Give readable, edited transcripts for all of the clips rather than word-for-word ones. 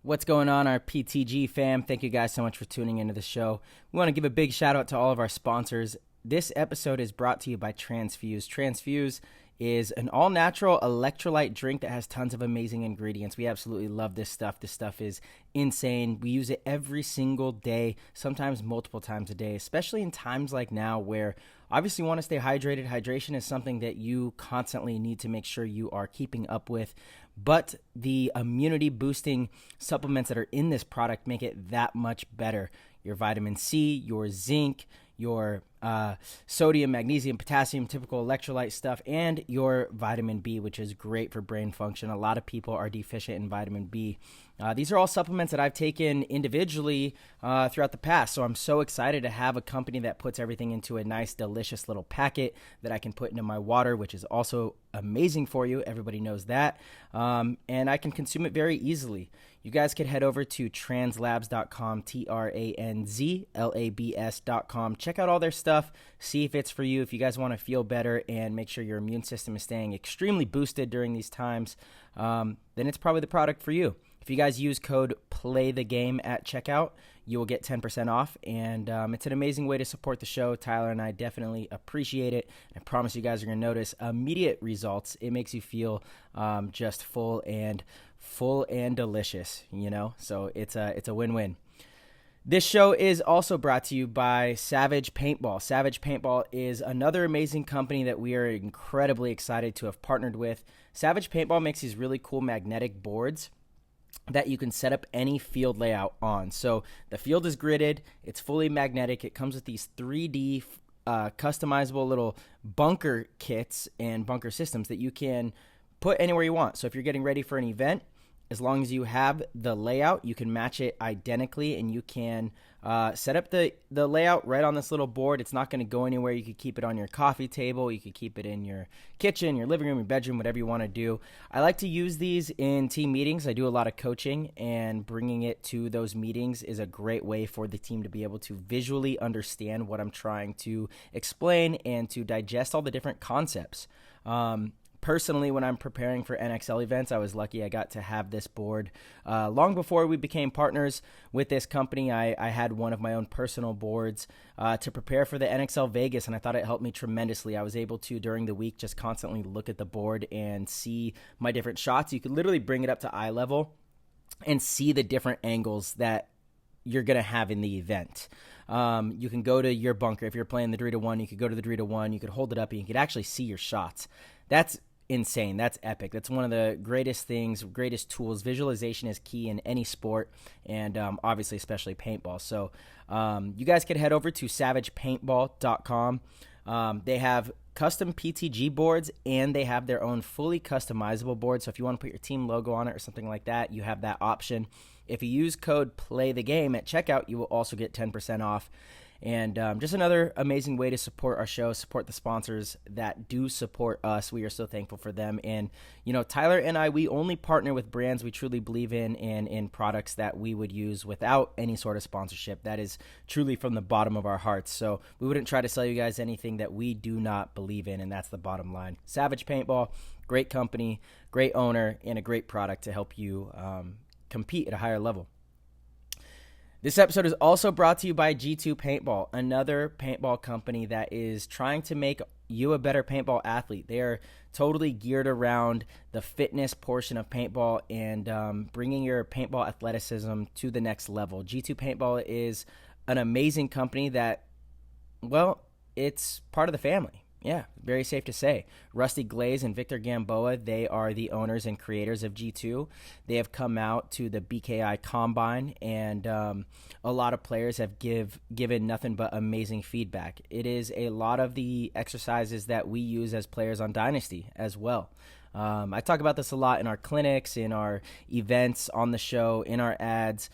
What's going on, our PTG fam? Thank you guys so much for tuning into the show. We want to give a big shout out to all of our sponsors. This episode is brought to you by Transfuse. Transfuse is an all-natural electrolyte drink that has tons of amazing ingredients. We absolutely love this stuff. This stuff is insane. We use it every single day, sometimes multiple times a day, especially in times like now where obviously you want to stay hydrated. Hydration is something that you constantly need to make sure you are keeping up with. But the immunity boosting supplements that are in this product make it that much better. Your vitamin C, your zinc, your sodium, magnesium, potassium, typical electrolyte stuff, and your vitamin B, which is great for brain function. A lot of people are deficient in vitamin B. These are all supplements that I've taken individually throughout the past, so I'm so excited to have a company that puts everything into a nice, delicious little packet that I can put into my water, which is also amazing for you. Everybody knows that, and I can consume it very easily. You guys could head over to translabs.com, translabs.com. Check out all their stuff, see if it's for you. If you guys want to feel better and make sure your immune system is staying extremely boosted during these times, then it's probably the product for you. If you guys use code PLAYTHEGAME at checkout, you will get 10% off, and it's an amazing way to support the show. Tyler and I definitely appreciate it. I promise you guys are going to notice immediate results. It makes you feel just full and delicious, you know? So it's a win-win. This show is also brought to you by Savage Paintball. Savage Paintball is another amazing company that we are incredibly excited to have partnered with. Savage Paintball makes these really cool magnetic boards that you can set up any field layout on. So the field is gridded, it's fully magnetic, it comes with these 3D customizable little bunker kits and bunker systems that you can put anywhere you want. So if you're getting ready for an event, as long as you have the layout, you can match it identically, and you can set up the layout right on this little board. It's not going to go anywhere. You could keep it on your coffee table. You could keep it in your kitchen, your living room, your bedroom, whatever you want to do. I like to use these in team meetings. I do a lot of coaching, and bringing it to those meetings is a great way for the team to be able to visually understand what I'm trying to explain and to digest all the different concepts. Personally, when I'm preparing for NXL events, I was lucky I got to have this board. Long before we became partners with this company, I had one of my own personal boards to prepare for the NXL Vegas, and I thought it helped me tremendously. I was able to, during the week, just constantly look at the board and see my different shots. You could literally bring it up to eye level and see the different angles that you're going to have in the event. You can go to your bunker. If you're playing the 3-1, you could go to the 3-1. You could hold it up, and you could actually see your shots. That's insane. That's epic. That's one of the greatest things, greatest tools. Visualization is key in any sport, and obviously especially paintball. So you guys can head over to savagepaintball.com. They have custom PTG boards, and they have their own fully customizable board. So if you want to put your team logo on it or something like that, you have that option. If you use code PLAYTHEGAME at checkout, you will also get 10% off. And just another amazing way to support our show, support the sponsors that do support us. We are so thankful for them. And, you know, Tyler and I, we only partner with brands we truly believe in and in products that we would use without any sort of sponsorship. That is truly from the bottom of our hearts. So we wouldn't try to sell you guys anything that we do not believe in, and that's the bottom line. Savage Paintball, great company, great owner, and a great product to help you compete at a higher level. This episode is also brought to you by G2 Paintball, another paintball company that is trying to make you a better paintball athlete. They are totally geared around the fitness portion of paintball and bringing your paintball athleticism to the next level. G2 Paintball is an amazing company that, well, it's part of the family. Yeah, very safe to say. Rusty Glaze and Victor Gamboa, they are the owners and creators of G2. They have come out to the BKI Combine, and a lot of players have given nothing but amazing feedback. It is a lot of the exercises that we use as players on Dynasty as well. I talk about this a lot in our clinics, in our events, on the show, in our ads.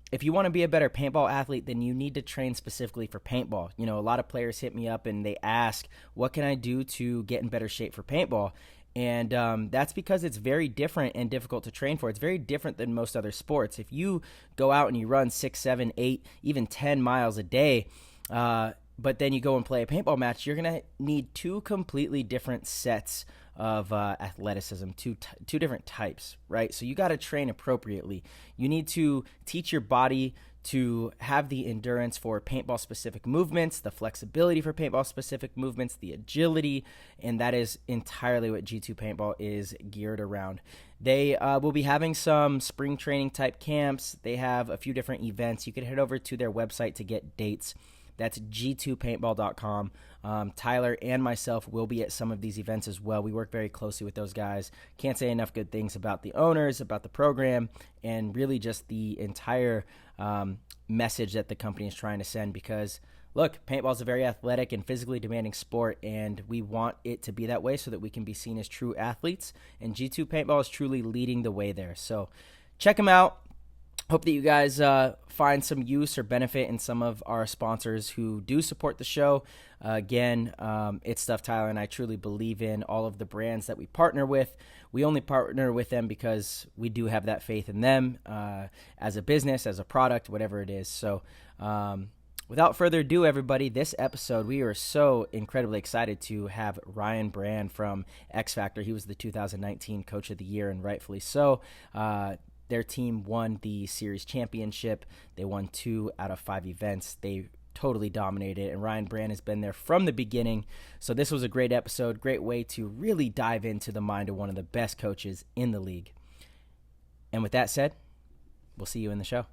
If you want to be a better paintball athlete, then you need to train specifically for paintball. You know, a lot of players hit me up and they ask, what can I do to get in better shape for paintball? And that's because it's very different and difficult to train for. It's very different than most other sports. If you go out and you run 6, 7, 8, even 10 miles a day, but then you go and play a paintball match, you're going to need two completely different sets of athleticism, two different types, right? So you got to train appropriately. You need to teach your body to have the endurance for paintball specific movements, the flexibility for paintball specific movements, the agility, and that is entirely what G2 Paintball is geared around. They will be having some spring training type camps. They have a few different events. You can head over to their website to get dates. That's g2paintball.com. Tyler and myself will be at some of these events as well. We work very closely with those guys. Can't say enough good things about the owners, about the program, and really just the entire message that the company is trying to send, because look, paintball is a very athletic and physically demanding sport, and we want it to be that way so that we can be seen as true athletes, and G2 Paintball is truly leading the way there. So check them out. Hope that you guys find some use or benefit in some of our sponsors who do support the show. Again, it's stuff Tyler and I truly believe in. All of the brands that we partner with, we only partner with them because we do have that faith in them as a business, as a product, whatever it is. So without further ado, everybody, this episode, we are so incredibly excited to have Ryan Brand from X Factor. He was the 2019 Coach of the Year, and rightfully so. Their team won the series championship. They won 2 out of 5 events. They totally dominated, and Ryan Brand has been there from the beginning. So this was a great episode, great way to really dive into the mind of one of the best coaches in the league. And with that said, we'll see you in the show.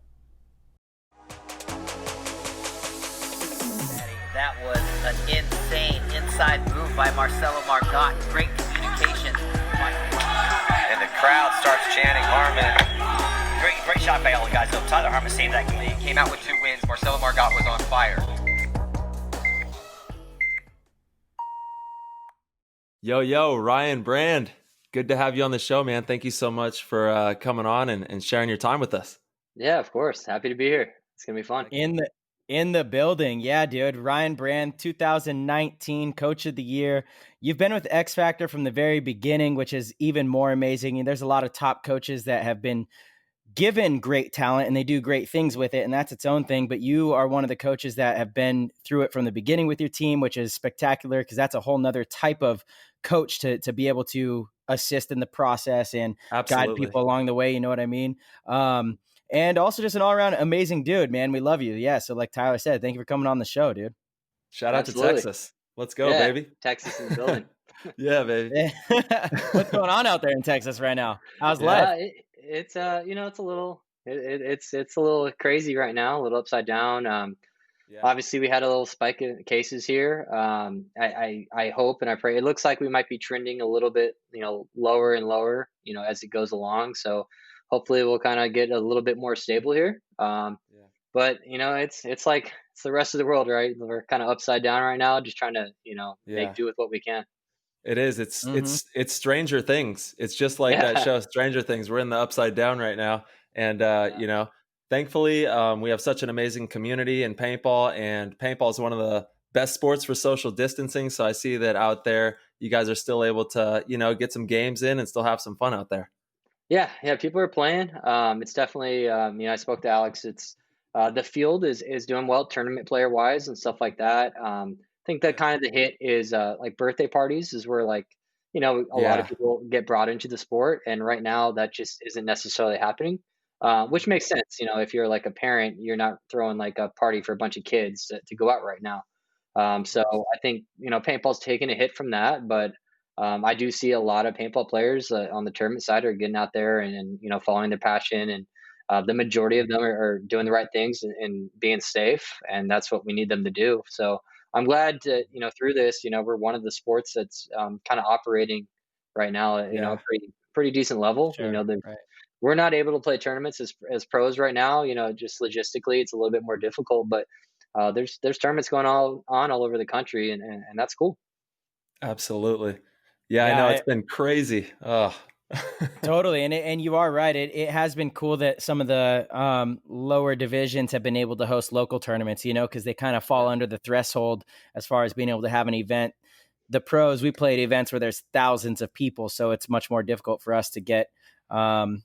That was an insane inside move by Marcelo Margot. Great communication. And the crowd starts chanting Harmon. Great shot by all the guys. So Tyler Harmon saved that game. He came out with 2 wins. Marcelo Margot was on fire. Yo, Ryan Brand. Good to have you on the show, man. Thank you so much for coming on and sharing your time with us. Yeah, of course. Happy to be here. It's going to be fun. In the building. Yeah, dude. Ryan Brand, 2019 Coach of the Year. You've been with X Factor from the very beginning, which is even more amazing. And there's a lot of top coaches that have been given great talent and they do great things with it, and that's its own thing. But you are one of the coaches that have been through it from the beginning with your team, which is spectacular, because that's a whole nother type of coach to be able to assist in the process and guide people along the way. You know what I mean? And also just an all-around amazing dude, man. We love you. Yeah. So like Tyler said, thank you for coming on the show, dude. Shout out to Texas. Let's go, baby. Texas in the building. Yeah, baby. What's going on out there in Texas right now? How's life? It's it's a little it's a little crazy right now, a little upside down. Obviously we had a little spike in cases here. I hope and I pray. It looks like we might be trending a little bit, lower and lower, as it goes along. So hopefully we'll kind of get a little bit more stable here. But it's like it's the rest of the world, right? We're kind of upside down right now, just trying to make do with what we can. It is. It's Stranger Things. It's just like that show, Stranger Things. We're in the upside down right now. And, thankfully, we have such an amazing community in paintball, and paintball is one of the best sports for social distancing. So I see that out there, you guys are still able to, get some games in and still have some fun out there. Yeah. People are playing. It's definitely, I spoke to Alex. It's the field is doing well tournament player wise and stuff like that. I think that kind of the hit is like birthday parties is where a lot of people get brought into the sport. And right now that just isn't necessarily happening, which makes sense. If you're like a parent, you're not throwing like a party for a bunch of kids to go out right now. So I think, paintball's taking a hit from that, but I do see a lot of paintball players on the tournament side are getting out there and following their passion, and the majority of them are doing the right things and being safe. And that's what we need them to do. So I'm glad to, through this, we're one of the sports that's kind of operating right now at, a pretty decent level. Sure. We're not able to play tournaments as pros right now, just logistically, it's a little bit more difficult, but there's tournaments going on all over the country, and that's cool. Absolutely. Yeah, I know it's been crazy. Oh. Totally. And you are right. It has been cool that some of the lower divisions have been able to host local tournaments, because they kind of fall under the threshold as far as being able to have an event. The pros, we played events where there's thousands of people, so it's much more difficult for us to get, to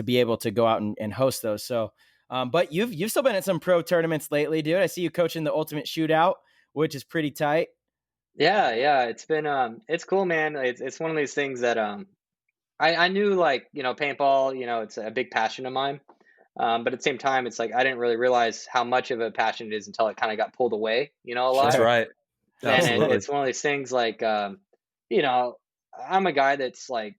be able to go out and host those. So, but you've still been at some pro tournaments lately, dude. I see you coaching the Ultimate Shootout, which is pretty tight. Yeah, it's been it's cool, man. It's one of these things that I knew, like, paintball, it's a big passion of mine. But at the same time, it's like I didn't really realize how much of a passion it is until it kind of got pulled away, a That's lot. Sure. right. And Absolutely. it's one of these things like, you know, I'm a guy that's like,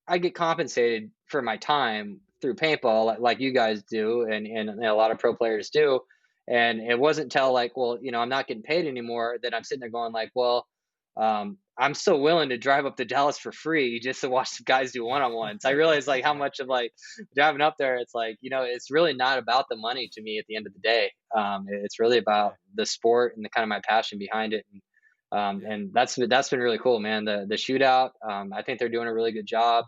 I get compensated for my time through paintball, like you guys do, and a lot of pro players do. And it wasn't till like, well, I'm not getting paid anymore, that I'm sitting there going like, well, I'm still willing to drive up to Dallas for free just to watch the guys do one on ones. I realized like how much of like driving up there, it's like, it's really not about the money to me at the end of the day. It's really about the sport and the kind of my passion behind it. And that's been really cool, man. The shootout, I think they're doing a really good job,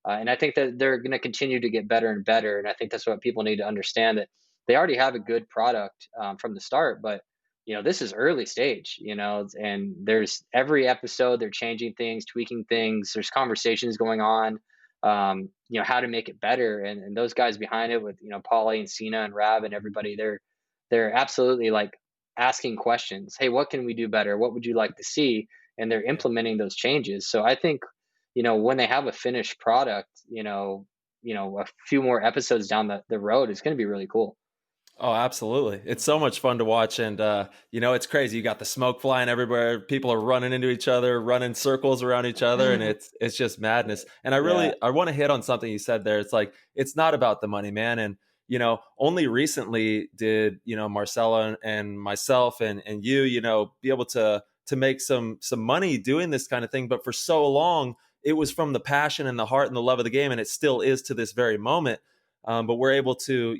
and I think that they're going to continue to get better and better. And I think that's what people need to understand, that they already have a good product from the start, but this is early stage, and there's every episode they're changing things, tweaking things. There's conversations going on, how to make it better, and those guys behind it with Paulie and Cena and Rab and everybody, they're absolutely like asking questions. Hey, what can we do better? What would you like to see? And they're implementing those changes. So I think, when they have a finished product, a few more episodes down the road, it's going to be really cool. Oh, absolutely. It's so much fun to watch. And, it's crazy. You got the smoke flying everywhere. People are running into each other, running circles around each other. And it's just madness. And I want to hit on something you said there. It's like, it's not about the money, man. And, only recently did, Marcella and myself and you, be able to make some money doing this kind of thing. But for so long, it was from the passion and the heart and the love of the game. And it still is to this very moment. But we're able to,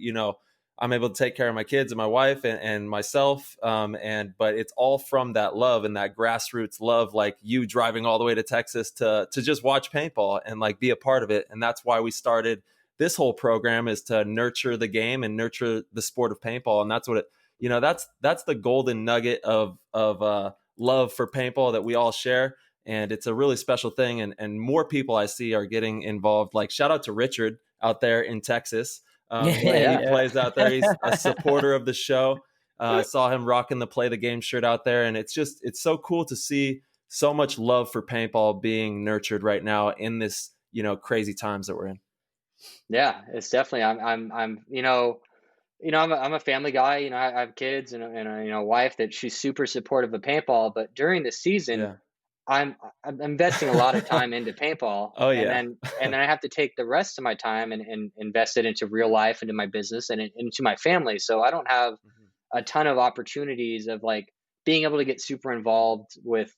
I'm able to take care of my kids and my wife and myself. But it's all from that love and that grassroots love, like you driving all the way to Texas to just watch paintball and like be a part of it. And that's why we started this whole program, is to nurture the game and nurture the sport of paintball. And that's what that's the golden nugget of love for paintball that we all share. And it's a really special thing. And more people I see are getting involved. Like, shout out to Richard out there in Texas. He plays out there. He's a supporter of the show. I saw him rocking the Play the Game shirt out there. And it's so cool to see so much love for paintball being nurtured right now in this, crazy times that we're in. Yeah, it's definitely, I'm a family guy, I have kids and a wife that she's super supportive of paintball, but during the season, I'm investing a lot of time into paintball. Oh, and yeah. then I have to take the rest of my time and invest it into real life, into my business, and into my family. So I don't have a ton of opportunities of like being able to get super involved with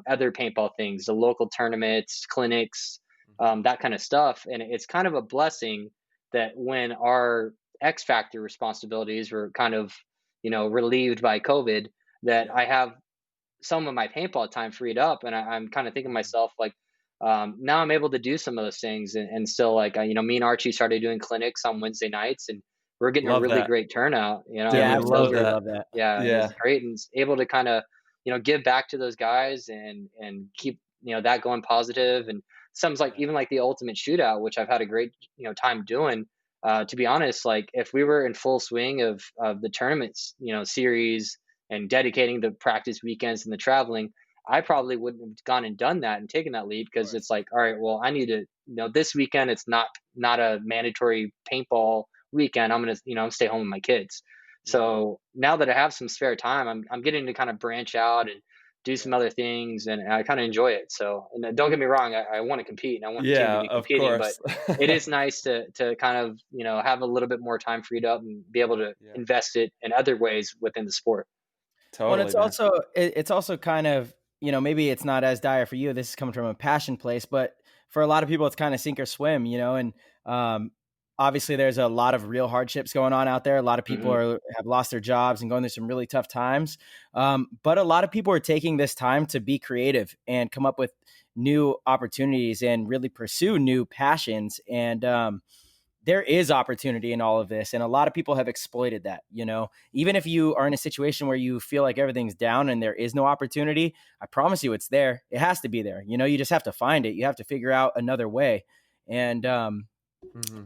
other paintball things, the local tournaments, clinics, that kind of stuff. And it's kind of a blessing that when our X Factor responsibilities were kind of, relieved by COVID, that I have some of my paintball time freed up, and I'm kind of thinking to myself like, now I'm able to do some of those things, and still like, me and Archie started doing clinics on Wednesday nights, and we're getting a really great turnout. Dude, I love that. Yeah, it's great, and it's able to kind of give back to those guys and keep that going positive. And some like even like the ultimate shootout, which I've had a great time doing. To be honest, like if we were in full swing of the tournaments series and dedicating the practice weekends and the traveling, I probably wouldn't have gone and done that and taken that leap, because it's like, all right, well, I need to, this weekend, it's not a mandatory paintball weekend. I'm going to, stay home with my kids. So now that I have some spare time, I'm getting to kind of branch out and do some other things, and I kind of enjoy it. So, and don't get me wrong, I want to compete and I want the team to be competing, but it is nice to kind of, have a little bit more time freed up and be able to invest it in other ways within the sport. Totally. Well, it's also kind of, maybe it's not as dire for you. This is coming from a passion place, but for a lot of people, it's kind of sink or swim, and obviously there's a lot of real hardships going on out there. A lot of people have lost their jobs and going through some really tough times. But a lot of people are taking this time to be creative and come up with new opportunities and really pursue new passions. And there is opportunity in all of this. And a lot of people have exploited that, even if you are in a situation where you feel like everything's down and there is no opportunity, I promise you it's there. It has to be there. You just have to find it. You have to figure out another way. And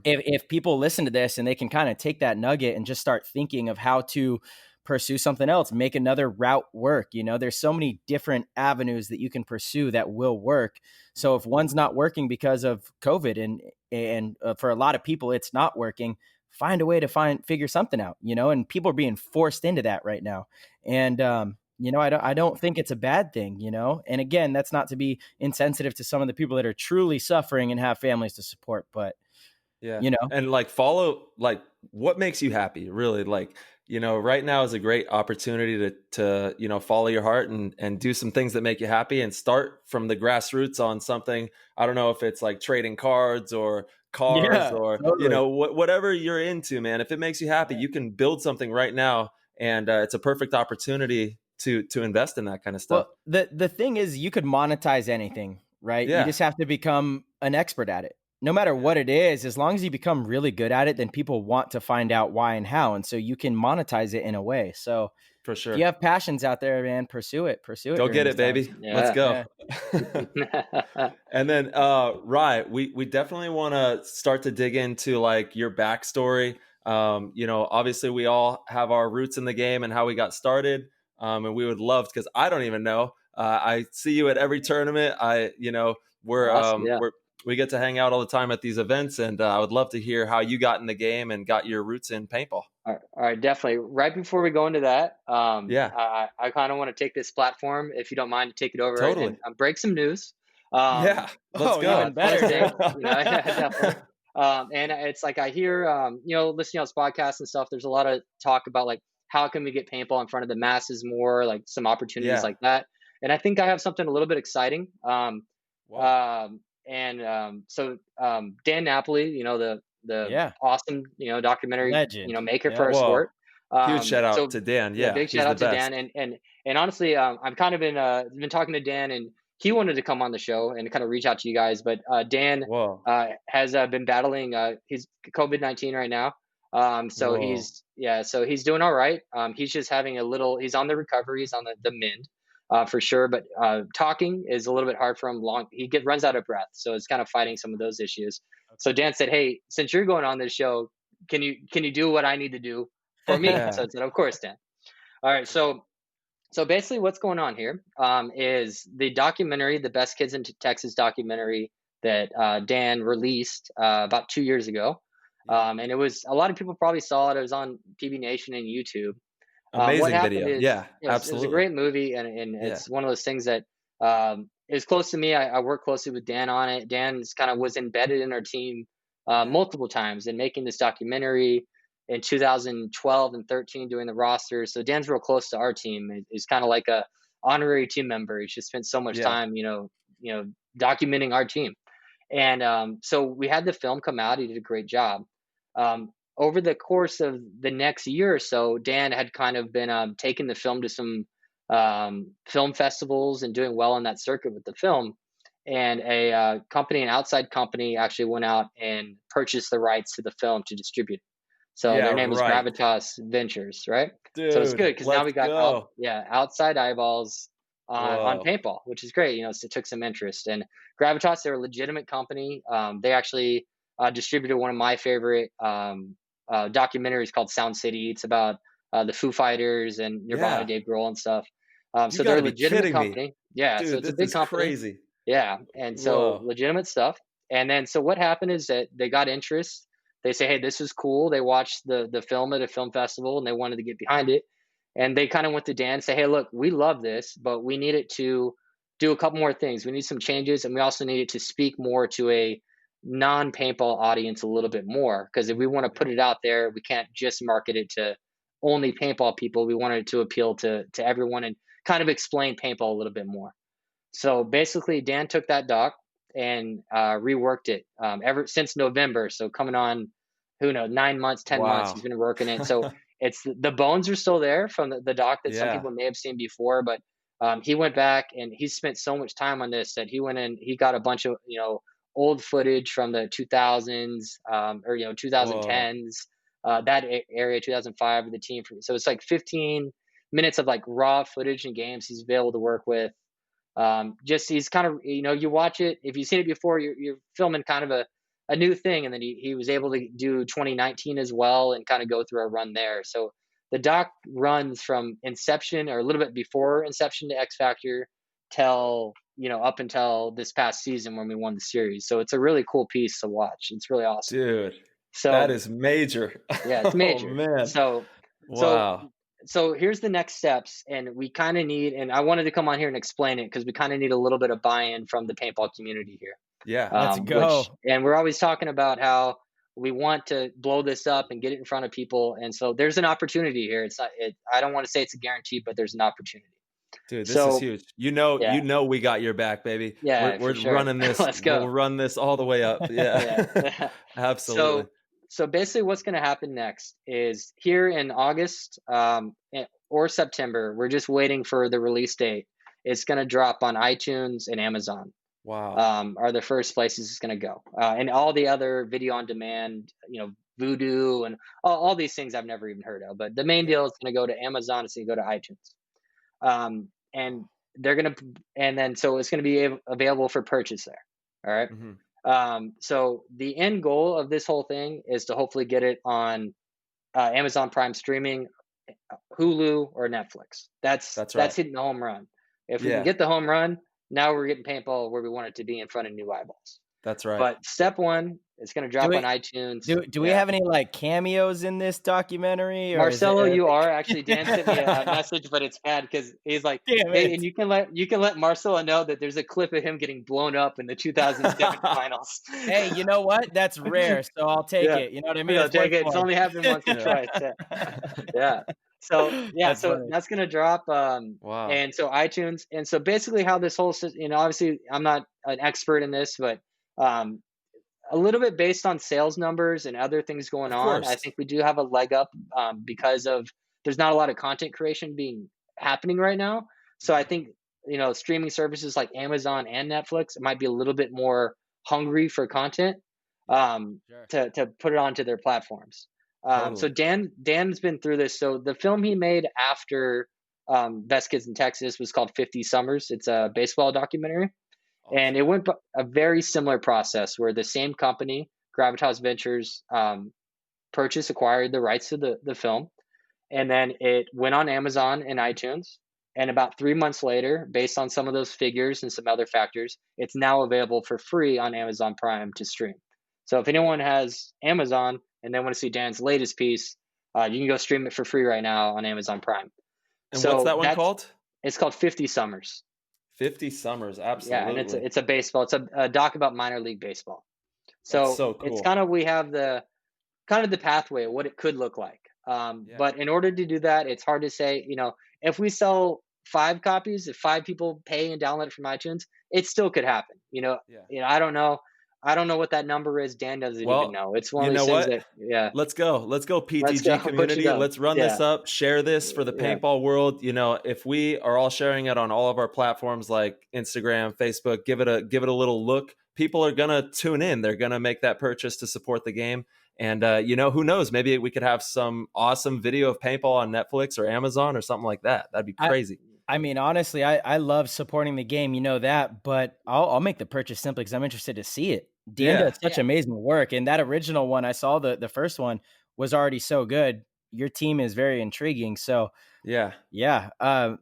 if people listen to this and they can kind of take that nugget and just start thinking of how to pursue something else, make another route work. There's so many different avenues that you can pursue that will work. So if one's not working because of COVID and for a lot of people, it's not working, find a way to figure something out, and people are being forced into that right now. And, I don't think it's a bad thing, and again, that's not to be insensitive to some of the people that are truly suffering and have families to support, but yeah. And like follow, like what makes you happy, really. Like, right now is a great opportunity to follow your heart and do some things that make you happy and start from the grassroots on something. I don't know if it's like trading cards or cars or, totally. Whatever you're into, man. If it makes you happy, you can build something right now. And it's a perfect opportunity to invest in that kind of stuff. Well, the thing is, you could monetize anything, right? Yeah. You just have to become an expert at it. No matter what it is, as long as you become really good at it, then people want to find out why and how. And so you can monetize it in a way. So for sure, if you have passions out there, man, pursue it. Go get it, baby. Yeah. Let's go. Yeah. And then, Rye, we definitely want to start to dig into like your backstory. Obviously we all have our roots in the game and how we got started. And we would love, because I don't even know. I see you at every tournament. We're awesome, we get to hang out all the time at these events, and I would love to hear how you got in the game and got your roots in paintball. All right, definitely. Right before we go into that, I kind of want to take this platform, if you don't mind, to take it over Totally. and break some news. Let's go. Even better. Definitely. And it's like I hear, listening on this podcast and stuff, there's a lot of talk about like, how can we get paintball in front of the masses more, like some opportunities like that. And I think I have something a little bit exciting. So Dan Napoli, the awesome, documentary, legend, maker for our sport. Huge shout out to Dan. Yeah, big shout out to Dan. And honestly, I've kind of been talking to Dan, and he wanted to come on the show and kind of reach out to you guys. But Dan has been battling his COVID-19 right now. So he's doing all right. He's just having he's on the recovery. He's on the mend. For sure, but talking is a little bit hard for him. He runs out of breath, so it's kind of fighting some of those issues. So Dan said, "Hey, since you're going on this show, can you do what I need to do for me?" So I said, "Of course, Dan." All right, so basically, what's going on here is the documentary, the Best Kids in Texas documentary that Dan released about 2 years ago, and it was, a lot of people probably saw it. It was on PB Nation and YouTube. Amazing video. Absolutely. It was a great movie, and it's one of those things that is close to me. I work closely with Dan on it. Dan's kind of was embedded in our team multiple times in making this documentary in 2012 and 13, doing the roster. So Dan's real close to our team. He's kind of like a honorary team member. He's just spent so much time, documenting our team. And so we had the film come out. He did a great job. Over the course of the next year or so, Dan had kind of been taking the film to some film festivals and doing well on that circuit with the film. And an outside company, actually went out and purchased the rights to the film to distribute. So their name was Gravitas Ventures, right? Dude, so it's good because now we got outside eyeballs on paintball, which is great. It took some interest. And Gravitas, they're a legitimate company. They actually distributed one of my favorite documentaries called Sound City. It's about the Foo Fighters and Nirvana, Dave Grohl and stuff. So they're a legitimate company. Yeah, dude, so it's a big company. Crazy. Yeah, and so legitimate stuff. And then so what happened is that they got interest. They say, hey, this is cool. They watched the film at a film festival and they wanted to get behind it. And they kind of went to Dan and say, hey, look, we love this, but we need it to do a couple more things. We need some changes, and we also need it to speak more to a non-paintball audience a little bit more, because if we want to put it out there, we can't just market it to only paintball people. We wanted it to appeal to everyone and kind of explain paintball a little bit more. So basically Dan took that doc and reworked it ever since November. So coming on, 9 months, 10 months, he's been working it. So it's, the bones are still there from the doc that some people may have seen before, but he went back and he spent so much time on this that he went in, he got a bunch of, old footage from the 2000s or 2010s, that area, 2005 of the team. So it's like 15 minutes of like raw footage and games he's able to work with. He's kind of, you watch it, if you've seen it before, you're filming kind of a new thing. And then he was able to do 2019 as well and kind of go through a run there. So the doc runs from inception or a little bit before inception to X Factor till, up until this past season when we won the series. So it's a really cool piece to watch. It's really awesome. Dude, So that is major. yeah, it's major. Oh, man. Wow. So here's the next steps, and we kind of need, and I wanted to come on here and explain it because we kind of need a little bit of buy-in from the paintball community here. Yeah. Let's go. And we're always talking about how we want to blow this up and get it in front of people. And so there's an opportunity here. I don't want to say it's a guarantee, but there's an opportunity. Dude, this is huge. You know, we got your back, baby. Yeah, we're sure. running this. Let's go. We'll run this all the way up. Yeah. Absolutely. So basically what's going to happen next is here in August or September, we're just waiting for the release date. It's going to drop on iTunes and Amazon. Wow. Are the first places it's going to go. And all the other video on demand, Vudu and all these things I've never even heard of. But the main deal is going to go to Amazon. It's going to go to iTunes. And they're going to, and then so it's going to be available for purchase there. All right. Mm-hmm. So the end goal of this whole thing is to hopefully get it on Amazon Prime streaming, Hulu, or Netflix. That's hitting the home run. If we can get the home run, now we're getting paintball where we want it to be in front of new eyeballs. That's right. But step one, it's going to drop on iTunes. Do we have any like cameos in this documentary? Or Marcelo, you are actually. Dan sent me a message, but it's bad because he's like, hey, and you can let Marcelo know that there's a clip of him getting blown up in the 2007 finals. Hey, you know what? That's rare, so I'll take it. You know what I mean? Take it. It's only happened once or twice. Yeah. So that's going to drop. Wow. And so iTunes, and so basically how this whole, obviously I'm not an expert in this, but a little bit based on sales numbers and other things going on, I think we do have a leg up because of there's not a lot of content creation happening right now. So I think streaming services like Amazon and Netflix might be a little bit more hungry for content to put it onto their platforms. So Dan's been through this. So the film he made after Best Kids in Texas was called 50 Summers. It's a baseball documentary. And it went a very similar process where the same company, Gravitas Ventures, acquired the rights to the film. And then it went on Amazon and iTunes. And about 3 months later, based on some of those figures and some other factors, it's now available for free on Amazon Prime to stream. So if anyone has Amazon and they want to see Dan's latest piece, you can go stream it for free right now on Amazon Prime. And what's that one called? It's called 50 Summers. 50 Summers, absolutely. Yeah, and it's a baseball. It's a doc about minor league baseball. So cool. It's kind of we have the pathway of what it could look like. But in order to do that, it's hard to say. If we sell 5 copies, if 5 people pay and download it from iTunes, it still could happen. I don't know. I don't know what that number is. Dan doesn't even know. It's one of those things that, Let's go, PTG community. Let's run this up, share this for the paintball world. If we are all sharing it on all of our platforms like Instagram, Facebook, give it a little look. People are going to tune in. They're going to make that purchase to support the game. And, who knows? Maybe we could have some awesome video of paintball on Netflix or Amazon or something like that. That'd be crazy. I mean, honestly, I love supporting the game, that, but I'll make the purchase simply because I'm interested to see it. Dan does such amazing work, and that original one I saw, the first one, was already so good. Your team is very intriguing, so you're gonna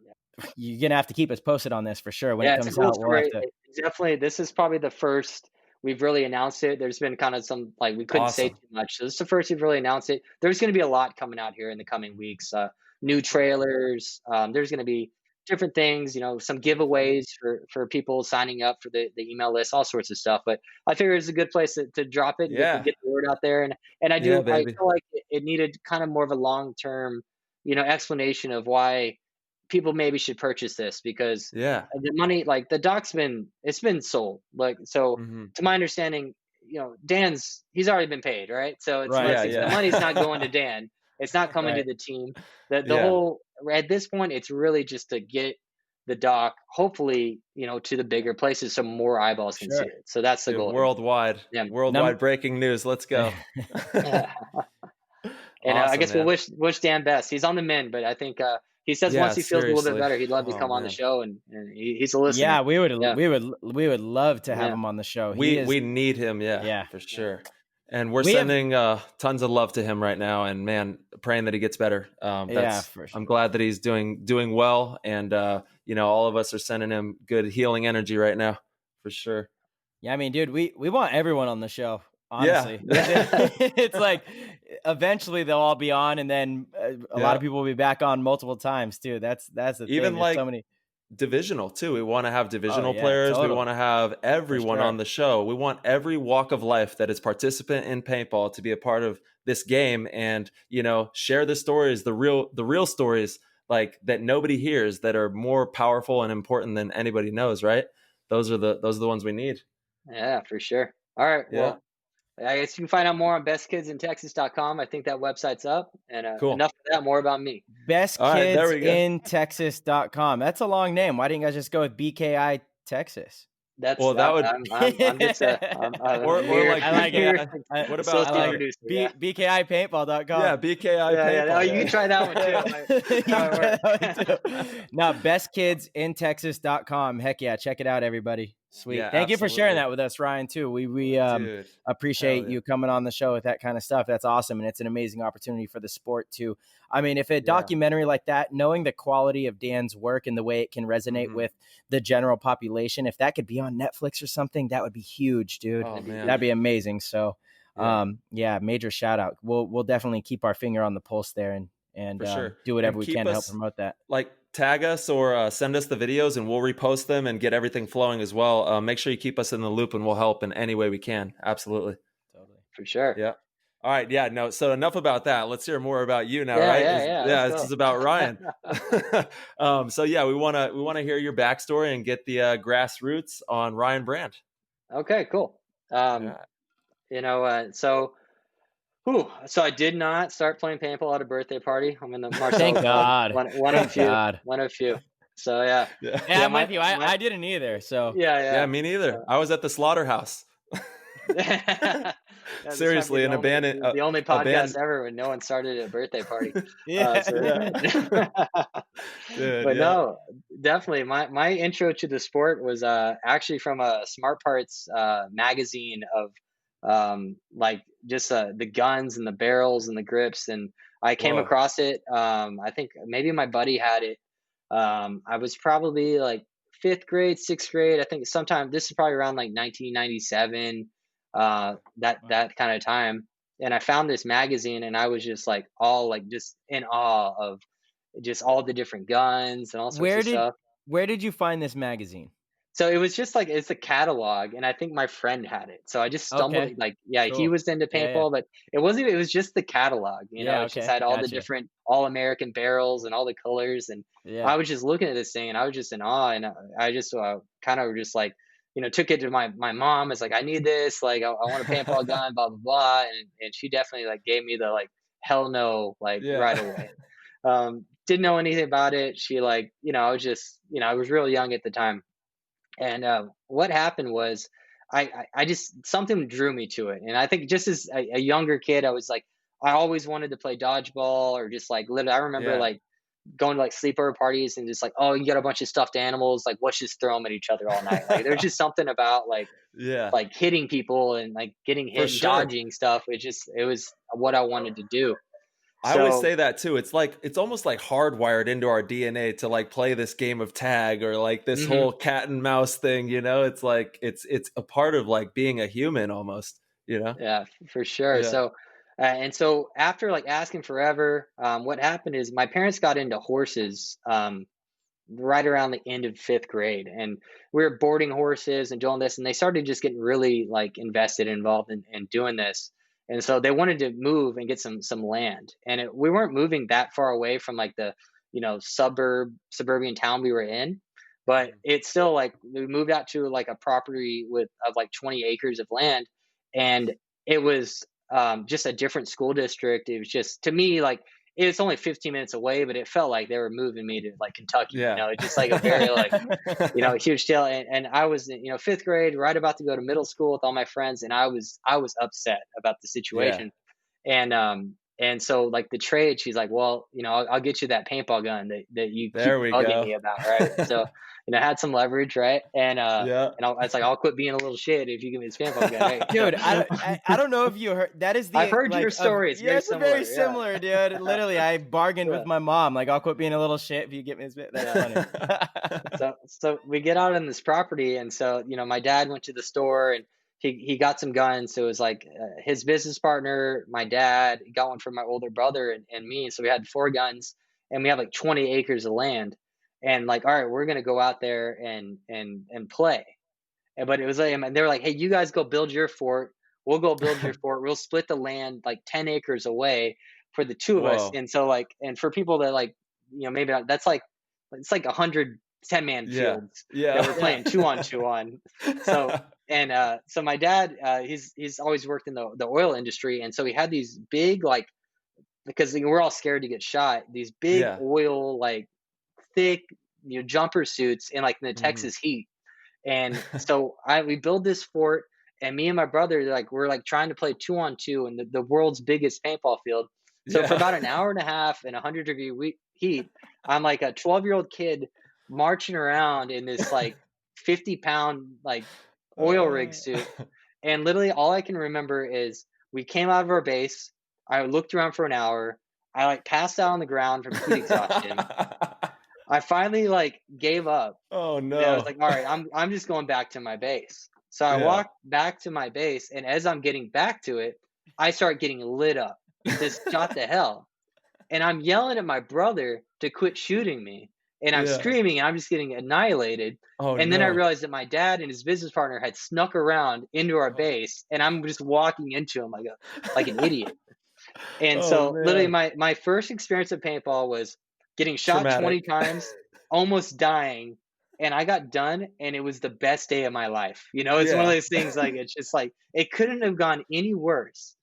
have to keep us posted on this for sure when it comes out. We'll definitely, this is probably the first we've really announced it. There's been kind of some we couldn't say too much, so this is the first we've really announced it. There's going to be a lot coming out here in the coming weeks. New trailers. There's going to be different things, some giveaways for people signing up for the email list, all sorts of stuff. But I figure it's a good place to drop it, and get the word out there. And I feel like it needed kind of more of a long-term, explanation of why people maybe should purchase this, because the money, the doc's it's been sold. To my understanding, he's already been paid, right? So it's the money's not going to Dan. It's not coming to the team. The whole, at this point, it's really just to get the doc, hopefully, to the bigger places so more eyeballs can see it. So that's the goal. Worldwide. Worldwide breaking news. Let's go. And I guess we'll wish Dan best. He's on the mend, but I think he says once he feels a little bit better, he'd love to come on the show, and he's a listener. Yeah, we would love to have him on the show. We need him. Yeah, for sure. And we're sending tons of love to him right now. And man, praying that he gets better. For sure. I'm glad that he's doing well, and all of us are sending him good healing energy right now, for sure. Yeah, I mean, dude, we want everyone on the show. Honestly, Yeah. it's like eventually they'll all be on, and then a lot of people will be back on multiple times too. That's the even thing. like so many divisional too. We want to have divisional players. Totally. We want to have everyone on the show. We want every walk of life that is participant in paintball to be a part of this game, and share the stories, the real stories, like that nobody hears, that are more powerful and important than anybody knows. Right? Those are the ones we need. Yeah, for sure. All right. Yeah. Well, I guess you can find out more on bestkidsinTexas.com. I think that website's up. And Cool. Enough of that, more about me. BestkidsinTexas.com. That's a long name. Why didn't you guys just go with BKI Texas? I'm just or like I like it. What about BKIpaintball.com? Yeah, BKI Paintball. Oh, you can try that one too. No, bestkidsinTexas.com. Heck yeah, check it out, everybody. Sweet. Yeah, Thank you for sharing that with us, Ryan, too. We appreciate you coming on the show with that kind of stuff. That's awesome, and it's an amazing opportunity for the sport too. I mean, if a documentary like that, knowing the quality of Dan's work and the way it can resonate with the general population, if that could be on Netflix or something, that would be huge, dude. Oh, man. That'd be amazing. So, major shout out. We'll definitely keep our finger on the pulse there and for sure. Do whatever we can to help promote that. Like, tag us or send us the videos, and we'll repost them and get everything flowing as well. Make sure you keep us in the loop, and we'll help in any way we can. Absolutely. Totally. For sure. Yeah. All right. Yeah. No. So enough about that. Let's hear more about you now, right? This is about Ryan. So yeah, we want to hear your backstory and get the grassroots on Ryan Brand. Okay. Cool. So I did not start playing paintball at a birthday party. I'm in the Marcelo. Thank God. One of few. One of few. So yeah. I'm with you. I didn't either. So yeah, me neither. I was at the slaughterhouse. Seriously, an abandoned. The only podcast ever when no one started at a birthday party. Dude, no, definitely. My intro to the sport was actually from a Smart Parts magazine of like just the guns and the barrels and the grips, and I came across it. I think maybe my buddy had it. I was probably like 5th grade, 6th grade. I think sometime this is probably around like 1997. That kind of time, and I found this magazine, and I was just like just in awe of just all the different guns and all sorts of stuff. Where did you find this magazine? So it was just like, it's a catalog, and I think my friend had it. So I just stumbled, cool. He was into paintball, but it was just the catalog, it just had all the different all-American barrels and all the colors. And I was just looking at this thing, and I was just in awe. And I just kind of just like, took it to my mom. It's like, I need this, like, I want a paintball gun, blah, blah, blah. And she definitely like gave me the like, hell no, like right away. Didn't know anything about it. She I was just, I was real young at the time. And what happened was I just, something drew me to it. And I think just as a younger kid, I was like, I always wanted to play dodgeball, or just like I remember like going to like sleepover parties and just like, oh, you got a bunch of stuffed animals, like let's just throw them at each other all night. Like there's just something about like hitting people and like getting hit and dodging stuff. It was what I wanted to do. I always say that too. It's like, it's almost like hardwired into our DNA to like play this game of tag, or like this whole cat and mouse thing, it's like, it's a part of like being a human almost, Yeah, for sure. Yeah. So after like asking forever, what happened is my parents got into horses right around the end of 5th grade, and we were boarding horses and doing this, and they started just getting really like invested and involved in doing this. And so they wanted to move and get some land, and we weren't moving that far away from like the suburban town we were in, but it's still like we moved out to like a property of like 20 acres of land, and it was just a different school district. It was just, to me, like, it's only 15 minutes away, but it felt like they were moving me to like Kentucky. It's just like a very like huge deal. And I was 5th grade, right about to go to middle school with all my friends, and I was upset about the situation. And And so like the trade, she's like, well, I'll get you that paintball gun that you keep There we bugging go. me about, right? So, I had some leverage, right? And Yeah. it's like, I'll quit being a little shit if you give me this paintball gun, right? So, Dude, I don't know if you heard that is I've the heard your story. It's very it's very similar. Yeah. similar, dude. Literally, I bargained Yeah. with my mom, like, I'll quit being a little shit if you get me this bit. That's funny. So we get out on this property, and so my dad went to the store and he got some guns. So it was like his business partner, my dad, he got one for my older brother and me. So we had 4 guns, and we have like 20 acres of land, and like, all right, we're gonna go out there and play. But it was like, and they were like, hey, you guys go build your fort. We'll go build your fort. We'll split the land like 10 acres away for the two of us. Whoa. And so like, and for people that like, maybe not, that's like, it's like 100 10-man fields Yeah. that we're playing 2-on-2 on. So, and so my dad, he's always worked in the oil industry. And so he had these big, like, because we're all scared to get shot, these big Yeah. oil, like thick, jumper suits in like in the Mhm. Texas heat. And so we build this fort, and me and my brother, like, we're like trying to play 2-on-2 in the world's biggest paintball field. So for Yeah. about an hour and a half in 100-degree heat, I'm like a 12-year-old kid marching around in this like 50-pound like oil rig suit. And literally all I can remember is we came out of our base. I looked around for an hour. I like passed out on the ground from heat exhaustion. I finally like gave up. Oh no. Yeah, I was like, all right, I'm just going back to my base. So I walked back to my base, and as I'm getting back to it, I start getting lit up. Just shot the hell. And I'm yelling at my brother to quit shooting me. And I'm screaming, and I'm just getting annihilated. Oh, and then I no. realized that my dad and his business partner had snuck around into our base, and I'm just walking into him like an idiot. And so literally my first experience of paintball was getting shot Traumatic. 20 times, almost dying, and I got done, and it was the best day of my life. It's one of those things, like, it's just like it couldn't have gone any worse.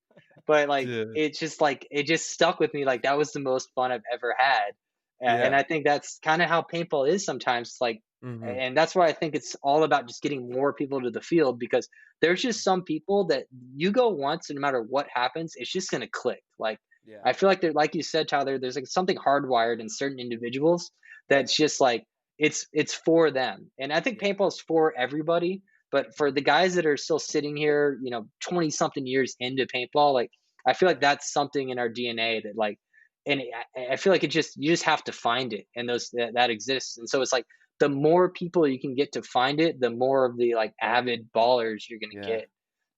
But like Dude. it's just like it just stuck with me, like that was the most fun I've ever had. And I think that's kind of how paintball is sometimes, like, Mhm. and that's why I think it's all about just getting more people to the field, because there's just some people that you go once, and no matter what happens, it's just gonna click. Like, Yeah. I feel like there, like you said, Tyler, there's like something hardwired in certain individuals that's just like it's for them. And I think paintball's for everybody, but for the guys that are still sitting here, 20 something years into paintball, like, I feel like that's something in our DNA that, like, and I feel like you just have to find it, and that exists. And so it's like the more people you can get to find it, the more of the like avid ballers you're gonna get.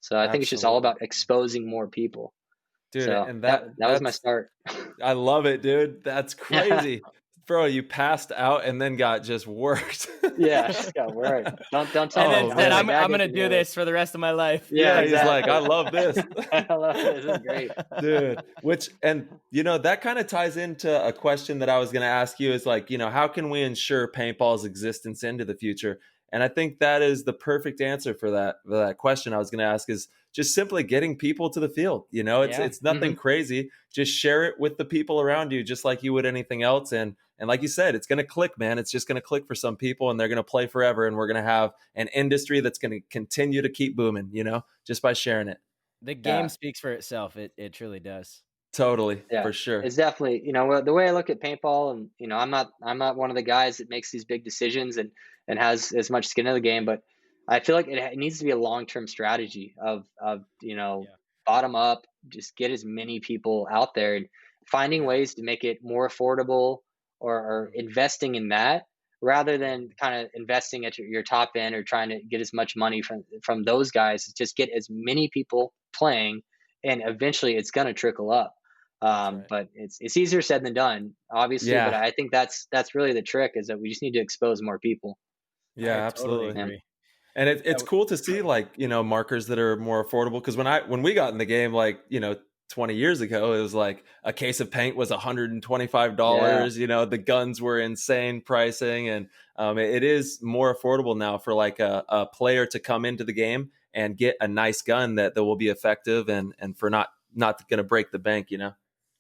So I think it's just all about exposing more people. Dude, So and that was my start. I love it, dude. That's crazy. Bro, you passed out and then got just worked. Yeah, just got worked. Don't tell And me. then said, I'm gonna do this for the rest of my life. Yeah, He's like, I love this. I love this. This is great. Dude, and that kind of ties into a question that I was going to ask you, is like, how can we ensure paintball's existence into the future? And I think that is the perfect answer for that question I was going to ask, is just simply getting people to the field. It's nothing crazy. Just share it with the people around you, just like you would anything else. And like you said, it's going to click, man. It's just going to click for some people, and they're going to play forever. And we're going to have an industry that's going to continue to keep booming, just by sharing it. The game speaks for itself. It truly does. Totally. For sure. It's definitely, the way I look at paintball, and I'm not one of the guys that makes these big decisions and has as much skin in the game, but I feel like it needs to be a long-term strategy of bottom up, just get as many people out there and finding ways to make it more affordable, or investing in that, rather than kind of investing at your top end or trying to get as much money from those guys. Just get as many people playing, and eventually it's going to trickle up. But it's easier said than done, obviously. But I think that's really the trick, is that we just need to expose more people. Yeah, absolutely. Totally agree. And it's cool to see, like, markers that are more affordable. Because when we got in the game, like, 20 years ago, it was like a case of paint was $125. The guns were insane pricing, and it is more affordable now for like a player to come into the game and get a nice gun that will be effective and for not going to break the bank.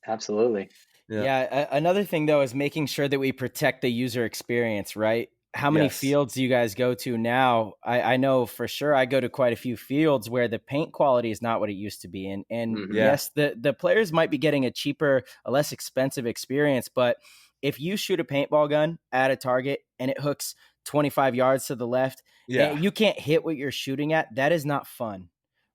Absolutely. Yeah. Another thing though is making sure that we protect the user experience, right? how many fields do you guys go to now? I know for sure I go to quite a few fields where the paint quality is not what it used to be. And yes, the players might be getting a cheaper, a less expensive experience, but if you shoot a paintball gun at a target and it hooks 25 yards to the left, and you can't hit what you're shooting at, that is not fun,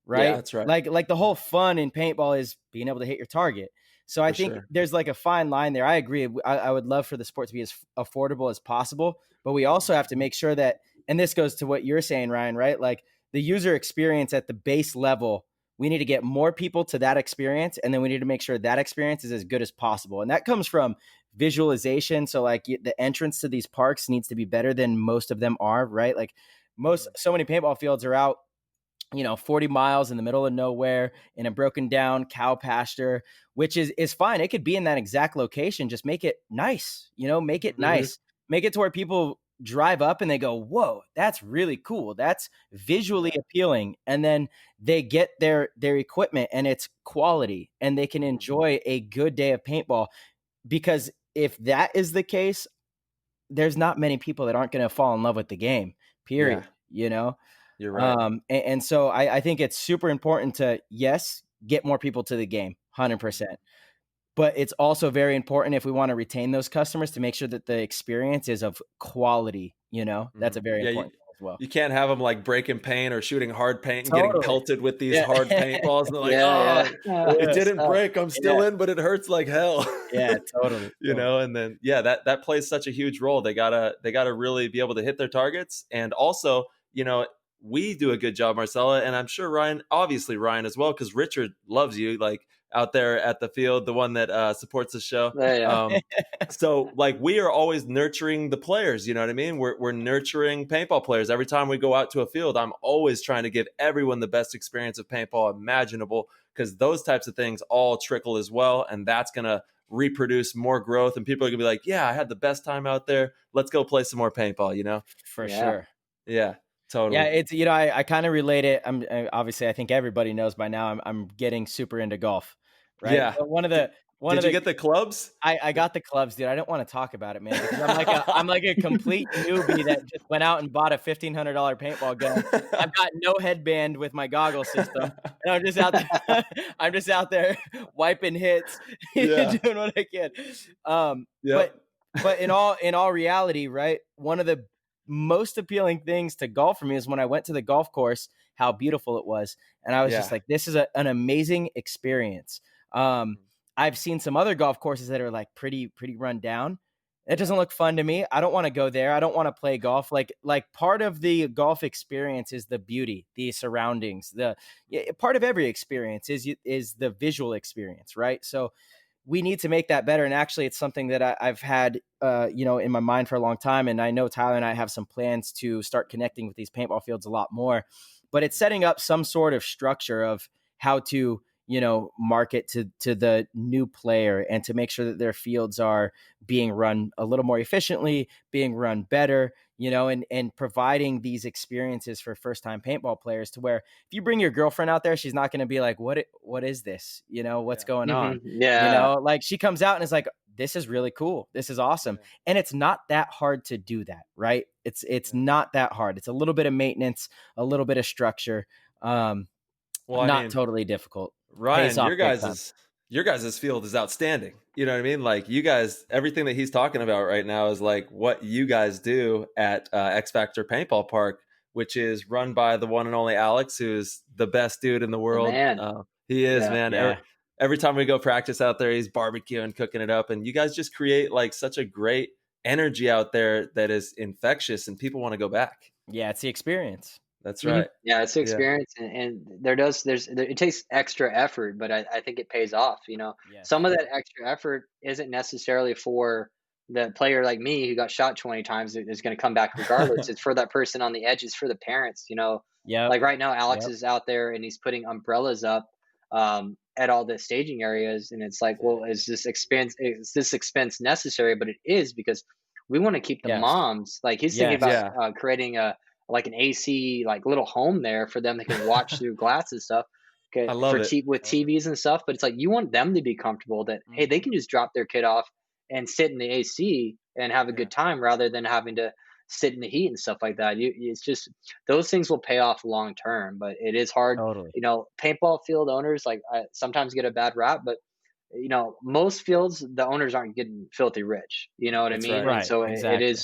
right? Yeah, that's right. Like the whole fun in paintball is being able to hit your target. So I think there's like a fine line there. I agree. I would love for the sport to be as affordable as possible, but we also have to make sure that, and this goes to what you're saying, Ryan, right? Like the user experience at the base level, we need to get more people to that experience. And then we need to make sure that experience is as good as possible. And that comes from visualization. So like the entrance to these parks needs to be better than most of them are, right? Like so many paintball fields are out, 40 miles in the middle of nowhere in a broken down cow pasture, which is fine. It could be in that exact location. Just make it nice, make it nice, make it to where people drive up and they go, whoa, that's really cool. That's visually appealing. And then they get their equipment and it's quality and they can enjoy a good day of paintball. Because if that is the case, there's not many people that aren't going to fall in love with the game, period. You're right. And so I think it's super important to, yes, get more people to the game, 100%. But it's also very important if we want to retain those customers to make sure that the experience is of quality, That's a very important thing as well. You can't have them like breaking paint or shooting hard paint and getting pelted with these hard paintballs. And they're like, it didn't break. I'm still in, but it hurts like hell. Yeah, totally. And then, that plays such a huge role. They gotta really be able to hit their targets. And also, we do a good job, Marcella, and I'm sure Ryan as well, because Richard loves you, like out there at the field, the one that supports the show. So like we are always nurturing the players, you know what I mean? We're nurturing paintball players. Every time we go out to a field, I'm always trying to give everyone the best experience of paintball imaginable, because those types of things all trickle as well, and that's going to reproduce more growth, and people are going to be like, yeah, I had the best time out there. Let's go play some more paintball, For sure. Yeah. Totally. Yeah, it's I kind of relate it. Obviously I think everybody knows by now I'm getting super into golf, right? Yeah. But did you get the clubs? I got the clubs, dude. I don't want to talk about it, man, because I'm like a complete newbie that just went out and bought a $1,500 paintball gun. I've got no headband with my goggle system, and I'm just out there wiping hits, doing what I can. But in all reality, right? One of the most appealing things to golf for me is when I went to the golf course, how beautiful it was. And I was just like, this is an amazing experience. I've seen some other golf courses that are like pretty run down. It doesn't look fun to me. I don't want to go there. I don't want to play golf. Like part of the golf experience is the beauty, the surroundings, part of every experience is the visual experience, right? So we need to make that better. And actually it's something that I've had, in my mind for a long time. And I know Tyler and I have some plans to start connecting with these paintball fields a lot more, but it's setting up some sort of structure of how to, market to the new player and to make sure that their fields are being run a little more efficiently, being run better, and providing these experiences for first-time paintball players to where if you bring your girlfriend out there, she's not going to be like, what is this? What's going on? Like she comes out and is like, this is really cool. This is awesome. And it's not that hard to do that, right? It's not that hard. It's a little bit of maintenance, a little bit of structure. Totally difficult. Ryan, your guys' field is outstanding. You know what I mean? Like you guys, everything that he's talking about right now is like what you guys do at X Factor Paintball Park, which is run by the one and only Alex, who's the best dude in the world. He is, man. Yeah. Every time we go practice out there, he's barbecuing, cooking it up. And you guys just create like such a great energy out there that is infectious and people want to go back. Yeah, it's the experience. That's right. Yeah, it's the experience, and it takes extra effort, but I think it pays off. Some of that extra effort isn't necessarily for the player like me who got shot 20 times is going to come back regardless. It's for that person on the edge. It's for the parents. Like right now, Alex is out there and he's putting umbrellas up at all the staging areas, and it's like, well, is this expense necessary? But it is, because we want to keep the moms. Like he's thinking about creating like an AC, like little home there for them that can watch through glass and stuff. Okay, I love it. With TVs and stuff. But it's like, you want them to be comfortable that, hey, they can just drop their kid off and sit in the AC and have a good time rather than having to sit in the heat and stuff like that. It's just those things will pay off long term, but it is hard. Totally. Paintball field owners like sometimes get a bad rap, but most fields the owners aren't getting filthy rich. You know what That's I mean? right. And so Exactly.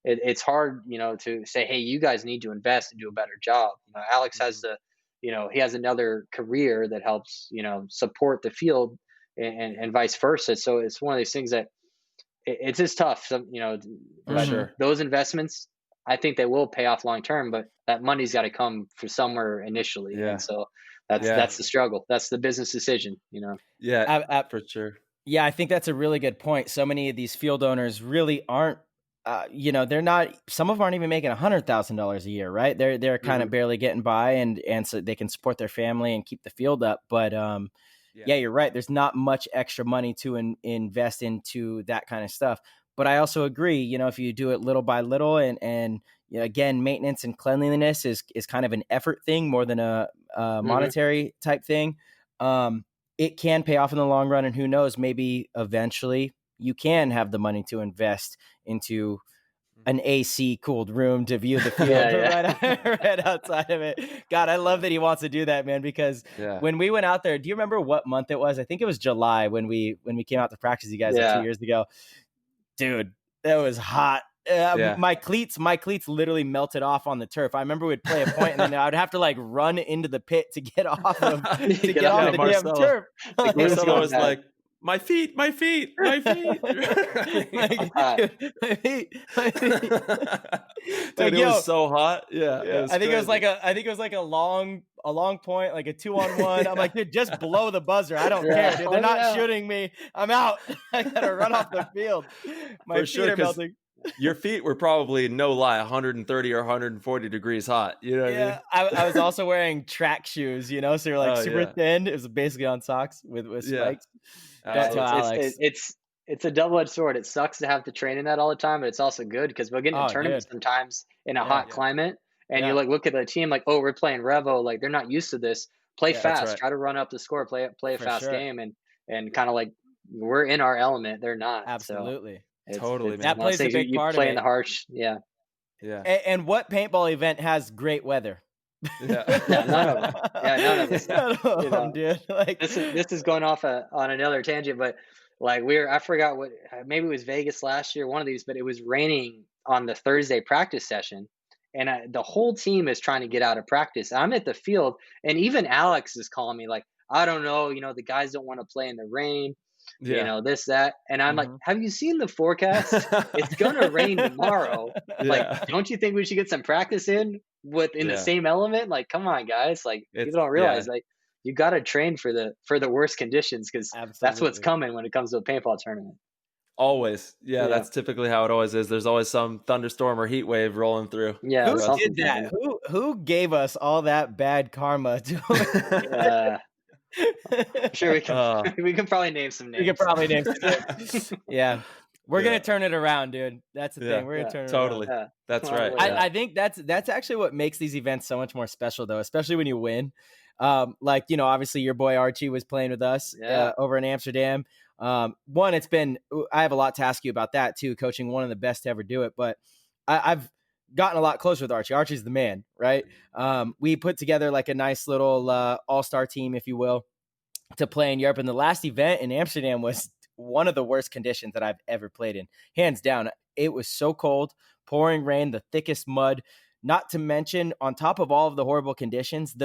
it's hard, to say, hey, you guys need to invest and do a better job. Alex has he has another career that helps, support the field and vice versa. So it's one of these things that it's just tough. So, For but sure. those investments, I think they will pay off long term, but that money's got to come from somewhere initially. Yeah. And so that's the struggle. That's the business decision, Yeah, for sure. Yeah, I think that's a really good point. So many of these field owners really aren't, they're not. Some of them aren't even making $100,000 a year, right? They're kind of barely getting by, and so they can support their family and keep the field up. But yeah, you're right. There's not much extra money to invest into that kind of stuff. But I also agree. If you do it little by little, and again, maintenance and cleanliness is kind of an effort thing more than a monetary type thing. It can pay off in the long run, and who knows, maybe eventually you can have the money to invest into an AC cooled room to view the field right outside of it. God, I love that he wants to do that, man, because when we went out there, do you remember what month it was? I think it was July when we came out to practice you guys like 2 years ago. Dude, it was hot. My cleats literally melted off on the turf. I remember we'd play a point and then I would have to like run into the pit to get off of the damn turf. Marcelo was like, my feet. My feet. Dude, it was so hot. Yeah. I think it was like a long point, like a 2-on-1. I'm like, dude, just blow the buzzer. I don't care, dude. They're not shooting me. I'm out. I gotta run off the field. My feet are melting. Your feet were probably, no lie, 130 or 140 degrees hot. You know what I mean? I was also wearing track shoes, so you're like super thin. It was basically on socks with spikes. It's a double-edged sword. It sucks to have to train in that all the time, but it's also good because we'll get into tournaments sometimes in a hot climate, and you look at the team like, oh, we're playing Revo, like they're not used to this. Play fast, try to run up the score, play a fast game, and kind of like we're in our element. They're not. Absolutely. So totally. That plays a big part of it. Play in the harsh, Yeah. And what paintball event has great weather? None of them. None of this. None of them, dude. Like this is going off on another tangent, but like I forgot what, maybe it was Vegas last year, one of these, but it was raining on the Thursday practice session, and the whole team is trying to get out of practice. I'm at the field, and even Alex is calling me like, I don't know, the guys don't want to play in the rain. This, that. And I'm like, have you seen the forecast? It's going to rain tomorrow. Like, don't you think we should get some practice in the same element? Like, come on, guys. Like, people don't realize, like, you got to train for the worst conditions because that's what's coming when it comes to a paintball tournament. Always. Yeah, that's typically how it always is. There's always some thunderstorm or heat wave rolling through. Yeah. Who did that? Who gave us all that bad karma? I'm sure we can probably name some names. We can probably name some names. Yeah. We're going to turn it around, dude. That's the thing. We're going to turn it around. Yeah. That's right. I think that's actually what makes these events so much more special, though, especially when you win. Obviously your boy Archie was playing with us over in Amsterdam. I have a lot to ask you about that too, coaching one of the best to ever do it, but I've gotten a lot closer with Archie. Archie's the man, right? We put together like a nice little all-star team, if you will, to play in Europe. And the last event in Amsterdam was one of the worst conditions that I've ever played in. Hands down. It was so cold, pouring rain, the thickest mud, not to mention on top of all of the horrible conditions,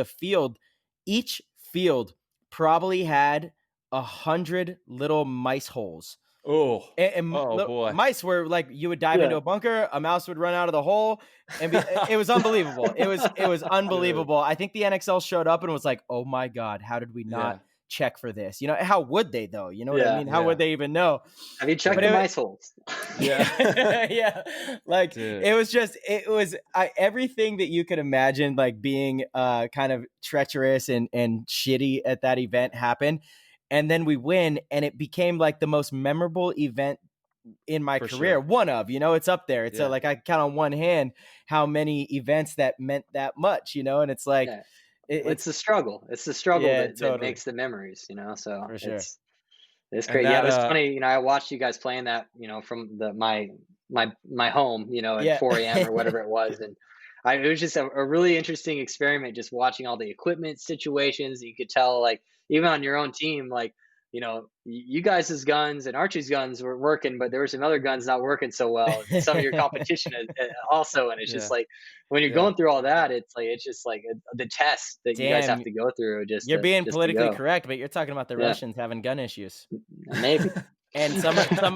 each field probably had 100 little mice holes. Oh, boy. Mice were like, you would dive into a bunker, a mouse would run out of the hole, and it was unbelievable. It was unbelievable. I think the NXL showed up and was like, oh my God, how did we not check for this? How would they though? You know what I mean? How would they even know? Have you checked the mice holes? Yeah. Like dude. it was everything that you could imagine, like being kind of treacherous and shitty at that event happened. And then we win, and it became like the most memorable event in my career. Sure. One of, it's up there. It's like I count on one hand how many events that meant that much, and it's like it's the struggle. It's the struggle that makes the memories, So for sure. It's great. It was funny. I watched you guys playing that, from my my home, at 4 a.m. or whatever it was. And it was just a really interesting experiment, just watching all the equipment situations. You could tell, like, even on your own team, like, you guys' guns and Archie's guns were working, but there were some other guns not working so well. And some of your competition also. And it's just like, when you're going through all that, it's just like the test that you guys have to go through. You're being just politically correct, but you're talking about the Russians having gun issues. Maybe. And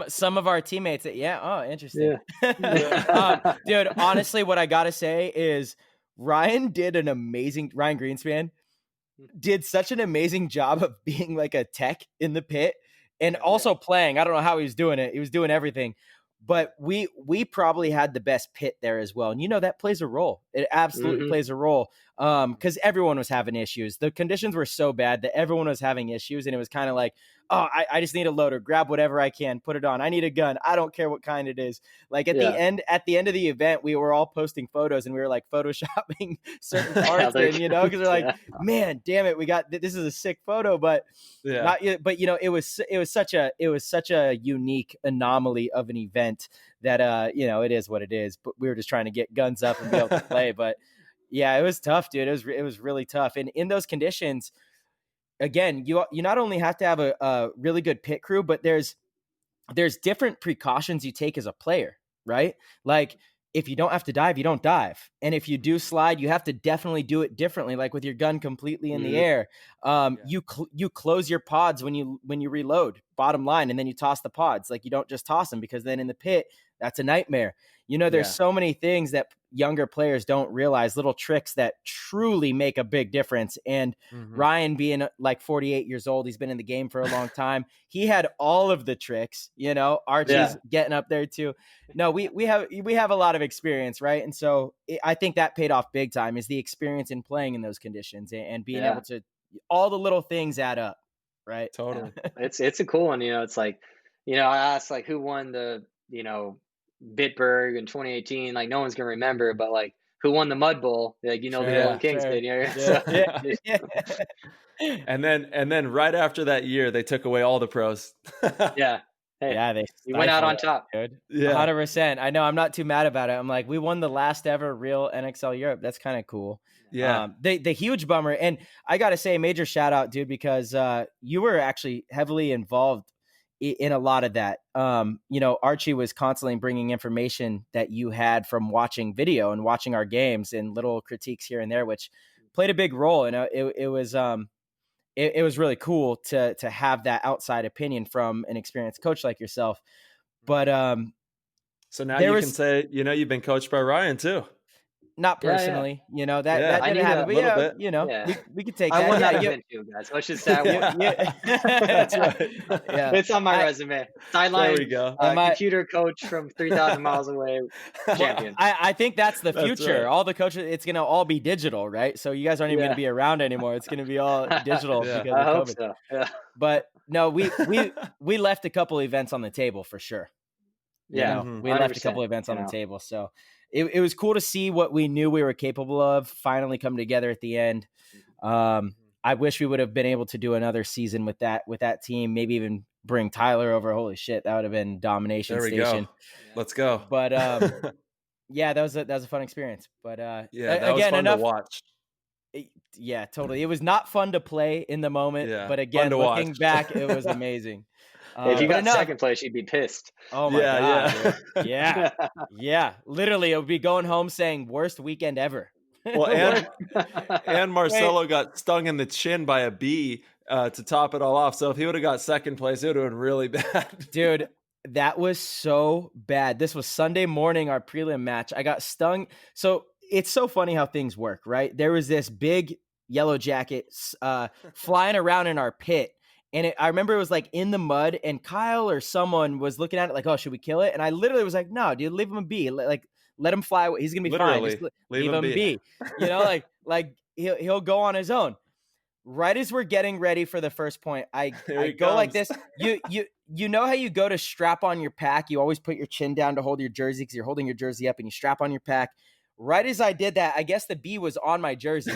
some of our teammates, interesting. Yeah. Dude, honestly, what I gotta say is Ryan Greenspan did such an amazing job of being like a tech in the pit and also playing. I don't know how he was doing it. He was doing everything. But we probably had the best pit there as well. And that plays a role. It absolutely plays a role. Because everyone was having issues. The conditions were so bad that everyone was having issues. And it was kind of like, I just need a loader, grab whatever I can, put it on. I need a gun. I don't care what kind it is. Like at the end of the event, we were all posting photos and we were like photoshopping certain parts in, because we're like, man, damn it, this is a sick photo, but it was such a unique anomaly of an event that it is what it is. But we were just trying to get guns up and be able to play. But yeah, it was tough, dude. It was really tough. And in those conditions, again, you not only have to have a really good pit crew, but there's different precautions you take as a player, right? Like if you don't have to dive, you don't dive. And if you do slide, you have to definitely do it differently, like with your gun completely in the air. You close your pods when you reload, bottom line, and then you toss the pods. Like you don't just toss them, because then in the pit, that's a nightmare. There's so many things that younger players don't realize, little tricks that truly make a big difference. And Ryan, being like 48 years old, he's been in the game for a long time. He had all of the tricks, Archie's getting up there too. No, we have a lot of experience, right? And so I think that paid off big time, is the experience in playing in those conditions and being able to, all the little things add up, right? Totally. It's a cool one. It's like, I asked like who won the, Bitburg in 2018, like no one's gonna remember, but like who won the Mud Bowl, like the Golden Kings did. And then right after that year, they took away all the pros. They went out on top, dude. 100%. I know, I'm not too mad about it. I'm like, we won the last ever real NXL Europe. That's kind of cool. The huge bummer, and I gotta say, major shout out, dude, because you were actually heavily involved in a lot of that. Archie was constantly bringing information that you had from watching video and watching our games, and little critiques here and there, which played a big role. And it was really cool to have that outside opinion from an experienced coach like yourself. But so now you can say, you've been coached by Ryan too. Not personally, that didn't happen. But we could take that. I won that event too, guys. Let's just say That's right. It's on my resume. Sideline. There we go. Computer coach from 3,000 miles away, champion. I think that's the future. Right. All the coaches, it's gonna all be digital, right? So you guys aren't even gonna be around anymore. It's gonna be all digital because of COVID. I hope so. Yeah. But no, we left a couple events on the table for sure. We left a couple events on the table. So it was cool to see what we knew we were capable of finally come together at the end. I wish we would have been able to do another season with that team. Maybe even bring Tyler over. Holy shit, that would have been domination there we station. Go. Let's go. But that was a fun experience. But that was fun to watch. Yeah, totally. It was not fun to play in the moment, but again, looking back, it was amazing. If you got second place, you'd be pissed. Oh my God. Yeah. Literally, it would be going home saying worst weekend ever. Well, and Marcelo got stung in the chin by a bee to top it all off. So if he would have got second place, it would have been really bad. Dude, that was so bad. This was Sunday morning, our prelim match. I got stung. So it's so funny how things work, right? There was this big yellow jacket flying around in our pit. And I remember it was like in the mud, and Kyle or someone was looking at it like, oh, should we kill it? And I literally was like, no, dude, leave him be. Like, let him fly away. He's going to be fine. Just leave him be. Like he'll go on his own. Right as we're getting ready for the first point, I go like this. You know how you go to strap on your pack? You always put your chin down to hold your jersey because you're holding your jersey up, and you strap on your pack. Right as I did that, I guess the bee was on my jersey.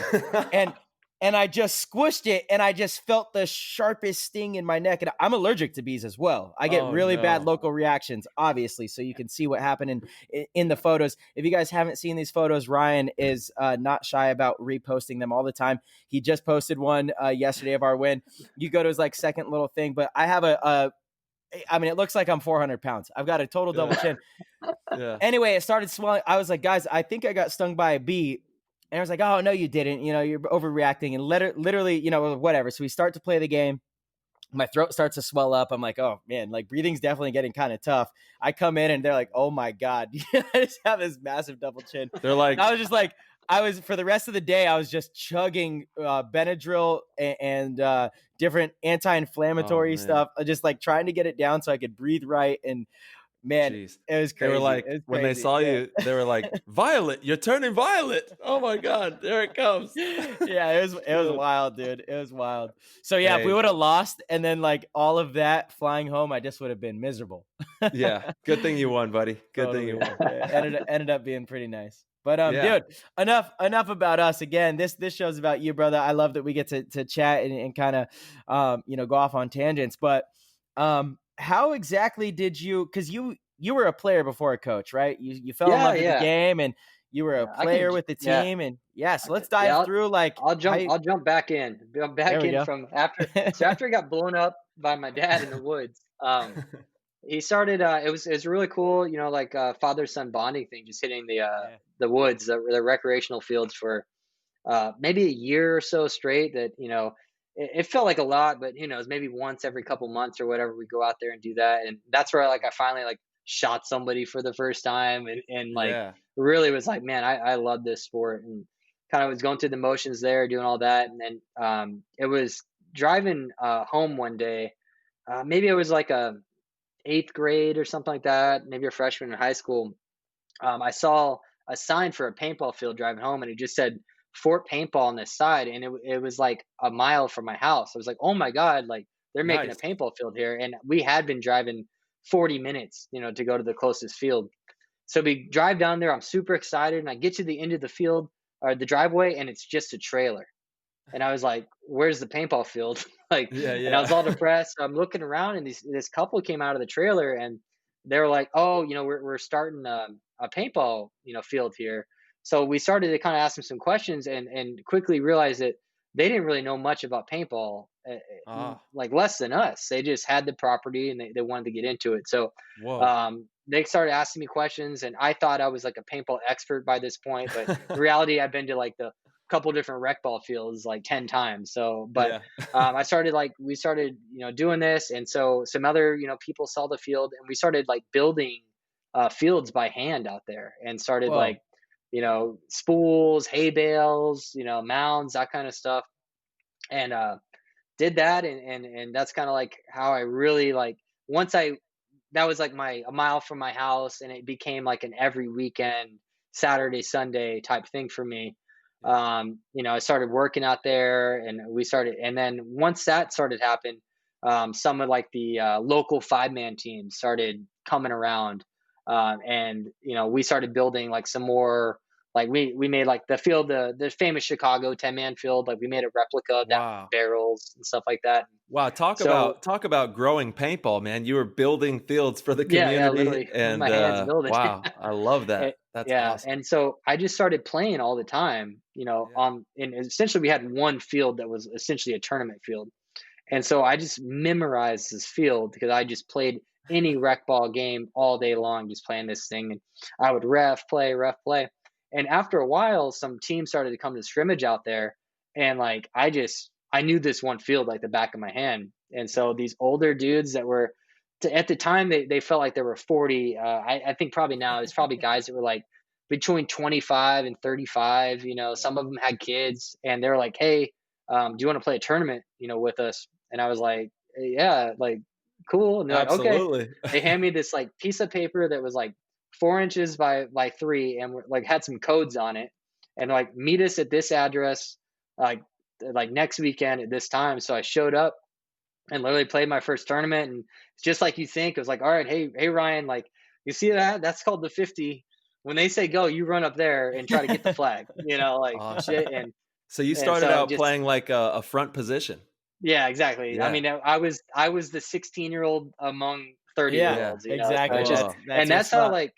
and I just squished it, and I just felt the sharpest sting in my neck. And I'm allergic to bees as well. I get really bad local reactions, obviously. So you can see what happened in the photos. If you guys haven't seen these photos, Ryan is not shy about reposting them all the time. He just posted one yesterday of our win. You go to his like second little thing, but I have I mean, it looks like I'm 400 pounds. I've got a total double chin. Yeah. Anyway, it started swelling. I was like, guys, I think I got stung by a bee. And I was like, oh, no, you didn't. You know, you're overreacting. And literally, you know, whatever. So we start to play the game. My throat starts to swell up. I'm like, oh, man, like breathing's definitely getting kind of tough. I come in and they're like, oh, my God. I just have this massive double chin. They're like, I was just like, for the rest of the day, I was just chugging Benadryl and different anti-inflammatory stuff, just like trying to get it down so I could breathe right. And man, Jeez. it was crazy. They were like, when they saw you, they were like, Violet, you're turning violet. Oh my God, there it comes. Yeah, it was wild, dude. It was wild. So yeah, if we would have lost and then like all of that flying home, I just would have been miserable. Yeah, good thing you won, buddy. Good thing you won. Yeah, ended up being pretty nice. But dude, enough about us. Again, this show's about you, brother. I love that we get to chat and kind of go off on tangents. But how exactly did you? Because you were a player before a coach, right? You fell in love with the game, and you were a player with the team. And so let's dive through. Like I'll jump back in. I'm back in from after. So after I got blown up by my dad in the woods. He started. It was really cool, you know, like father-son bonding thing, just hitting the woods, the recreational fields for maybe a year or so straight. That, you know, it felt like a lot, but who knows, maybe once every couple months or whatever, we go out there and do that. And that's where like I finally like shot somebody for the first time, and like really was like, man, I love this sport, and kind of was going through the motions there, doing all that. And then it was driving home one day. Maybe it was like a 8th grade or something like that, maybe a freshman in high school. I saw a sign for a paintball field driving home, and it just said Fort Paintball on this side, and it was like a mile from my house. I was like, oh my God, like they're making a paintball field here. And we had been driving 40 minutes, you know, to go to the closest field. So we drive down there. I'm super excited, and I get to the end of the field or the driveway, and it's just a trailer. And I was like, where's the paintball field? And I was all depressed. So I'm looking around, and this couple came out of the trailer, and they were like, oh, you know, we're starting a paintball, you know, field here. So we started to kind of ask them some questions, and quickly realized that they didn't really know much about paintball, like less than us. They just had the property, and they wanted to get into it. So they started asking me questions, and I thought I was like a paintball expert by this point. But in reality, I've been to like the couple different rec ball fields like 10 times. So, but we started, you know, doing this. And so some other, you know, people saw the field, and we started like building fields by hand out there, and started like, you know, spools, hay bales, you know, mounds, that kind of stuff. And did that. And that's kind of like how I really like, that was like a mile from my house, and it became like an every weekend, Saturday, Sunday type thing for me. You know, I started working out there, and and then once that started happening, some of like the local 5-man teams started coming around. And, you know, we started building like some more, like we made like the field, the famous Chicago 10-man field. Like we made a replica of that with barrels and stuff like that. Wow. Talk about growing paintball, man. You were building fields for the community. Yeah, literally. And my hands building. Wow. I love that. That's awesome. And so I just started playing all the time, you know, and essentially we had one field that was essentially a tournament field. And so I just memorized this field because I just played any rec ball game all day long, just playing this thing. And I would ref play. And after a while, some teams started to come to scrimmage out there. And like, I knew this one field like the back of my hand. And so these older dudes that were, at the time, they felt like there were 40. I think probably now it's probably guys that were like between 25 and 35. You know, some of them had kids, and they're like, hey, do you want to play a tournament, you know, with us? And I was like, yeah, like, cool. And they're like, okay. They hand me this like piece of paper that was like 4 inches by 3, and like had some codes on it, and like, meet us at this address, like next weekend at this time. So I showed up and literally played my first tournament. And just like you think, it was like, all right, hey Ryan, like, you see that? That's called the 50. When they say go, you run up there and try to get the flag, you know, like shit. And So you And started so out just, playing like a front position. yeah, exactly. I Yeah. mean, I was the 16-year-old among 30 year Yeah, Yeah. olds, so exactly. it's just, Whoa. That's and your that's how spot. like,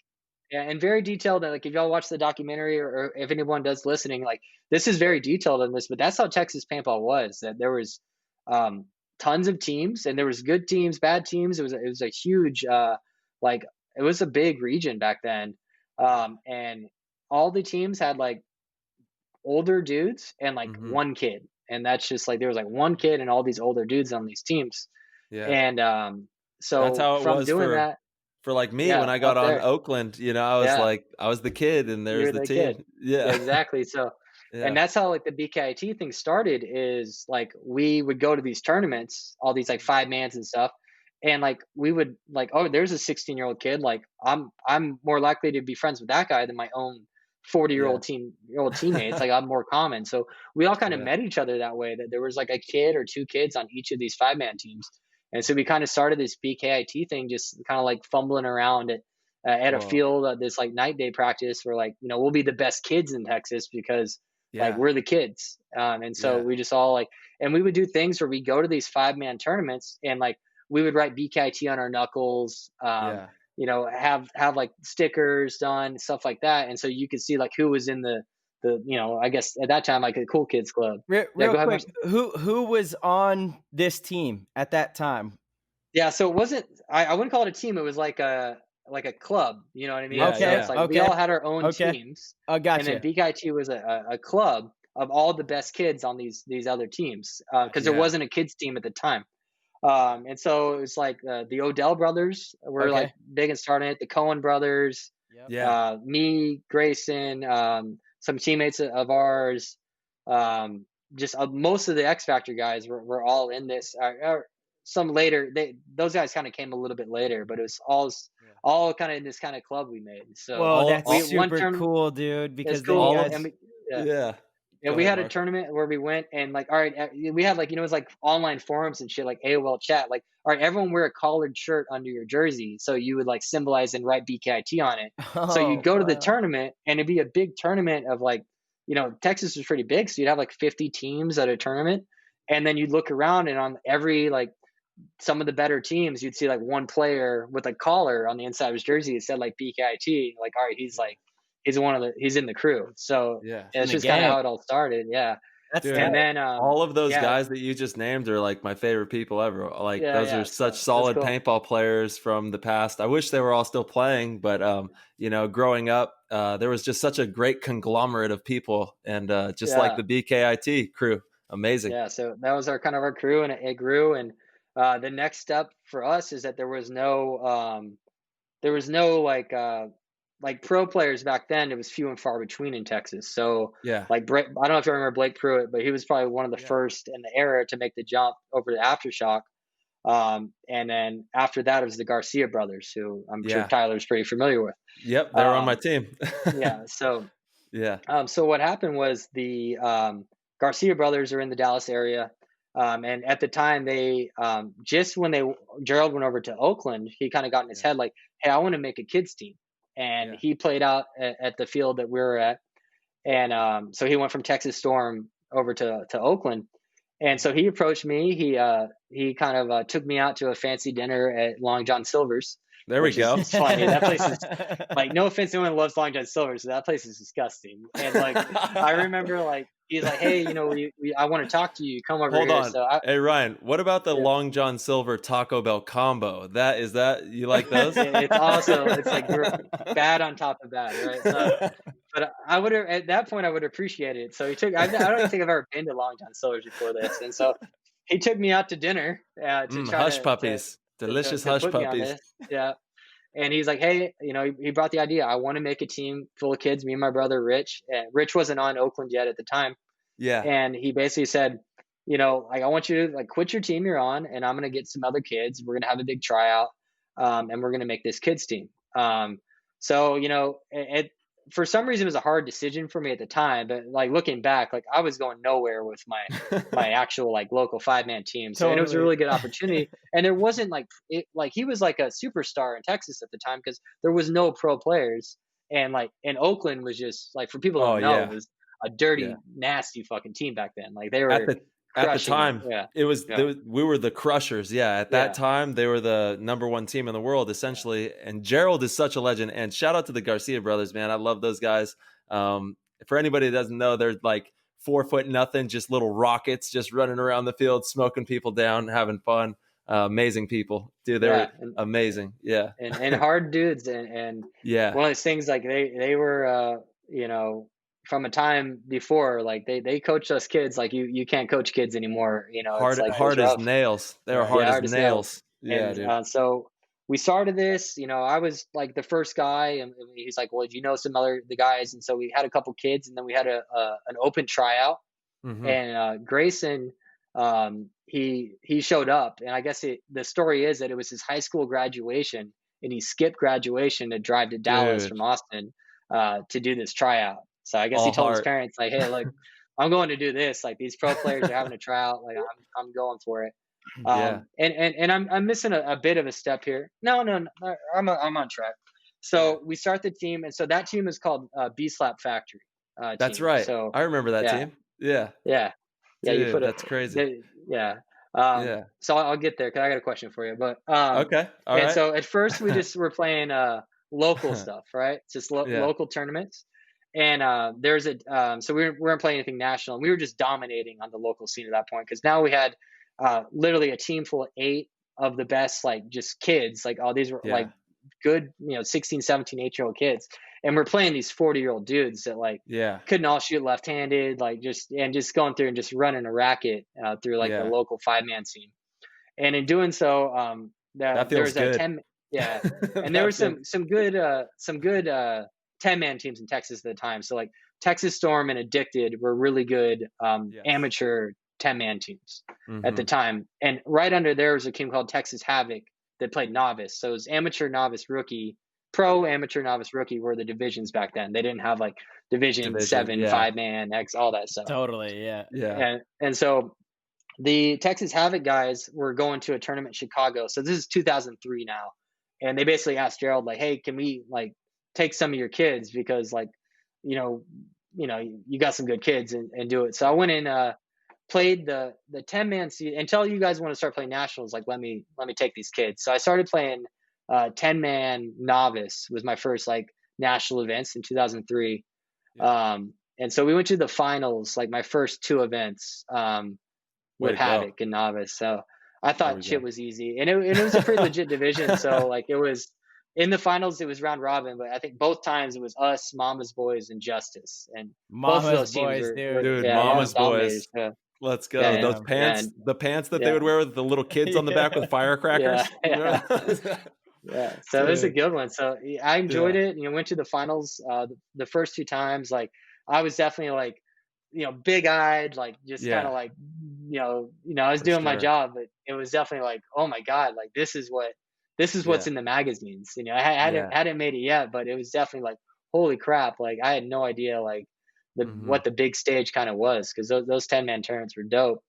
yeah, and very detailed. And like, if y'all watch the documentary, or if anyone does listening, like this is very detailed in this, but that's how Texas paintball was. That there was um, tons of teams, and there was good teams, bad teams. It was a huge like it was a big region back then, and all the teams had like older dudes and like Hmm. one kid, and that's just like there was like one kid and all these older dudes on these teams, Yeah. and That's so how it from was doing that, for like me yeah, when I got up on there, Oakland, I was yeah, like, I was the kid and there's you're the the kid. team. Yeah, Yeah. exactly. So, and Yeah. that's how like the BKIT thing started. Is like we would go to these tournaments, all these like 5 mans and stuff, and like we would like, oh, there's a 16-year-old kid. Like I'm more likely to be friends with that guy than my own 40-year-old Yeah. teammates. Like I'm more common. So we all kind of Yeah. met each other that way. That there was like a kid or two kids on each of these 5-man teams, and so we kind of started this BKIT thing, just kind of like fumbling around at a Whoa. field, this like night day practice where like we'll be the best kids in Texas because like Yeah. we're the kids, and so Yeah. we just all like, and we would do things where we go to these 5-man tournaments, and like we would write BKIT on our knuckles, Yeah. have like stickers done, stuff like that, and so you could see like who was in the I guess at that time like a cool kids club. Yeah, Real go ahead, quick, Marcel. who was on this team at that time? Yeah, so it wasn't. I wouldn't call it a team. It was like a club. You know what I mean? Yeah. So Okay, it's Yeah. like we okay, all had our own okay. teams, Oh, and then gotcha. BKIT was a club of all the best kids on these other teams, because there Yeah. wasn't a kids team at the time. And so it was like the Odell brothers were like Okay. big and starting it. The Cohen brothers, Yep. Yeah. me, Grayson, some teammates of ours, just most of the X Factor guys were all in this. Or some later, those guys kind of came a little bit later, but it was all kind of in this kind of club we made. So Whoa, All, that's we all, one super term cool, dude. it's Because then you cool, all guys, of, and yeah. yeah. Yeah, Go we ahead, had a Mark. tournament where we went and like, all right, we had like, it was like online forums and shit, like AOL chat. Like, all right, everyone wear a collared shirt under your jersey, so you would like symbolize and write BKIT on it. So you'd oh go to the wow, tournament, and it'd be a big tournament of like, Texas was pretty big, so you'd have like 50 teams at a tournament, and then you'd look around, and on every like some of the better teams, you'd see like one player with a collar on the inside of his jersey that said like BKIT. Like, all right, he's like he's in the crew. So Yeah. in it's the just kind of gang. how it all started. Yeah. That's Dude, And tight. then all of those yeah, guys that you just named are like my favorite people ever. Like those are yeah. such So that's solid cool. paintball players from the past. I wish they were all still playing, but growing up, there was just such a great conglomerate of people, and just like Yeah. the BKIT crew, amazing. Yeah. So that was our kind of our crew, and it grew. And the next step for us is that there was no like pro players back then. It was few and far between in Texas. So Yeah, like I don't know if you remember Blake Pruitt, but he was probably one of the yeah, first in the era to make the jump over to Aftershock. And then after that, it was the Garcia brothers, who I'm sure yeah. Tyler's pretty familiar with. Yep, they were on my Um, team. yeah. So Yeah, so what happened was the Garcia brothers are in the Dallas area, and at the time they just when Gerald went over to Oakland, he kind of got in his yeah, head like, hey, I want to make a kids team, and yeah, he played out at the field that we were at, and so he went from Texas Storm over to Oakland, and so he approached me. He kind of took me out to a fancy dinner at Long John Silver's, there we which is go. it's funny. That place is like, no offense to anyone who loves Long John Silver, so that place is disgusting. And like I remember like he's like, hey, I want to talk to you. Come over Hold here. on. So I Hey Ryan, what about the yeah. Long John Silver Taco Bell combo? That you like those? It's also it's like bad on top of bad, right? So, but I would have at that point I would appreciate it. So he took. I don't even think I've ever been to Long John Silver's before this, and so he took me out to dinner to try Hush to puppies. Delicious to hush put me on puppies. this. Yeah. And he's like, hey, he brought the idea. I want to make a team full of kids. Me and my brother, Rich. And Rich wasn't on Oakland yet at the time. Yeah. And he basically said, like, I want you to like quit your team you're on, and I'm going to get some other kids. We're going to have a big tryout, and we're going to make this kids team. So, for some reason, it was a hard decision for me at the time. But like looking back, like I was going nowhere with my actual like local 5-man team. So and it was a Totally. really good opportunity. And there wasn't like he was like a superstar in Texas at the time because there was no pro players. And like in Oakland was just like, for people who Oh don't know, yeah. it was a dirty, Yeah. nasty fucking team back then. Like they At were the at the crushing it. time, Yeah. it was Yeah. we were the Crushers. Yeah, at that Yeah. time, they were the number one team in the world, essentially. And Gerald is such a legend. And shout out to the Garcia brothers, man. I love those guys. For anybody that doesn't know, they're like 4 foot nothing, just little rockets, just running around the field, smoking people down, having fun. Amazing people, dude. They were amazing. Yeah, and hard dudes, and yeah. One of those things, like they were, you know, from a time before, like they coached us kids like you can't coach kids anymore. You know, hard, it's like hard as nails. They were hard as nails. Yeah, and, dude. So we started this. You know, I was like the first guy, and he's like, "Well, do you know some other the guys?" And so we had a couple kids, and then we had an open tryout, and Grayson. He showed up, and I guess the story is that it was his high school graduation, and he skipped graduation to drive to Dallas from Austin to do this tryout. So I guess he told his parents, like, "Hey, look, I'm going to do this. Like, these pro players are having a tryout. Like, I'm going for it." And I'm missing a bit of a step here. No, I'm on track. So we start the team, and so that team is called B-Slap Factory. That's team. right. So I remember that team. Yeah. Yeah, dude, you put that's crazy. So I'll get there because I got a question for you. But okay, all right. So at first we just were playing local stuff, right? Just local tournaments. And there's so we weren't playing anything national. And we were just dominating on the local scene at that point because now we had literally a team full of 8 of the best, like just kids. Like these were like good, 16, 17, 8-year-old kids. And we're playing these 40-year-old dudes that like couldn't all shoot left-handed, like just going through and just running a racket through like the local 5-man scene. And in doing so, that there feels was good. a 10, and there were some good 10-man teams in Texas at the time. So like Texas Storm and Addicted were really good amateur 10-man teams at the time. And right under there was a team called Texas Havoc that played novice. So it was amateur, novice, rookie. Pro, amateur, novice, rookie were the divisions back then. They didn't have like division 7, 5-man, X, all that stuff. Totally, yeah. And so the Texas Havoc guys were going to a tournament in Chicago. So this is 2003 now. And they basically asked Gerald, like, "Hey, can we like take some of your kids because like, you got some good kids and do it." So I went and played the 10-man seat until you guys want to start playing nationals. Like, let me take these kids. So I started playing 10-man novice was my first like national events in 2003. And so we went to the finals, like my first 2 events with Havoc and novice. So I thought shit was easy, and it was a pretty legit division. So like it was in the finals, it was round robin, but I think both times it was us, Mama's Boys, and Justice, and both of those teams dude, Mama's Boys. Let's go. Those pants, the pants that they would wear with the little kids on the back with firecrackers. So it was a good one. So I enjoyed it. Went to the finals the first 2 times. Like I was definitely like, big eyed, like just kind of like, I was doing my job, but it was definitely like, oh my God, like this is what's in the magazines. I hadn't made it yet, but it was definitely like, holy crap. Like I had no idea like what the big stage kind of was, because those 10-man tournaments were dope.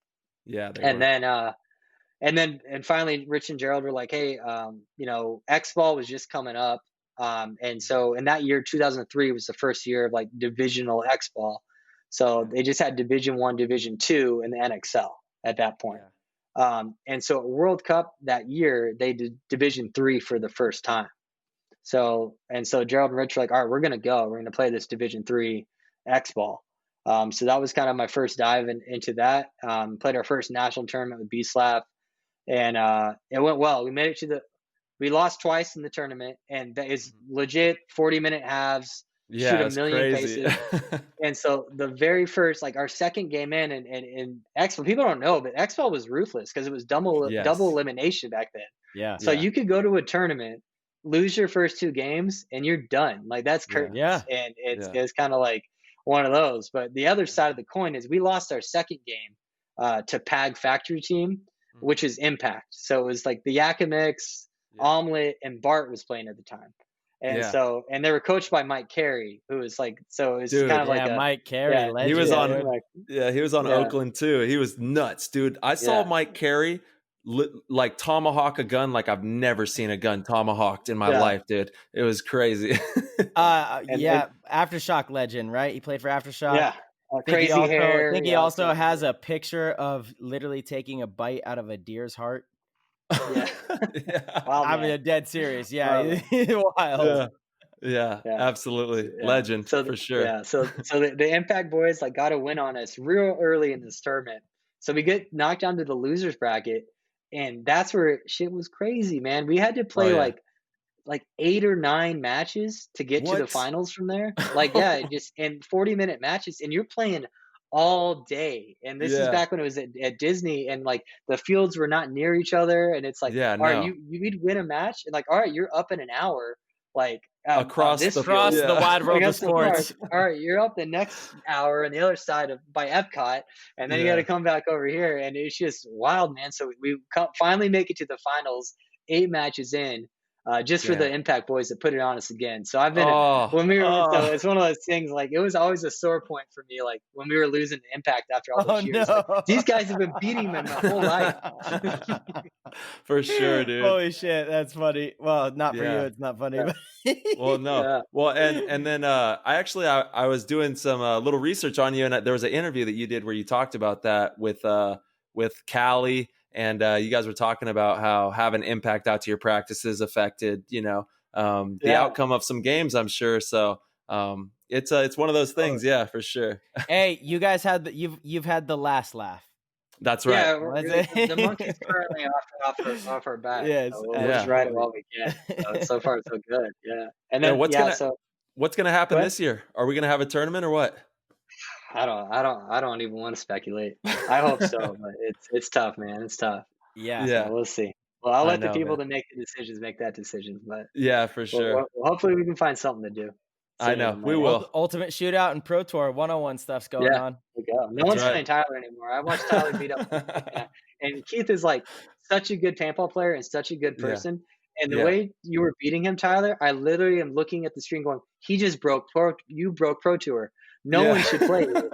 And finally Rich and Gerald were like, hey, X ball was just coming up. And so in that year, 2003 was the first year of like divisional X ball. So they just had Division 1, Division 2 and the NXL at that point. And so at World Cup that year, they did Division 3 for the first time. So Gerald and Rich were like, all right, we're going to go. We're going to play this Division 3 X ball. So that was kind of my first dive into that. Played our first national tournament with B-Slap, and it went well. We made it we lost twice in the tournament, and that is legit 40-minute halves. Shoot a million paces. And so the very first, like our second game in and Expo, people don't know, but Expo was ruthless because it was double elimination back then. So you could go to a tournament, lose your first 2 games, and you're done. Like that's curtains. And it's kind of like one of those. But the other side of the coin is we lost our second game to PAG Factory Team, which is Impact. So it was like the Yakimix, Omelet, and Bart was playing at the time. And so, and they were coached by Mike Carey, who was like, so it's kind of like Mike Carey. He was on Oakland too. He was nuts, dude. I saw Mike Carey like tomahawk a gun like I've never seen a gun tomahawked in my life, dude. It was crazy. Aftershock legend, right? He played for Aftershock. crazy hair. I think he also has a picture of literally taking a bite out of a deer's heart. Yeah. I mean, dead serious. Yeah. Wild. Yeah, absolutely. Yeah. Legend So for sure. Yeah. So the Impact boys like got a win on us real early in this tournament. So we get knocked down to the losers bracket, and that's where shit was crazy, man. We had to play like 8 or 9 matches to get to the finals from there. Like, just in 40-minute matches, and you're playing all day. And this is back when it was at Disney, and like the fields were not near each other. And it's like, all right, you'd win a match, and like, all right, you're up in an hour, like across the wide world of sports. All right, you're up the next hour on the other side by Epcot, and then you got to come back over here, and it's just wild, man. So we finally make it to the finals, 8 matches in. Just for the Impact boys to put it on us again. So I've been so it's one of those things, like it was always a sore point for me, like when we were losing to Impact after all those years. Like, these guys have been beating them my whole life. For sure, dude. Holy shit, that's funny. Well, not for you, it's not funny. But well, no. Yeah. Well, and then I was doing some little research on you, and there was an interview that you did where you talked about that with Callie. And you guys were talking about how having Impact out to your practices affected, the outcome of some games, I'm sure. So it's one of those things, for sure. Hey, you guys you've had the last laugh. That's right. Yeah, the monkey's currently off our back. Yes, so we'll just ride it while we can. So far, so good. Yeah. And then what's gonna happen this year? Are we gonna have a tournament or what? I don't even want to speculate. I hope so, but it's tough, man. It's tough. Yeah. So we'll see. Well, I'll let the people that make the decisions make that decision. But for sure. Hopefully we can find something to do. I know we will. Ultimate Shootout and Pro Tour 101 stuff's going on. No one's playing Tyler anymore. I watched Tyler beat up, and Keith is like such a good paintball player and such a good person. And the way you were beating him, Tyler, I literally am looking at the screen going, "He just broke you broke Pro Tour. No one should play you." Like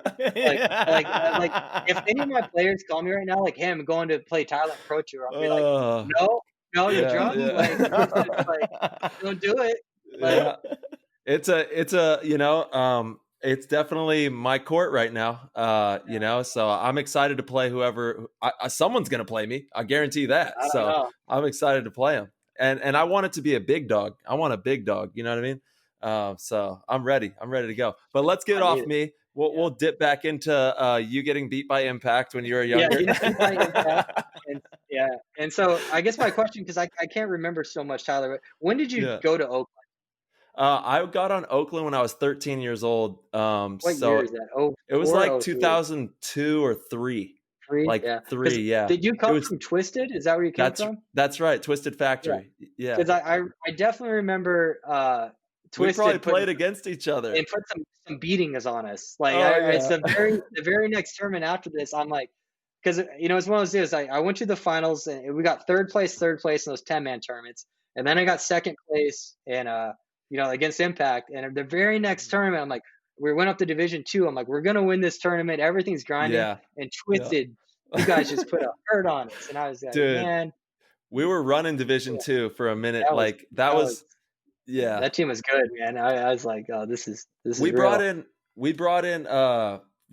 if any of my players call me right now, like, "Hey, I'm going to play Tyler Pro Tour," I'll be like, "No, you're drunk. Like, don't do it." Like, it's definitely my court right now. So I'm excited to play whoever. Someone's gonna play me. I guarantee that. So I'm excited to play him, and I want it to be a big dog. I want a big dog. You know what I mean? So I'm ready. I'm ready to go. But let's get off me. We'll dip back into you getting beat by Impact when you were younger. And so I guess my question, because I can't remember so much, Tyler, but when did you go to Oakland? I got on Oakland when I was 13 years old. What year is that? It was like 2002 or 3. 3? Like 3, yeah. Did you come from Twisted? Is that where you came from? That's right, Twisted Factory. Yeah. Because I definitely remember Twisted. We probably played against each other and put some beatings on us. Like it's the very next tournament after this. I'm like, because it's one of those deals. I went to the finals and we got third place in those 10-man tournaments, and then I got second place in against Impact. And the very next tournament, I'm like, we went up to Division 2. I'm like, we're gonna win this tournament. Everything's grinding. Yeah. And Twisted, you guys just put a hurt on us. And I was like, dude, man, we were running Division 2 for a minute. That was that team was good, man. I was like, oh, this is we real. brought in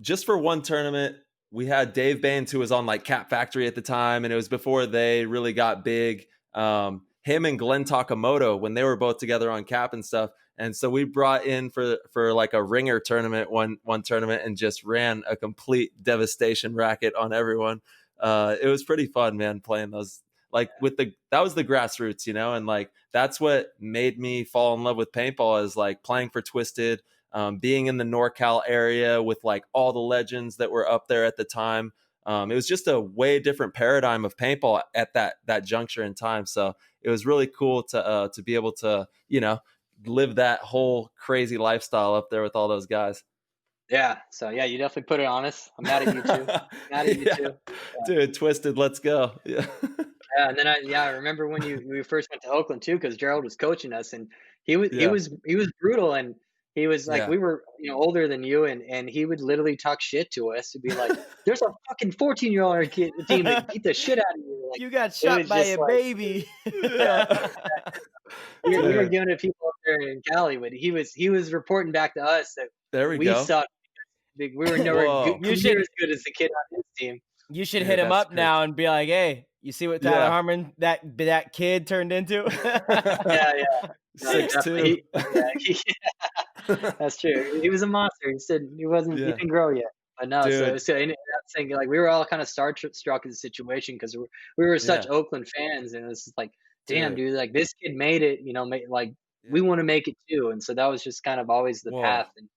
just for one tournament. We had Dave Baines, who was on like Cap Factory at the time, and it was before they really got big. Him and Glenn Takamoto, when they were both together on Cap and stuff. And so we brought in for like a ringer tournament, one tournament, and just ran a complete devastation racket on everyone. It was pretty fun, man, playing those. Like that was the grassroots, and like that's what made me fall in love with paintball, is like playing for Twisted, being in the NorCal area with like all the legends that were up there at the time. It was just a way different paradigm of paintball at that juncture in time. So it was really cool to be able to, live that whole crazy lifestyle up there with all those guys. Yeah. So you definitely put it on us. I'm mad at you too. Yeah. Dude, Twisted, let's go. Yeah. Yeah, and then I remember when we first went to Oakland too, because Gerald was coaching us, and he was brutal, and he was like, we were older than you, and he would literally talk shit to us. He'd be like, "There's a fucking 14-year-old team that beat the shit out of you. Like, you got shot by a baby." We were giving it to people up there in Cali, but he was reporting back to us that we sucked. We were nowhere You near as good as the kid on his team. You should hit him up now and be like, "Hey, you see what Tyler Harmon that kid turned into?" Yeah. No, 6'2". That's true. He was a monster. He said he wasn't. He didn't grow yet. But no, Dude. so and that's thinking like we were all kind of starstruck in the situation because we were such Oakland fans, and it's like, damn, dude, like this kid made it. You know, we want to make it too. And so that was just kind of always the path. And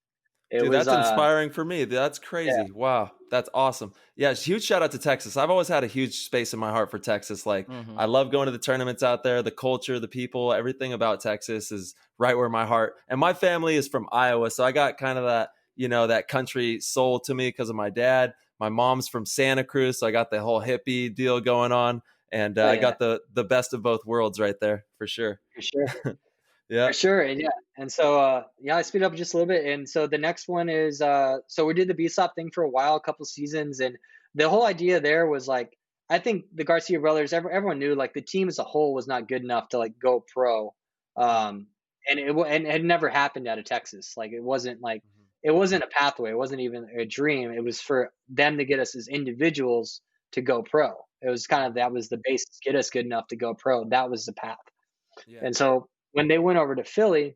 it was that's inspiring for me. That's crazy. Yeah. Wow, that's awesome. Yeah, huge shout out to Texas. I've always had a huge space in my heart for Texas. Like, I love going to the tournaments out there. The culture, the people, everything about Texas is right where my heart. And my family is from Iowa, so I got kind of that, that country soul to me because of my dad. My mom's from Santa Cruz, so I got the whole hippie deal going on, and I got the best of both worlds right there for sure. For sure. Yeah. For sure. And so, I speed up just a little bit. And so the next one is, so we did the B-stop thing for a while, a couple seasons. And the whole idea there was like, I think the Garcia brothers, everyone knew like the team as a whole was not good enough to like go pro. And it had never happened out of Texas. Like, it wasn't like, it wasn't a pathway. It wasn't even a dream. It was for them to get us as individuals to go pro. It was kind of, that was the basis, get us good enough to go pro. That was the path. Yeah. And so when they went over to Philly,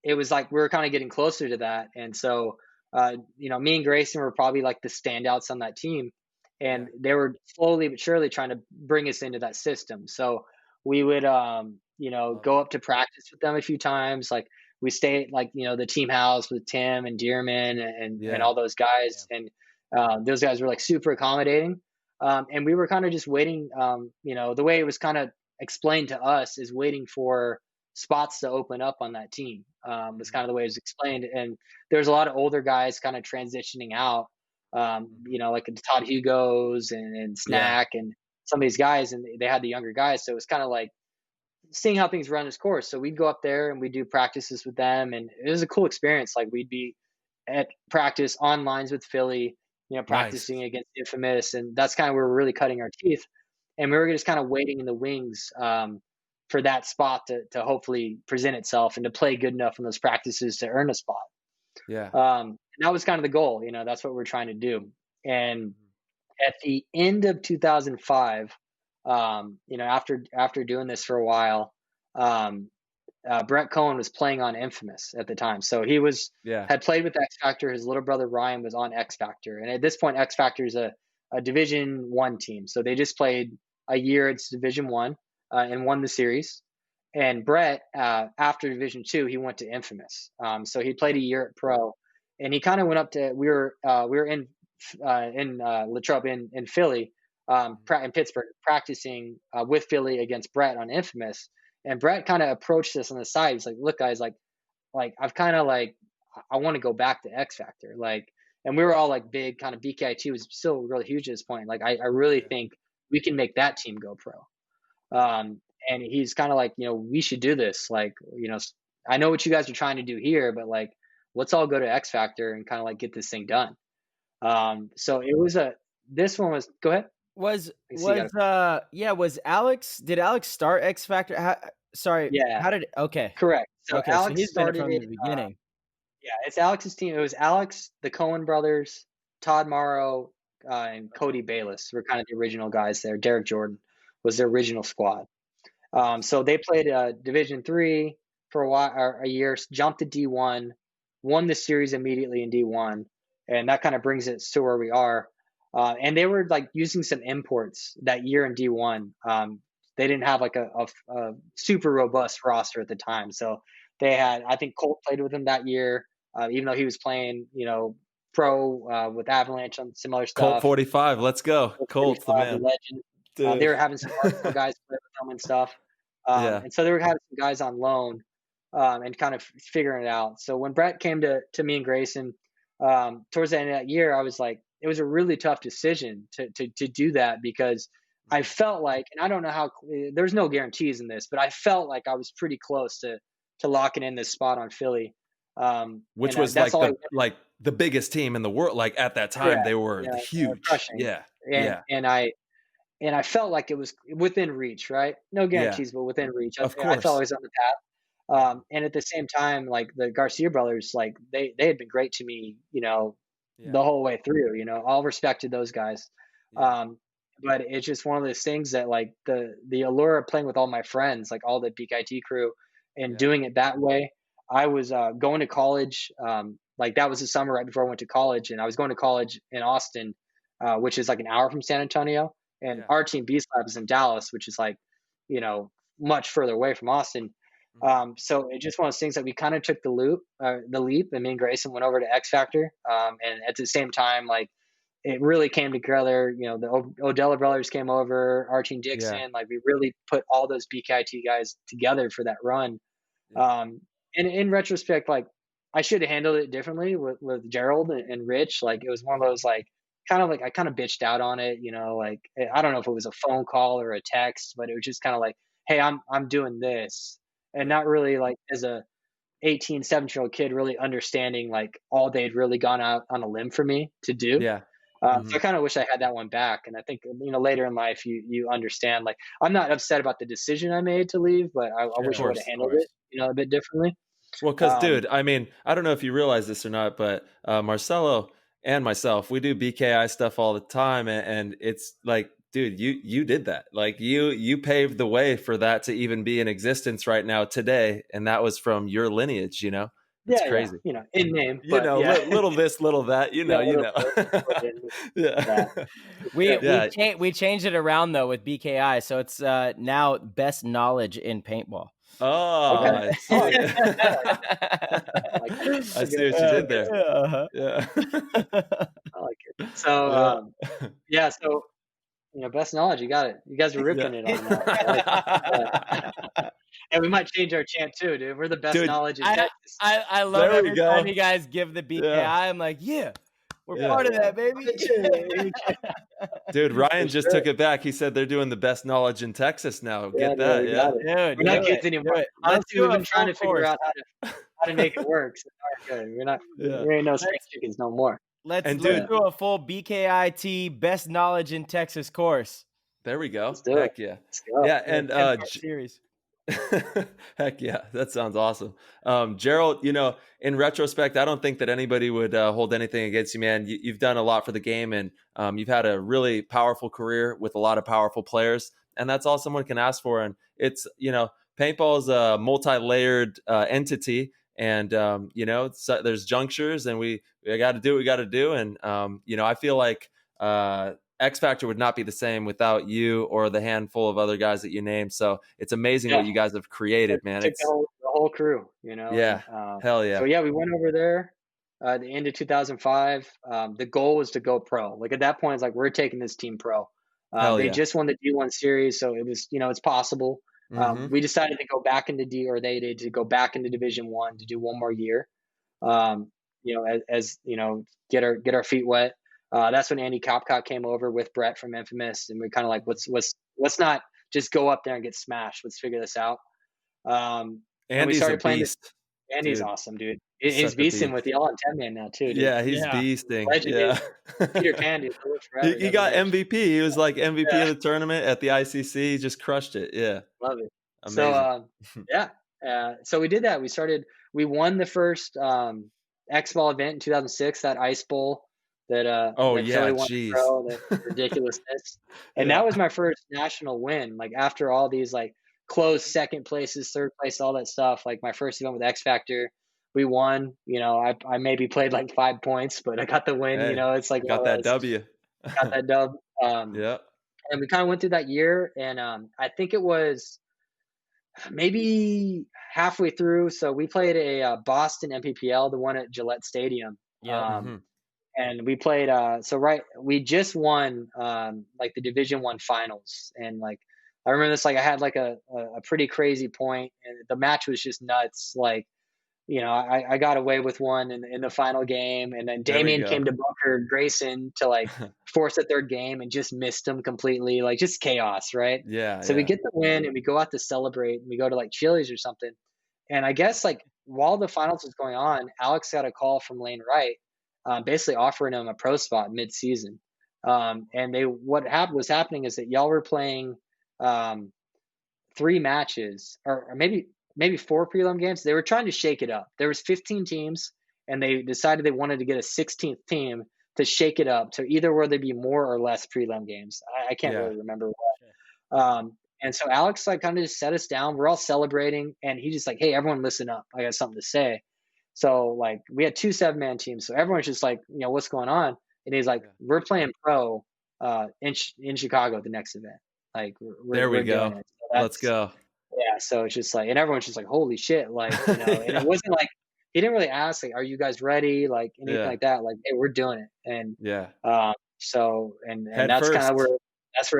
it was like we were kind of getting closer to that. And so, me and Grayson were probably like the standouts on that team. And they were slowly but surely trying to bring us into that system. So we would, go up to practice with them a few times. Like we stay at like, the team house with Tim and Dearman and all those guys. Yeah. And those guys were like super accommodating. And we were kind of just waiting, the way it was kind of explained to us is waiting for spots to open up on that team. Was kind of the way it was explained. And there's a lot of older guys kind of transitioning out, like the Todd Hugos and Snack and some of these guys, and they had the younger guys. So it was kind of like seeing how things run its course. So we'd go up there and we'd do practices with them. And it was a cool experience. Like we'd be at practice on lines with Philly, practicing against Infamous. And that's kind of where we're really cutting our teeth. And we were just kind of waiting in the wings for that spot to hopefully present itself and to play good enough in those practices to earn a spot. Yeah. And that was kind of the goal. That's what we're trying to do. And at the end of 2005, after doing this for a while, Brett Cohen was playing on Infamous at the time. So he had played with X Factor. His little brother Ryan was on X Factor. And at this point, X Factor is a Division I team. So they just played a year. It's Division I and won the series. And Brett, after Division II, he went to Infamous. So he played a year at pro, and he kind of went up to. We were in Latrobe in Philly, in Pittsburgh, practicing with Philly against Brett on Infamous. And Brett kind of approached us on the side. He's like, "Look, guys, like I've kind of like I want to go back to X Factor, like." And we were all like big, kind of BKIT was still really huge at this point. Like, I really think we can make that team go pro. And he's kind of like, we should do this. Like, I know what you guys are trying to do here, but like, let's all go to X Factor and kind of like get this thing done. So it was this one was, go ahead. Was Alex, did Alex start X Factor? How did, okay. Correct. So Alex so he's started from the beginning. It's Alex's team. It was Alex, the Cohen brothers, Todd Morrow, and Cody Bayless were kind of the original guys there. Derek Jordan was their original squad. So they played Division III for a while, or a year, jumped to D1, won the series immediately in D1, and that kind of brings it to where we are. And they were like using some imports that year in D1. They didn't have like a super robust roster at the time, so they had, I think Colt played with them that year, even though he was playing, pro with Avalanche on similar stuff. Colt 45, let's go. Colt's the man. The legend. They were having some Arsenal guys play with them and stuff. And so they were having some guys on loan and kind of figuring it out. So when Brett came to me and Grayson towards the end of that year, I was like, it was a really tough decision to do that, because I felt like, and I don't know how, there's no guarantees in this, but I felt like I was pretty close to locking in this spot on Philly. Which was like the biggest team in the world. Like at that time, they were huge. And I felt like it was within reach, right? No guarantees, but within reach. Of course. I felt I was on the And at the same time, like the Garcia brothers, like they had been great to me, Yeah. the whole way through. All respected those guys. Yeah. Um, but it's just one of those things that like the allure of playing with all my friends, like all the BKT crew, and Yeah. doing it that way. I was going to college. Like that was the summer right before I went to college, and I was going to college in Austin, which is like an hour from San Antonio, and Yeah. our team B Lab is in Dallas, which is like, you know, much further away from Austin. Mhm. So it just one of those things that we kind of took the leap, and me and Grayson went over to X Factor. And at the same time, like it really came together. The Odella brothers came over, Archie and Yeah. Dixon. Like we really put all those BKT guys together for that run. Yeah. And in retrospect, like I should have handled it differently with Gerald and Rich. Like it was one of those like I kind of bitched out on it. Like I don't know if it was a phone call or a text, but it was just kind of like, hey, I'm doing this, and Yeah. not really like as a 18, 17-year-old kid really understanding like all they'd really gone out on a limb for me to do. Yeah. So I kind of wish I had that one back. And I think, later in life, you understand, like, I'm not upset about the decision I made to leave, but I Of wish I would have course. handled it, a bit differently. Well, because Um, dude, I mean, I don't know if you realize this or not, but Marcelo and myself, we do BKI stuff all the time, and it's like, dude, you did that. Like you paved the way for that to even be in existence right now today, and that was from your lineage. It's yeah, crazy. in name, but yeah, Little this, little that. yeah, a You little know. bit, Yeah. yeah, We we Yeah. cha- we changed it around though with BKI, so it's now best knowledge in paintball. Oh, okay. I Oh, see. like I that. see what you Uh, did there. uh-huh. Yeah. I like it. So, Yeah. yeah, so best knowledge, you got it. You guys are Yeah. ripping it on that. I like it. Yeah. And we might change our chant too, dude. We're the best Dude, knowledge in I Texas. I love there we every time go. you guys give the Yeah. BKI. I'm like, yeah, we're Yeah. part of that, Love baby. it too. Dude, For Ryan just sure. took it back. He said they're doing the best knowledge in Texas now. Yeah, Get no, that, we yeah? got it. Dude, We're do not it, kids do anymore. it. Let's Honestly, do we've a been trying full to figure course. out how to make it work. So all right, good. Yeah. We ain't no spring Let's chickens no more. let's And let's dude, do a full BKIT best knowledge in Texas course. there we go. Let's do it. Heck yeah. Let's go. Yeah, Yeah, and 10-part series. heck yeah, that sounds awesome. Gerald, in retrospect, I don't think that anybody would hold anything against you, man. You've done a lot for the game, and you've had a really powerful career with a lot of powerful players, and that's all someone can ask for. And it's, paintball is a multi-layered entity, and so there's junctures, and we got to do what we got to do. And I feel like X Factor would not be the same without you or the handful of other guys that you named. So it's amazing Yeah. what you guys have created, man. Took It's the whole crew, yeah, and, hell yeah, so yeah, we went over there the end of 2005. The goal was to go pro. Like at that point, it's like we're taking this team pro. hell They yeah. just won the D1 series, so it was, it's possible. Mm-hmm. We decided to go back into or they did to go back into Division One to do one more year. Yeah. As get our feet wet. That's when Andy Copcott came over with Brett from Infamous, and we're kind of like, let's not just go up there and get smashed. Let's figure this out. And we Andy's a started playing. beast. Andy's dude. awesome, dude. He's He's such a beasting beast. with y'all on 10-man now too, dude. Yeah, he's Yeah. beasting. Legend, Yeah. Peter Pan, dude. Live forever, He got never age. MVP. He was like MVP Yeah. of the tournament at the ICC. He just crushed it. Yeah. Love it. Amazing. So yeah. So we did that. We won the first X Ball event in 2006, that Ice Bowl that Oh, that yeah, Philly won jeez. pro, the ridiculousness. And Yeah. that was my first national win. Like after all these like close second places, third place, all that stuff, like my first event with X Factor, we won. I maybe played like 5 points, but I got the win. Hey, It's like got that W. got that dub. Yeah. And we kind of went through that year, and I think it was maybe halfway through. So we played a Boston MPPL, the one at Gillette Stadium. Yeah. Mhm. And we played. We just won like the Division One finals, and like I remember this. Like I had like a pretty crazy point, and the match was just nuts. Like I got away with one in the final game, and then There we Damien go. came to bunker Grayson to like force the third game and just missed him completely. Like just chaos, right? Yeah. So we yeah. get the win and we go out to celebrate, and we go to like Chili's or something. And I guess like while the finals was going on, Alex got a call from Lane Wright, basically offering him a pro spot mid-season. And what was happening is that y'all were playing 3 matches, or maybe maybe 4 prelim games. They were trying to shake it up. There was 15 teams, and they decided they wanted to get a 16th team to shake it up to either where there'd be more or less prelim games. I can't Yeah. really remember what. And so Alex like kind of just set us down. We're all celebrating, and he just like, hey, everyone listen up. I got something to say. So like we had 2 7-man teams. So everyone's just like, what's going on? And he's like, we're playing pro in Chicago at the next event. Like there we we're go. doing it. So Let's go. Yeah. So it's just like, and everyone's just like, holy shit. Like, and it wasn't like, he didn't really ask like, are you guys ready? Like anything like that. Like, hey, we're doing it. And so and that's kind of where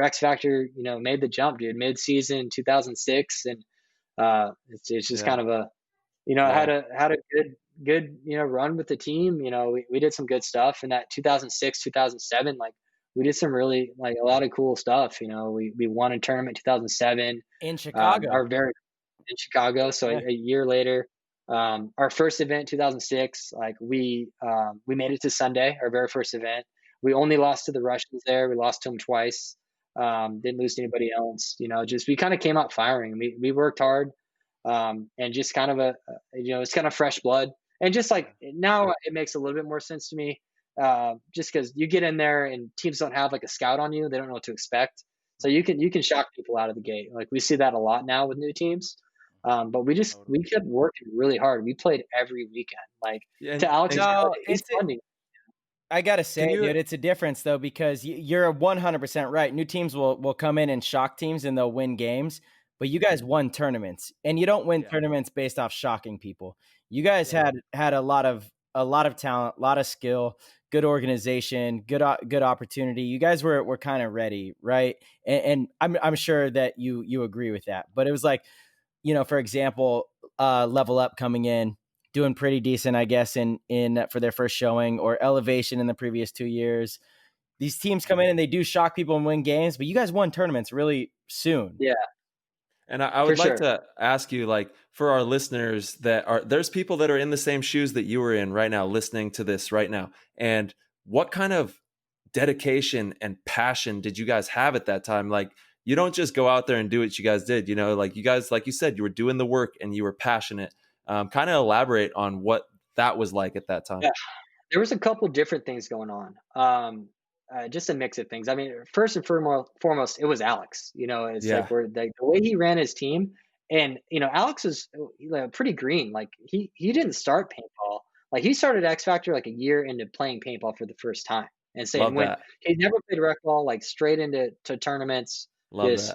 X Factor, made the jump, dude. Mid-season 2006, and it's just kind of a, had a good run with the team. We did some good stuff in that 2006 2007. Like we did some really like a lot of cool stuff. We won a tournament 2007 in Chicago. In Chicago. So a year later, our first event 2006, like we made it to Sunday, our very first event. We only lost to the Russians there. We lost to them twice. Didn't lose to anybody else. Just we kind of came out firing. We worked hard, and just kind of it's kind of fresh blood. And just like now, it makes a little bit more sense to me. Just because you get in there and teams don't have like a scout on you, they don't know what to expect. So you can shock people out of the gate. Like we see that a lot now with new teams. But we kept working really hard. We played every weekend. Like to Alex, he's funding. I gotta say, dude, it's a difference though, because you're 100% right. New teams will come in and shock teams and they'll win games, but you guys won tournaments, and you don't win tournaments based off shocking people. You guys had a lot of talent, a lot of skill, good organization, good opportunity. You guys were kind of ready, right? And I'm sure that you agree with that. But it was like, for example, Level Up coming in, doing pretty decent, I guess, in for their first showing, or Elevation in the previous 2 years. These teams come in and they do shock people and win games, but you guys won tournaments really soon. Yeah. And I would like to ask you, like, for our listeners there's people that are in the same shoes that you were in right now, listening to this right now. And what kind of dedication and passion did you guys have at that time? Like, you don't just go out there and do what you guys did, like you guys, like you said, you were doing the work and you were passionate. Kind of elaborate on what that was like at that time. Yeah, there was a couple different things going on. Just a mix of things. I mean, first and foremost, it was Alex. It's like the way he ran his team, and Alex was pretty green. Like he didn't start paintball. Like he started X Factor like a year into playing paintball for the first time, and he never played rec ball. Like straight into tournaments,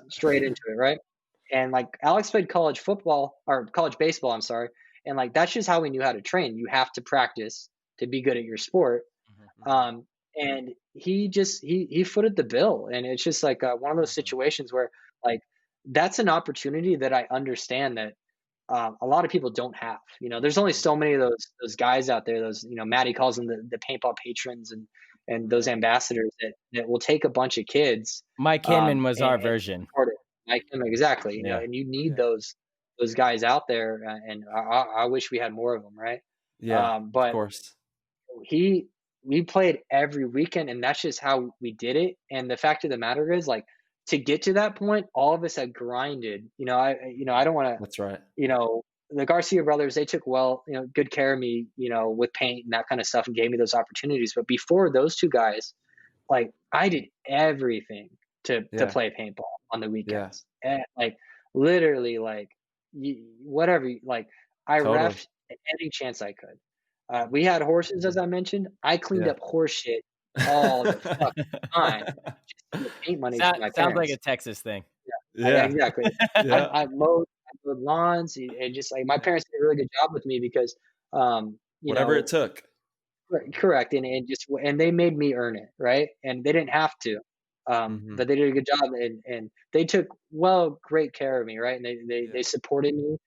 straight into it, right? And like Alex played college football or college baseball, I'm sorry. And like, that's just how we knew how to train. You have to practice to be good at your sport. And he footed the bill. And it's just like one of those situations where like, that's an opportunity that I understand that a lot of people don't have. There's only so many of those guys out there, those, Maddie calls them the paintball patrons and those ambassadors that will take a bunch of kids. Mike Hinman was our version. Mike Hinman, exactly. And you need those guys out there, and I wish we had more of them, right? Yeah, but of course. We played every weekend, and that's just how we did it. And the fact of the matter is, like, to get to that point, all of us had grinded. I don't want to. That's right. The Garcia brothers, they took good care of me, with paint and that kind of stuff, and gave me those opportunities. But before those two guys, like, I did everything to play paintball on the weekends, and like literally, like whatever, like I reffed any chance I could. We had horses, as I mentioned. I cleaned up horse shit all the fucking time. Just to paint money for my parents. Sounds like a Texas thing. Yeah, exactly. I mowed lawns, and just like my parents did a really good job with me because, whatever it took. Correct, and they made me earn it, right? And they didn't have to, but they did a good job, and they took great care of me, right? And they supported me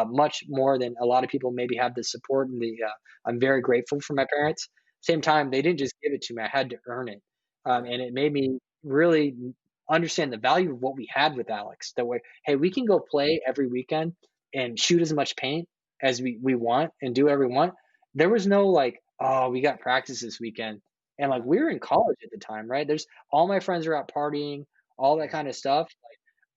much more than a lot of people maybe have the support, and I'm very grateful for my parents. Same time, they didn't just give it to me; I had to earn it, and it made me really understand the value of what we had with Alex. That way, hey, we can go play every weekend and shoot as much paint as we want and do whatever we want. There was no like, oh, we got practice this weekend. And like, we were in college at the time, right? All my friends are out partying, all that kind of stuff.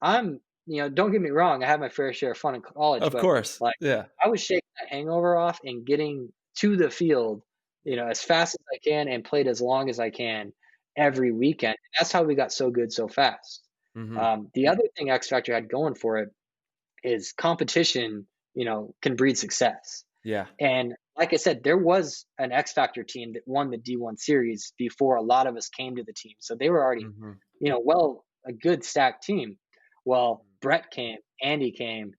Like, don't get me wrong, I had my fair share of fun in college, Of but course. like Yeah. I was shaking that hangover off and getting to the field, as fast as I can and played as long as I can every weekend. And that's how we got so good so fast. Hmm. The other thing X Factor had going for it is competition, can breed success. Yeah. And like I said, there was an X Factor team that won the D1 series before a lot of us came to the team. So they were already, Hmm. a good stacked team. Well, Brett came, Andy came,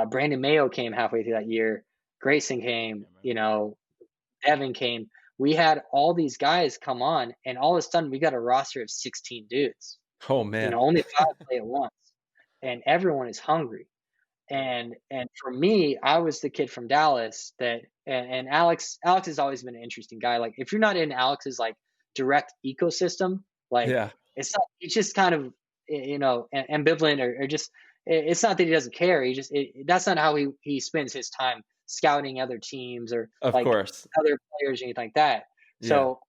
Brandon Mayo came halfway through that year, Grayson came, Evan came. We had all these guys come on, and all of a sudden we got a roster of 16 dudes. Oh man. Only 5 play at once, and everyone is hungry. And for me, I was the kid from Dallas that, and Alex has always been an interesting guy. Like if you're not in Alex's like direct ecosystem, like Yeah. it's just kind of ambivalent or just it's not that he doesn't care. That's not how he spends his time scouting other teams or Of like course. other players or anything like that. Yeah. So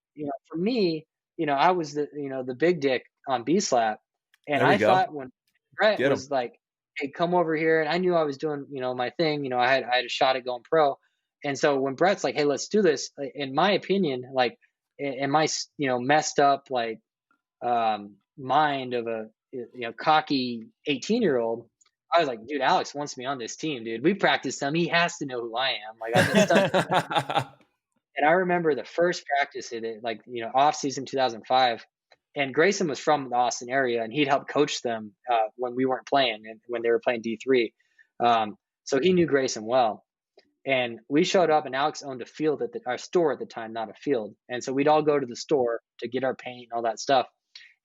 for me, I was the big dick on B Slap, and There we I go. thought when Brett Get 'em. was like, "Hey, come over here," and I knew I was doing my thing. I had a shot at going pro, and so when Brett's like, "Hey, let's do this," in my opinion, like in my messed up like mind of a cocky 18-year-old, I was like, dude, Alex wants me on this team, dude. We practiced him. He has to know who I am. Like I've been studying. And I remember the first practice in it, like off season 2005, and Grayson was from the Austin area, and he'd helped coach them when we weren't playing and when they were playing D3. So he knew Grayson well. And we showed up, and Alex owned a field at our store at the time, not a field. And so we'd all go to the store to get our paint and all that stuff.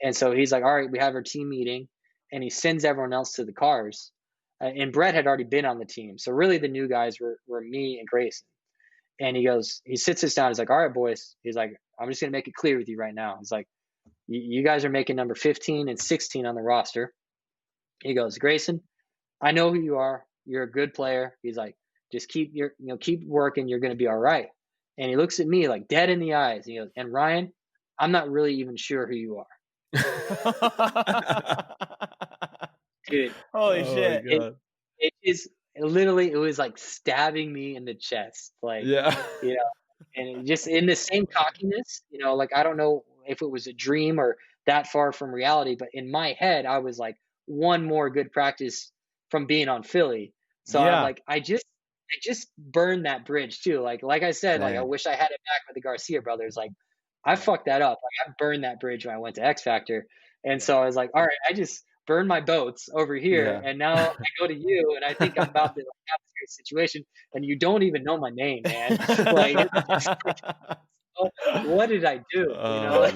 And so he's like, all right, we have our team meeting, and he sends everyone else to the cars. And Brett had already been on the team. So really the new guys were me and Grayson. And he sits us down. He's like, all right, boys. He's like, I'm just going to make it clear with you right now. He's like, you guys are making number 15 and 16 on the roster. He goes, Grayson, I know who you are. You're a good player. He's like, just keep working. You're going to be all right. And he looks at me like dead in the eyes. And he goes, and Ryan, I'm not really even sure who you are. Dude, holy shit! It is literally, it was like stabbing me in the chest, like and just in the same cockiness, like I don't know if it was a dream or that far from reality, but in my head, I was like one more good practice from being on Philly. So I'm like, I just burned that bridge too. Like I said, like I wish I had it back with the Garcia brothers. Like I fucked that up. Like I burned that bridge when I went to X Factor. And so I was like, all right, I just burned my boats over here. And now I go to you, and I think I'm about to have a serious situation, and you don't even know my name, man. Like, what did I do? Man. What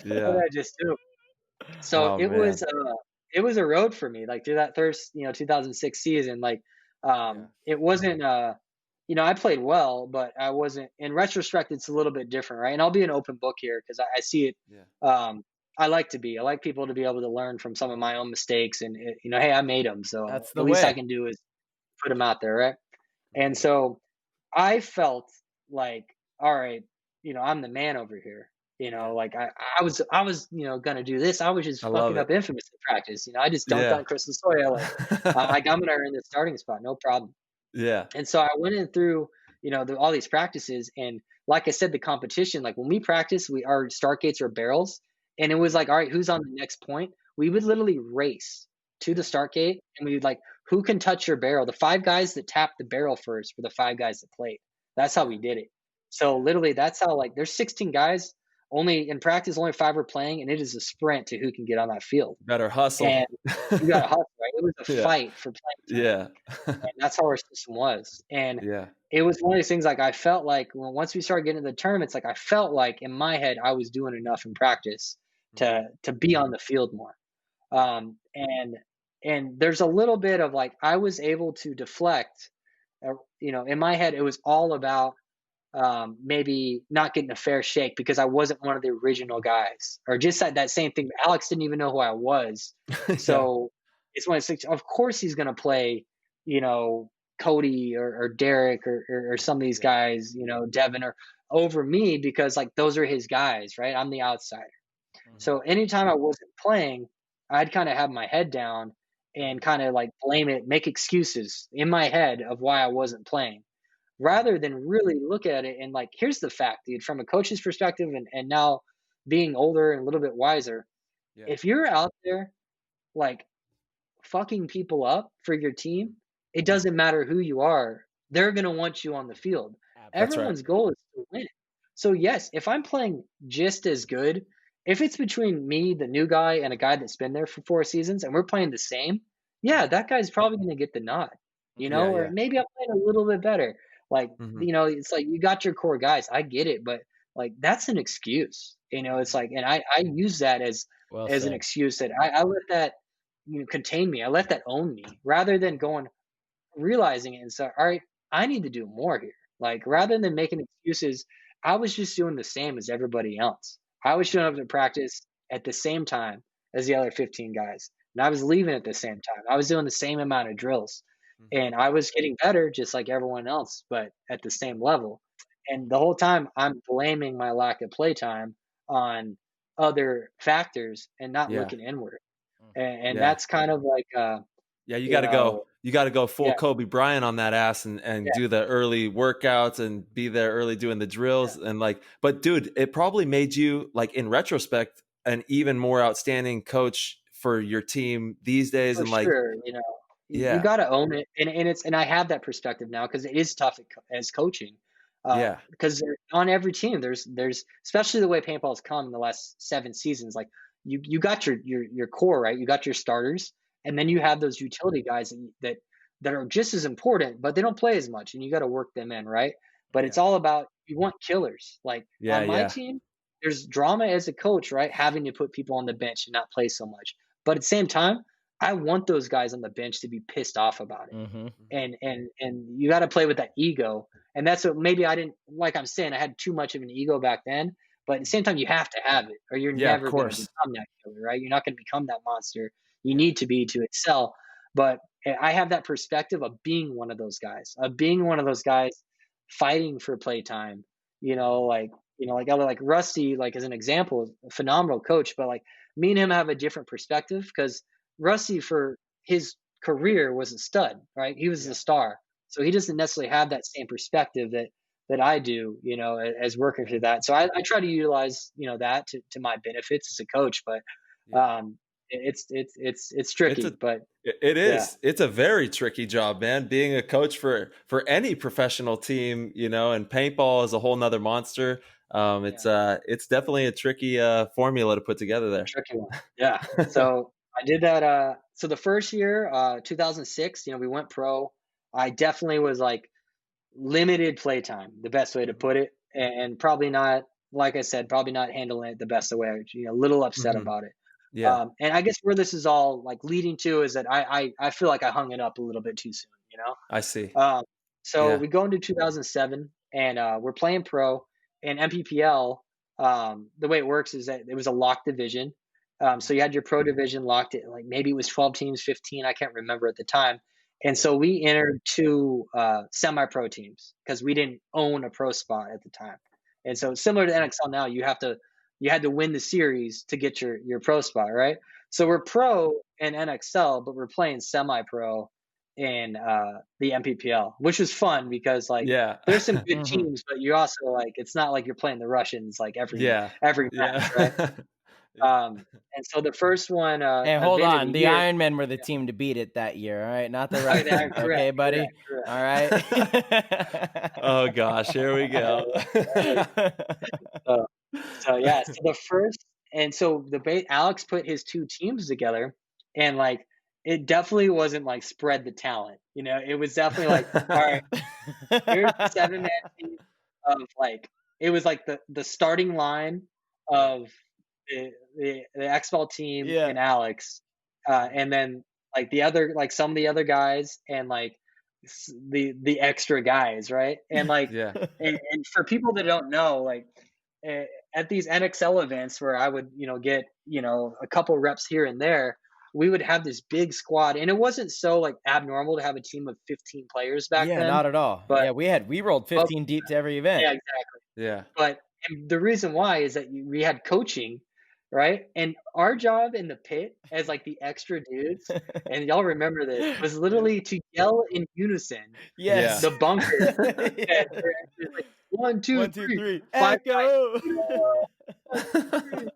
did I just do? So it was a road for me, like through that first, 2006 season. Like, it wasn't, I played well, but I wasn't. In retrospect, it's a little bit different, right? And I'll be an open book here because I see it. I like people to be able to learn from some of my own mistakes, and hey, I made them, so that's the least I can do is put them out there, right? And so I felt like, all right, I'm the man over here. Like I was gonna do this. I was just fucking up Infamous in practice. I just dunked on Crystal Soya. Like I'm gonna earn the starting spot, no problem. Yeah. And so I went in through, all these practices, and like I said, the competition, like when we practice, our start gates are barrels, and it was like, all right, who's on the next point? We would literally race to the start gate, and we would like, who can touch your barrel? The 5 guys that tapped the barrel first were the 5 guys that played. That's how we did it. So literally, that's how, like, there's 16 guys. Only in practice, only 5 are playing, and it is a sprint to who can get on that field. Better hustle. And you got to hustle, right? It was a fight for playing time. And that's how our system was. And it was one of those things, like, I felt like once we started getting to the tournaments, like, I felt like in my head I was doing enough in practice to be on the field more. And there's a little bit of like, I was able to deflect, in my head, it was all about maybe not getting a fair shake because I wasn't one of the original guys, or just that same thing. Alex didn't even know who I was. So it's when it's like, of course he's going to play, Cody or Derek or some of these guys, Devin or over me, because like, those are his guys, right? I'm the outsider. So anytime I wasn't playing, I'd kind of have my head down and kind of like blame it, make excuses in my head of why I wasn't playing, rather than really look at it and like, here's the fact, dude, from a coach's perspective, and now being older and a little bit wiser. Yeah. If you're out there like fucking people up for your team, it doesn't matter who you are. They're going to want you on the field. That's right. Everyone's goal is to win. So yes, if I'm playing just as good, if it's between me, the new guy, and a guy that's been there for 4 seasons, and we're playing the same, yeah, that guy's probably going to get the nod, Yeah, or yeah. maybe I'm playing a little bit better. Like, Mhm. it's like you got your core guys. I get it, but like that's an excuse. It's like, and I use that as Well an said. excuse that I let that contain me. I let that own me, rather than realizing it and say, all right, I need to do more here. Like, rather than making excuses, I was just doing the same as everybody else. I was showing up to practice at the same time as the other 15 guys, and I was leaving at the same time. I was doing the same amount of drills, and I was getting better just like everyone else, but at the same level. And the whole time, I'm blaming my lack of playtime on other factors and not Yeah. looking inward. And Yeah. that's kind of like, Yeah, you got to go full yeah, Kobe Bryant on that ass and yeah, do the early workouts and be there early doing the drills and like, but dude, it probably made you, like, in retrospect, an even more outstanding coach for your team these days. for And like, sure. You yeah, got to own it, and I have that perspective now because it is tough as coaching. yeah, Because on every team, there's especially the way paintball's come in the last 7 seasons. Like, you got your core, right? You got your starters, and then you have those utility guys that are just as important, but they don't play as much, and you got to work them in, right? But it's yeah, all about, you want killers. Like, yeah, on my yeah, team, there's drama as a coach, right? Having to put people on the bench and not play so much. But at the same time, I want those guys on the bench to be pissed off about it. Mm-hmm. And you got to play with that ego. And that's what maybe I didn't, like I'm saying, I had too much of an ego back then, but at the same time, you have to have it, or you're yeah, of never going to course. become that killer, right? You're not going to become that monster you need to be to excel. But I have that perspective of being one of those guys, fighting for playtime, like Rusty, like, as an example, is a phenomenal coach, but like, me and him have a different perspective, because Rusty, for his career, was a stud, right? He was Yeah. the star. So he doesn't necessarily have that same perspective that I do, as working through that. So I try to utilize, that to my benefits as a coach, but Yeah. it's tricky, but It yeah, is. It's a very tricky job, man. Being a coach for any professional team, and paintball is a whole nother monster. It's definitely a tricky formula to put together there. tricky one. Yeah. So I did that. So the first year, 2006, we went pro. I definitely was like limited playtime, the best way to put it, and probably not, like I said, probably not handling it the best way. A little upset Mhm. about it. Yeah, And I guess where this is all like leading to is that I feel like I hung it up a little bit too soon. I see. Um, so Yeah. we go into 2007, and we're playing pro and MPPL. The way it works is that it was a locked division. So you had your pro division locked at, like, maybe it was 12 teams, 15. I can't remember at the time. And so we entered two semi-pro teams because we didn't own a pro spot at the time. And so, similar to NXL now, you had to win the series to get your pro spot, right? So we're pro in NXL, but we're playing semi-pro in the MPPL, which was fun because, like, Yeah. there's some good Mhm. teams, but you also, like, it's not like you're playing the Russians like every Yeah. match, right? Yeah. And so the first one, Hey, hold event of on. the The year, Iron Men were the team to beat it that year, all right? Not the oh, yeah, Russians. Okay, buddy? correct. All right. Oh gosh, here we go. So, yeah, so the first, and so Alex put his two teams together, and like, it definitely wasn't like spread the talent, it was definitely like, all right, here's the 7-man team of, like, it was like the starting line of the X-Ball team Yeah. and Alex, and then, like, some of the other guys, and like the extra guys, right? And like, Yeah. and for people that don't know, like, uh, at these NXL events where I would, get, a couple reps here and there, we would have this big squad, and it wasn't so, like, abnormal to have a team of 15 players back Yeah, then. not at all. But Yeah, we rolled 15 deep to every event. yeah, exactly. Yeah. But, and the reason why is that we had coaching right? And our job in the pit as like the extra dudes, and y'all remember this, was literally to yell in unison Yes. the bunker. Yeah. It's like 1, 2, One, two, 3, three. 5 guys. Echo. 1, 2, 3.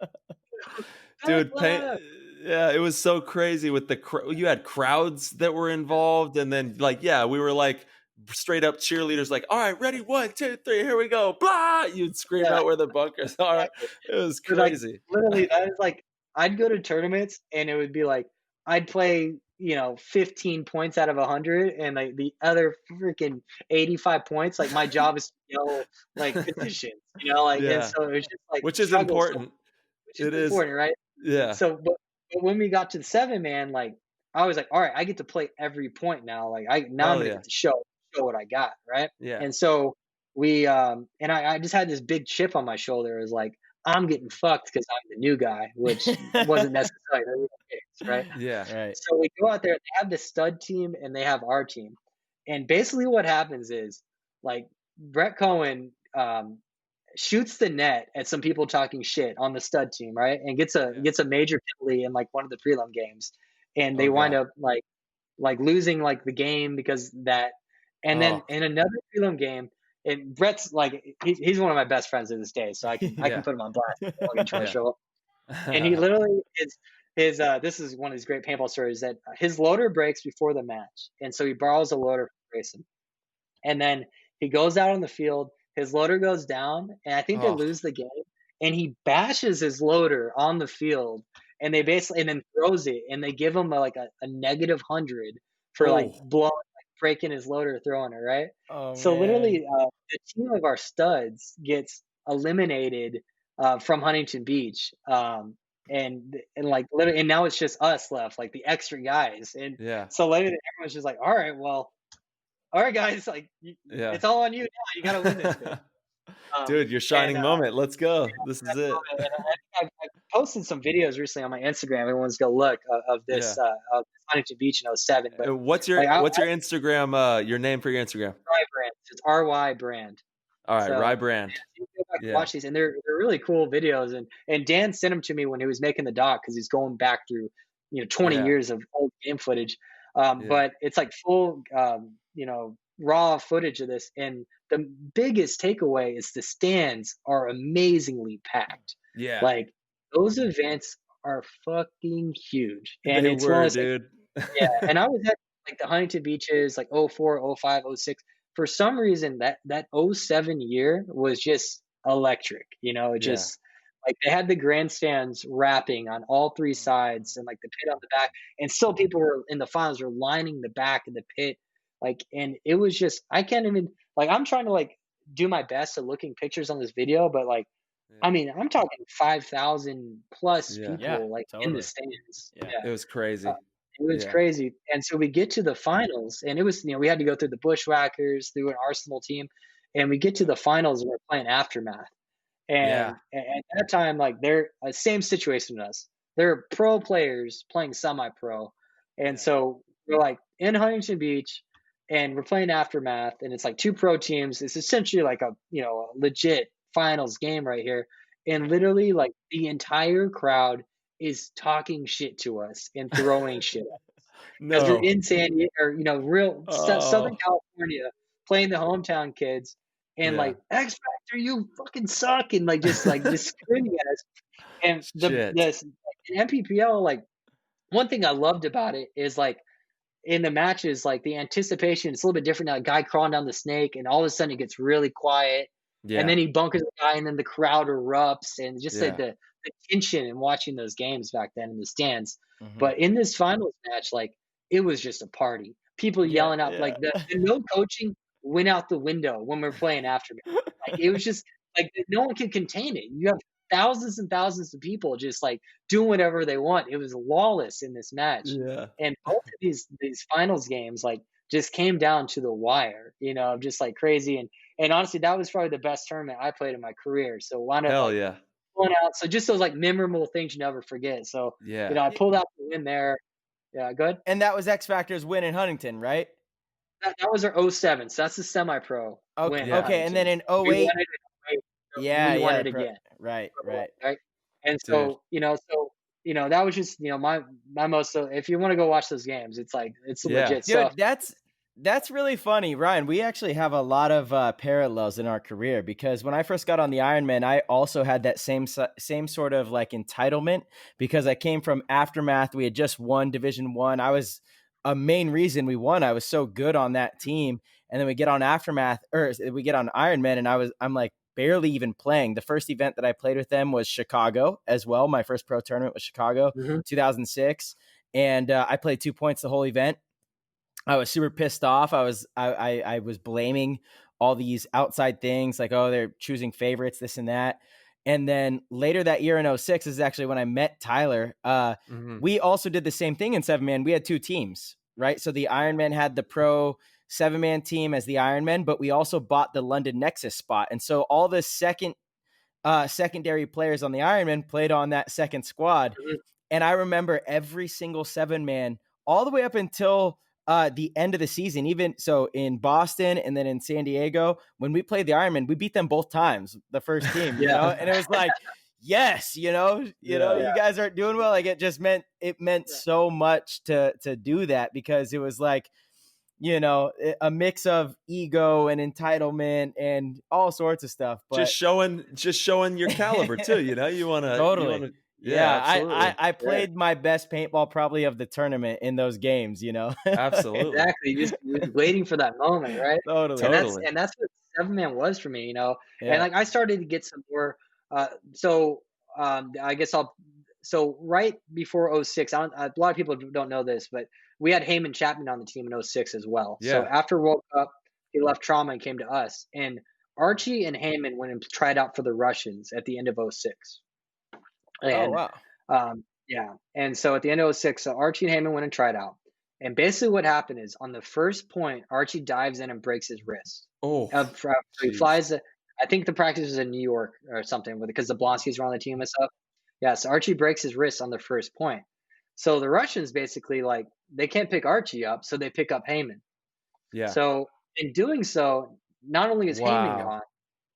Dude, Back yeah, it was so crazy with you had crowds that were involved, and then like, yeah, we were like straight up cheerleaders, like, all right, ready, 1, 2, 3, here we go, blah, you'd scream yeah, out where the bunkers are. exactly. It was But like crazy. literally, that is like I'd go to tournaments and it would be like I'd play 15 points out of 100, and like the other freaking 85 points, like my job is to yell like petitions, like, and Yeah, so it was just like which is struggle. So important. which is It is. important, right? Yeah. So, but when we got to the 7-man, like I was like, all right, I get to play every point now. Like now I'm Hell gonna yeah. get to show what I got, right? Yeah. And so we and I just had this big chip on my shoulder. It was like I'm getting fucked because I'm the new guy, which wasn't necessarily the case, right? Yeah. Right. So we go out there. They have the stud team and they have our team, and basically what happens is like Brett Cohen shoots the net at some people talking shit on the stud team, right? And gets a major penalty in like one of the prelim games, and they Oh wind God. up like losing like the game because that. And then Oh. in another prelim game, and Brett's like he's one of my best friends to this day, so I can Yeah. put him on blast. I'll get Yeah. trouble. And he literally his this is one of his great paintball stories, that his loader breaks before the match, and so he borrows a loader from Grayson. And then he goes out on the field, his loader goes down, and I think they Oh. lose the game. And he bashes his loader on the field, and they basically and then throws it, and they give him a -100 for like Oh. blowing, like breaking his loader, throwing it, right? Oh So man. literally, the team of our studs gets eliminated from Huntington Beach, and like literally, and now it's just us left, like the extra guys, and Yeah. so later everyone's just like, all right, well, all right, guys, like Yeah. it's all on you now. You got to win this thing. Dude, your shining And moment. Let's go. This is it. and I posted some videos recently on my Instagram. Everyone's go look of this Yeah. of Huntington Beach in '07. But What's like your Instagram? Your name for your Instagram? Rye brand. It's RY brand. All right, So Rye Brand. you can go back and Yeah. watch these, and they're really cool videos. And Dan sent them to me when he was making the doc, because he's going back through 20 Yeah. years of old game footage. Yeah. But it's like full raw footage of this, and the biggest takeaway is the stands are amazingly packed. Yeah. Like those events are fucking huge, and They it's one of were, those things. dude. Yeah, and I was at like the Huntington Beaches, like 04, 05, 06. For some reason, that '07 year was just electric. It Yeah. just like they had the grandstands wrapping on all three sides, and like the pit on the back, and still people were in the finals were lining the back of the pit, like, and it was just I can't even like I'm trying to like do my best at looking pictures on this video, but like I mean I'm talking 5,000 plus Yeah. people Yeah, like in totally. the stands. Yeah. It was crazy. It was Yeah. crazy. And so we get to the finals, and it was, we had to go through the Bushwhackers, through an Arsenal team, and we get to the finals, and we're playing Aftermath. Yeah. And at that time, like they're same situation as us. They're pro players playing semi-pro, and Yeah. so we're like in Huntington Beach, and we're playing Aftermath, and it's like two pro teams. It's essentially like a a legit finals game right here, and literally like the entire crowd is talking shit to us and throwing shit because we're No. in San Diego, or real Southern Oh. California, playing the hometown kids, and Yeah. like X Factor, you fucking suck, and like just screaming at us. And Shit. this in MPPL, like one thing I loved about it is like in the matches, like the anticipation, it's a little bit different now. A guy crawling down the snake, and all of a sudden it gets really quiet, Yeah. and then he bunkers the guy, and then the crowd erupts, and just Yeah. like the tension in watching those games back then in the stands. Mhm. But in this finals match, like it was just a party. People Yeah, yelling out, like the no coaching went out the window when we're playing Aftermath. Like it was just like no one can contain it. You have thousands and thousands of people just like doing whatever they want. It was lawless in this match. Yeah. And both of these finals games like just came down to the wire, just like crazy. And honestly, that was probably the best tournament I played in my career. So wound up Hell like yeah. pulling out. So just those like memorable things you never forget. So Yeah. I pulled out the win there. Yeah, good. And that was X Factor's win in Huntington, right? That was our '07. So that's the semi-pro Okay. win. Okay, and then in We 08, won it in 08. yeah, We won yeah, it again. right. Right. And dude. that was just, my most, so if you want to go watch those games, it's like, it's Yeah. legit stuff. Dude, that's really funny, Ryan. We actually have a lot of parallels in our career because when I first got on the Ironman, I also had that same sort of like entitlement because I came from Aftermath. We had just won Division One. I was a main reason we won. I was so good on that team, and then we get on Aftermath, or we get on Ironman, and I'm like barely even playing. The first event that I played with them was Chicago as well. My first pro tournament was Chicago, 2006, and I played 2 points the whole event. I was super pissed off. I was blaming all these outside things like, oh, they're choosing favorites, this and that. And then later that year in 06 is actually when I met Tyler. We also did the same thing in 7-man. We had 2 teams, right? So the Ironman had the pro 7-man team as the Ironman, but we also bought the London Nexus spot. And so all the secondary players on the Ironman played on that second squad. And I remember every single 7-man all the way up until the end of the season, even so in Boston and then in San Diego, when we played the Ironman, we beat them both times, the first team, you know, and it was like, yes, you guys aren't doing well. Like it meant so much to do that because it was like, a mix of ego and entitlement and all sorts of stuff. But just showing your caliber too. You want to totally. Yeah, I played my best paintball probably of the tournament in those games, Absolutely. Exactly. Just waiting for that moment, right? Totally. And that's what 7-man was for me, Yeah. And like I started to get some more. I guess So right before 06, a lot of people don't know this, but we had Heyman Chapman on the team in 06 as well. Yeah. So after World Cup, he left Trauma and came to us. And Archie and Heyman went and tried out for the Russians at the end of 06. And, oh, wow. Yeah. And so at the end of 06, so Archie and Heyman went and tried out. And basically what happened is on the first point, Archie dives in and breaks his wrist. Oh, so he flies. I think the practice was in New York or something because the Blonskis were on the team and stuff. Yeah. So Archie breaks his wrist on the first point. So the Russians basically they can't pick Archie up. So they pick up Heyman. Yeah. So in doing so, not only is Heyman gone,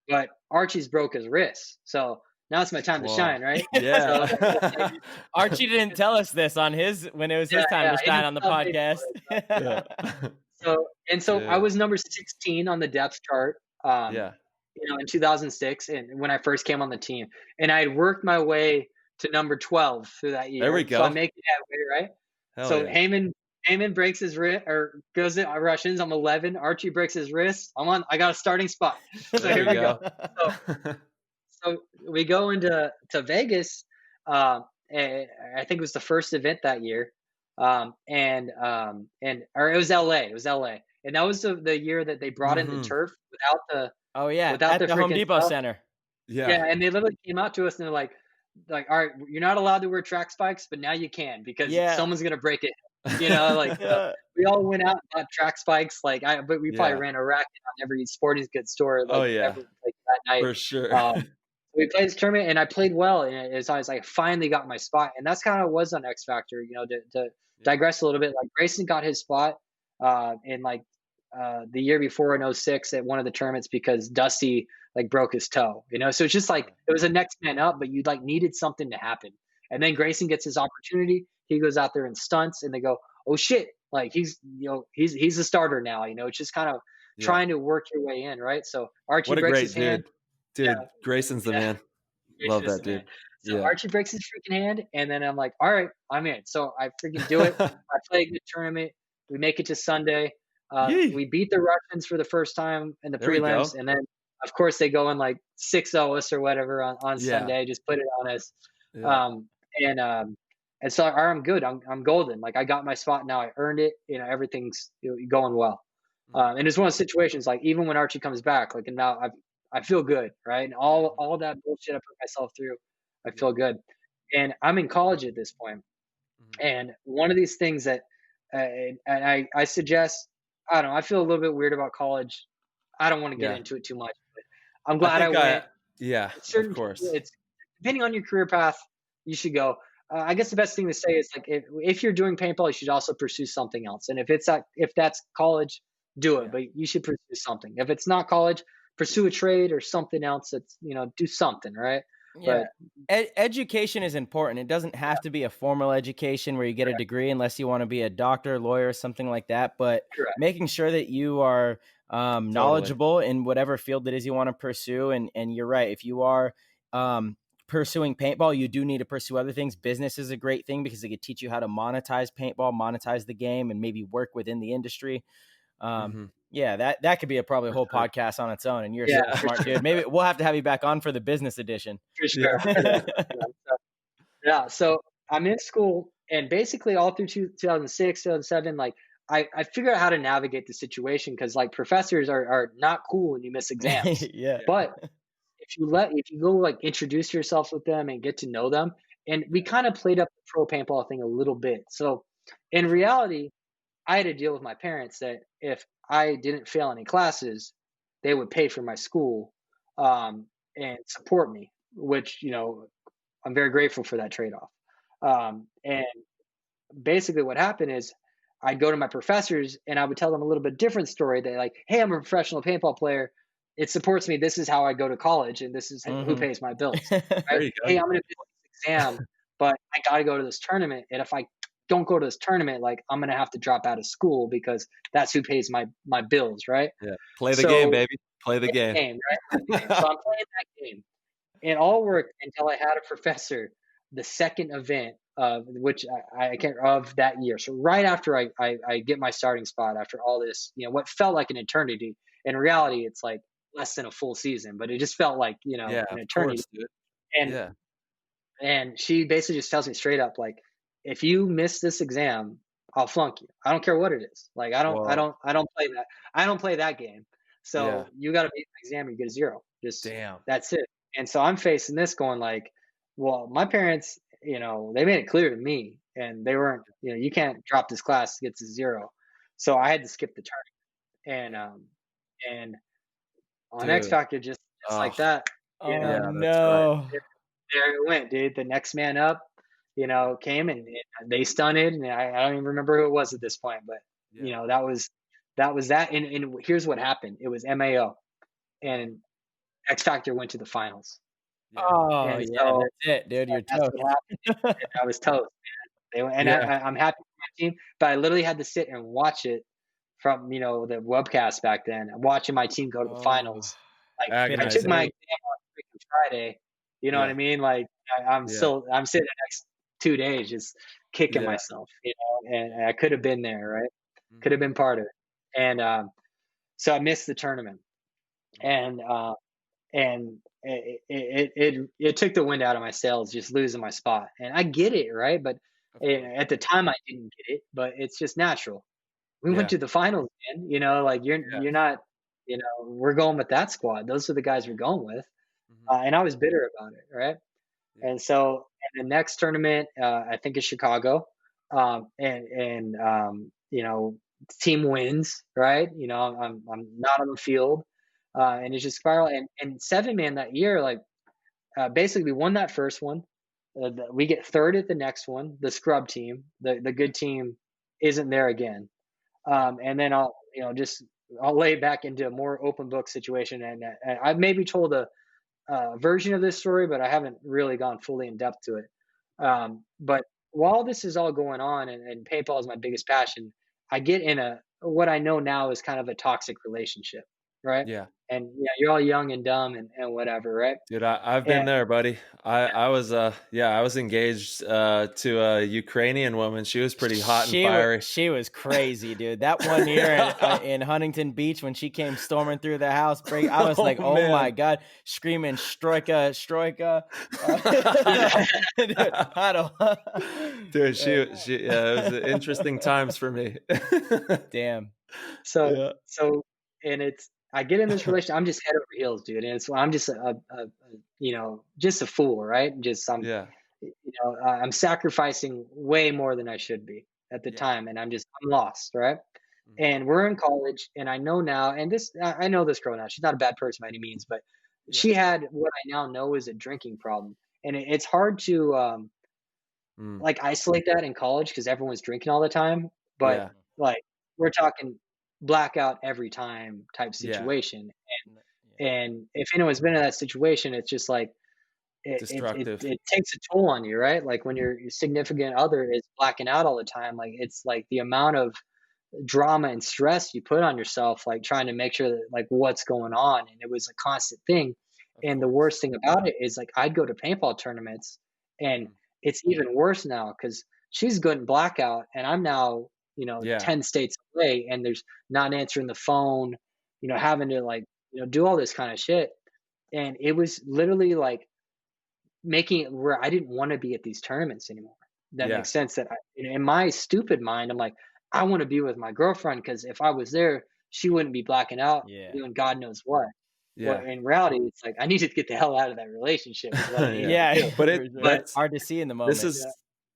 but Archie's broke his wrist. So now it's my time to shine, right? Yeah. So, Archie didn't tell us this when it was his time to shine on the podcast. So I was number 16 on the depth chart. In 2006, and when I first came on the team, and I had worked my way to number 12 through that year. There we go. So I'm making that way, right? Hell so yeah. Heyman breaks his wrist or goes to Russians. I'm 11. Archie breaks his wrist. I got a starting spot. So here we go. So we go into Vegas. And I think it was the first event that year. Or it was LA. It was LA. And that was the year that they brought in the turf without the at the Home Depot Center. Yeah, and they literally came out to us and they're like, all right, you're not allowed to wear track spikes, but now you can because someone's gonna break it. We all went out and bought track spikes. But we probably ran a racket on every sporting goods store. That night for sure. We played this tournament and I played well, and as I was finally got my spot, and that's kind of was on X Factor. To digress a little bit, Grayson got his spot in the year before in 06 at one of the tournaments because Dusty broke his toe, so it's just it was a next man up, but you needed something to happen. And then Grayson gets his opportunity. He goes out there and stunts and they go, oh shit. He's a starter now, it's just kind of trying to work your way in. Right. So Archie breaks his hand. Dude, Grayson's the man. Love that dude. So Archie breaks his freaking hand. And then I'm like, all right, I'm in. So I freaking do it. I play a good tournament. We make it to Sunday. We beat the Russians for the first time in the prelims, and then of course they go in 6-0 us or whatever on Sunday, just put it on us. And so I'm good. I'm golden. I got my spot now. I earned it. Everything's going well. And it's one of those situations even when Archie comes back, and now I feel good, right? And all that bullshit I put myself through, I feel good. And I'm in college at this point. And one of these things that and I suggest. I don't know. I feel a little bit weird about college. I don't want to get into it too much, but I'm glad I went. Of course. It's depending on your career path, you should go. I guess the best thing to say is if you're doing paintball, you should also pursue something else. And if that's college, do it. But you should pursue something. If it's not college, pursue a trade or something else. That's do something, right? Yeah. But Education is important. It doesn't have to be a formal education where you get a degree unless you want to be a doctor, lawyer, something like that. But correct. making sure that you are knowledgeable in whatever field it is you want to pursue. And you're right. If you are pursuing paintball, you do need to pursue other things. Business is a great thing because it could teach you how to monetize paintball, monetize the game, and maybe work within the industry. Yeah, that could be probably a whole podcast on its own. And you're so smart, dude. Maybe we'll have to have you back on for the business edition. For sure. So I'm in school, and basically all through 2006, 2007, like I figured out how to navigate the situation because like professors are not cool when you miss exams. Yeah. But if you go like introduce yourself with them and get to know them, and we kind of played up the pro paintball thing a little bit. So in reality, I had to deal with my parents that if I didn't fail any classes, they would pay for my school and support me, which, I'm very grateful for that trade-off. And basically what happened is I'd go to my professors and I would tell them a little bit different story. They're like, hey, I'm a professional paintball player. It supports me. This is how I go to college and this is who pays my bills. Right? Hey, I'm going to do this exam, but I got to go to this tournament. And if I don't go to this tournament, like I'm going to have to drop out of school because that's who pays my bills. Right. Yeah. Play the game, baby. Play the game. Right? So I'm playing that game. It all worked until I had a professor, the second event of which I can't of that year. So right after I get my starting spot after all this, what felt like an eternity. In reality, it's like less than a full season, but it just felt like, an eternity. Course, and she basically just tells me straight up, like, if you miss this exam, I'll flunk you. I don't care what it is. Like I don't play that. I don't play that game. So you got to beat the exam or you get a 0. Just that's it. And so I'm facing this going like, well, my parents, they made it clear to me and they weren't, you can't drop this class to get to 0. So I had to skip the tournament. And on X Factor, just like that, no. There it went, dude. The next man up, came and they stunted. And I don't even remember who it was at this point, but that was that. And here's what happened. It was MAO and X Factor went to the finals. Oh, and so, that's it, dude. You're toast. I was toast, man. I'm happy with my team, but I literally had to sit and watch it from, the webcast back then, watching my team go to the finals. Like I took my exam on freaking Friday. You know what I mean? Like I'm sitting the next 2 days just kicking myself, and I could have been there, right? Could have been part of it. And so I missed the tournament. And it took the wind out of my sails, just losing my spot. And I get it, right? But at the time I didn't get it, but it's just natural. We went to the finals, man. Like you're not, we're going with that squad. Those are the guys we're going with. And I was bitter about it, right? And so in the next tournament, I think it's Chicago, team wins, right? I'm not on the field. And it's just spiral. And 7-man that year, like basically we won that first one. We get third at the next one. The scrub team, the good team, isn't there again. And then I'll lay back into a more open book situation. And I've maybe told a version of this story, but I haven't really gone fully in depth to it. But while this is all going on, and paintball is my biggest passion, I get in what I know now is kind of a toxic relationship. Right. Yeah. And you're all young and dumb and whatever. Right. Dude, I've been there, buddy. I was engaged to a Ukrainian woman. She was pretty hot and fiery. She was crazy, dude. That one year in Huntington Beach when she came storming through the house, I was like, oh my God, screaming Stroika. Dude, it was interesting times for me. Damn. So I get in this relationship. I'm just head over heels, dude. And so I'm just just a fool, right? I'm sacrificing way more than I should be at the time. And I'm lost, right? Mm-hmm. And we're in college and I know now, and I know this girl now, she's not a bad person by any means, but she had what I now know is a drinking problem. And it's hard to like isolate that in college because everyone's drinking all the time. But like we're talking blackout every time type situation. And if anyone's been in that situation, it's just like destructive. it takes a toll on you, right? Like when your significant other is blacking out all the time, like it's like the amount of drama and stress you put on yourself, like trying to make sure that like what's going on. And it was a constant thing. Of And the course. worst thing about it is like I'd go to paintball tournaments and it's even worse now because she's good in blackout and I'm now, Yeah. 10 states away and there's not answering the phone, having to like, do all this kind of shit. And it was literally like making it where I didn't want to be at these tournaments anymore. That Yeah. makes sense. That in my stupid mind, I'm like, I want to be with my girlfriend because if I was there, she wouldn't be blacking out doing God knows what. Yeah. Well, in reality, it's like I need to get the hell out of that relationship. Is what I need Yeah, to do. But But hard to see in the moment.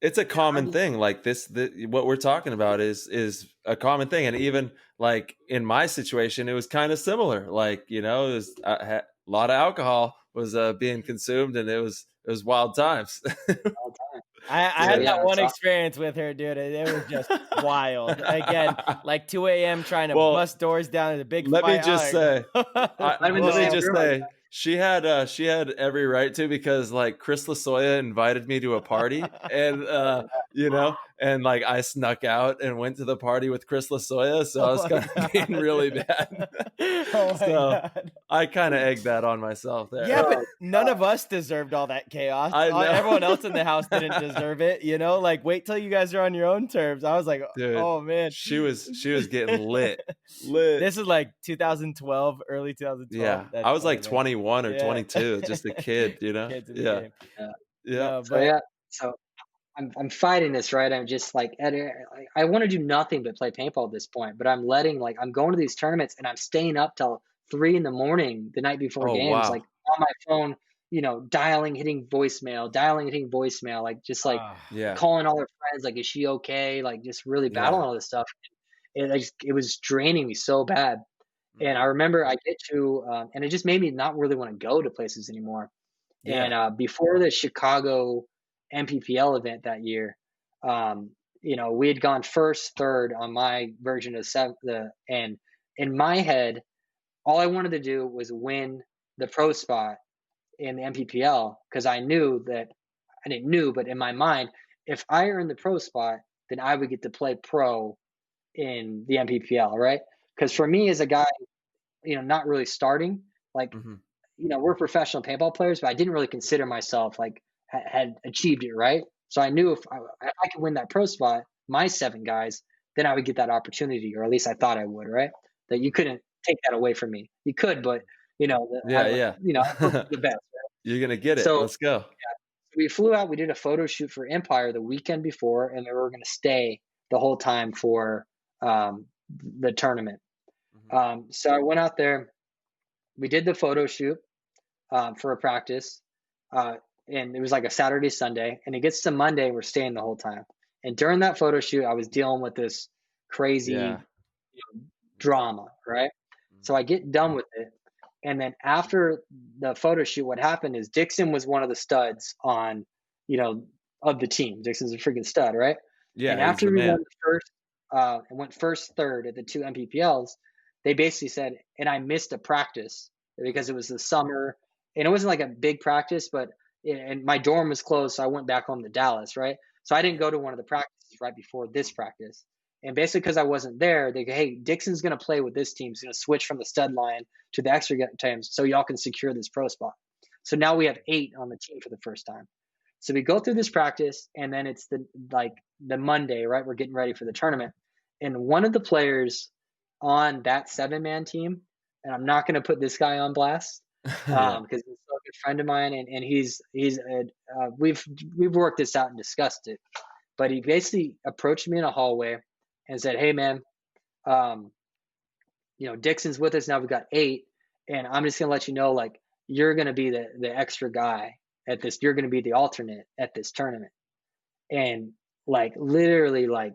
It's a common thing. Like what we're talking about is a common thing. And even like in my situation, it was kind of similar. Like, it was a lot of alcohol was being consumed and it was wild times. all the time. I had that one experience with her, dude. It was just wild. Again, like 2 a.m. trying to bust doors down at a big let fight. me just say, she had every right to, because like Chris Lasoya invited me to a party and and like I snuck out and went to the party with Chris Lasoya, so I was kind of being really bad. God. I kind of egged that on myself there. Yeah, but none of us deserved all that chaos. I know. Everyone else in the house didn't deserve it, Like wait till you guys are on your own terms. I was like, dude, oh man. She was getting lit. This is like 2012, early 2012. Yeah. I was like 21 or 22, just a kid, Kids in the game. Yeah. So I'm fighting this, right? I'm just like, I want to do nothing but play paintball at this point, but I'm I'm going to these tournaments and I'm staying up till 3 a.m. the night before games, like on my phone, hitting voicemail, like just like calling all her friends, like, is she okay? Like just really battling all this stuff. It was draining me so bad. And I remember I get to, and it just made me not really want to go to places anymore. Yeah. And before the Chicago MPPL event that year, we had gone first, third on my version of and in my head, all I wanted to do was win the pro spot in the MPPL because I didn't know, but in my mind, if I earned the pro spot, then I would get to play pro in the MPPL, right? Because for me as a guy, not really starting, like, we're professional paintball players, but I didn't really consider myself like had achieved it, right? So I knew if I could win that pro spot, my 7 guys, then I would get that opportunity, or at least I thought I would, right? That you couldn't take that away from me. You could, but the best. Right? You're gonna get it. So, let's go. Yeah. We flew out. We did a photo shoot for Empire the weekend before, and we were going to stay the whole time for the tournament. So I went out there. We did the photo shoot for a practice, and it was like a Saturday, Sunday, and it gets to Monday. We're staying the whole time. And during that photo shoot, I was dealing with this crazy drama, right? So I get done with it. And then after the photo shoot, what happened is Dixon was one of the studs on, of the team. Dixon's a freaking stud, right? Yeah. And after we won first, and went first, third at the 2 MPPLs, they basically said, and I missed a practice because it was the summer, and it wasn't like a big practice, but and my dorm was closed, so I went back home to Dallas, right? So I didn't go to one of the practices right before this practice. And basically because I wasn't there, they go, hey, Dixon's going to play with this team. He's going to switch from the stud line to the extra teams so y'all can secure this pro spot. So now we have 8 on the team for the first time. So we go through this practice, and then it's the Monday, right? We're getting ready for the tournament. And one of the players on that 7-man team, and I'm not going to put this guy on blast because he's a good friend of mine, and we've worked this out and discussed it. But he basically approached me in a hallway and said, hey, man, Dixon's with us now. We've got 8, and I'm just going to let you know, like, you're going to be the extra guy at this. You're going to be the alternate at this tournament. And, like, literally, like,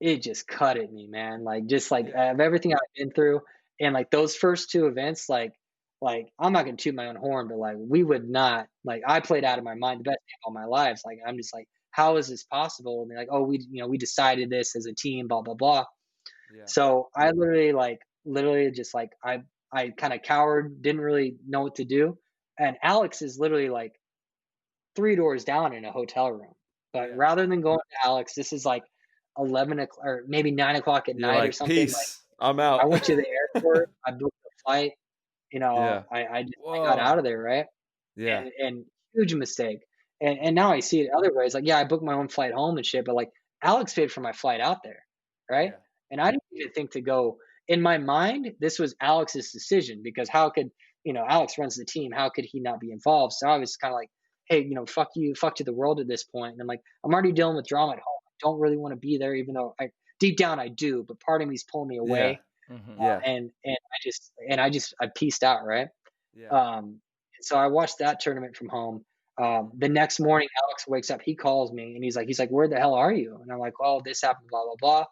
it just cut at me, man. Like, just, like, of everything I've been through. And, like, those first 2 events, like I'm not going to toot my own horn, but, like, we would not, like, I played out of my mind, the best game of all my lives. Like, I'm just like, how is this possible? And they're like, oh, we decided this as a team, blah, blah, blah. Yeah. So I literally just like, I kind of cowered, didn't really know what to do. And Alex is literally like 3 doors down in a hotel room. But rather than going to Alex, this is like 11 o'clock or maybe 9 o'clock at You're night or like, something. Like, peace, I'm I out. went to the airport, I booked a flight, Yeah. I got out of there, right? Yeah. And huge mistake. And now I see it other ways. Like, yeah, I booked my own flight home and shit, but like Alex paid for my flight out there, right? Yeah. And I didn't even think to go. In my mind, this was Alex's decision because how could Alex runs the team? How could he not be involved? So I was kind of like, hey, fuck you, fuck to the world at this point. And I'm like, I'm already dealing with drama at home. I don't really want to be there, even though deep down I do. But part of me's pulling me away. Yeah. And I pieced out, right? Yeah. So I watched that tournament from home. The next morning, Alex wakes up. He calls me and he's like, where the hell are you? And I'm like, oh, this happened, blah blah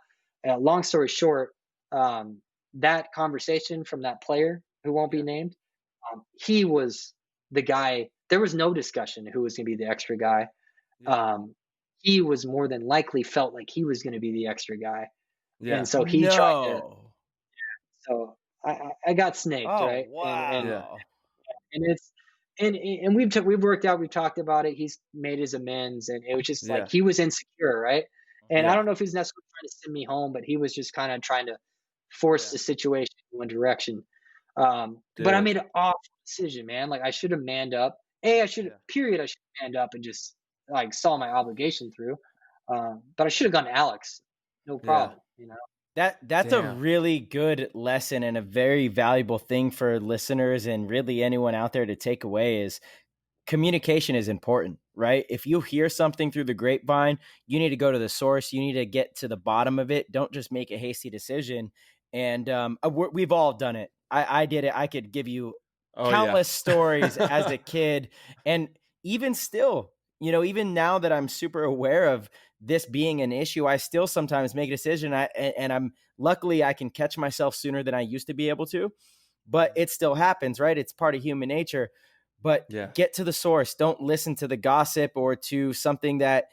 blah. Long story short, that conversation from that player who won't be named, he was the guy. There was no discussion who was going to be the extra guy. He was more than likely felt like he was going to be the extra guy, and so he tried to. So I got snaked, right? Wow. And it's and we've worked out, we've talked about it. He's made his amends, and it was just like he was insecure, right? And I don't know if he's necessarily trying to send me home, but he was just kind of trying to force the situation in one direction. But I made an awful decision, man. Like I should have manned up. I should have manned up and just like saw my obligation through. But I should have gone to Alex, no problem. That's a really good lesson and a very valuable thing for listeners and really anyone out there to take away is communication is important, right? If you hear something through the grapevine, you need to go to the source. You need to get to the bottom of it. Don't just make a hasty decision. And we've all done it. I did it. I could give you countless stories as a kid. And even still, even now that I'm super aware of this being an issue, I still sometimes make a decision. And I'm luckily I can catch myself sooner than I used to be able to, but it still happens, right? It's part of human nature. But get to the source. Don't listen to the gossip or to something that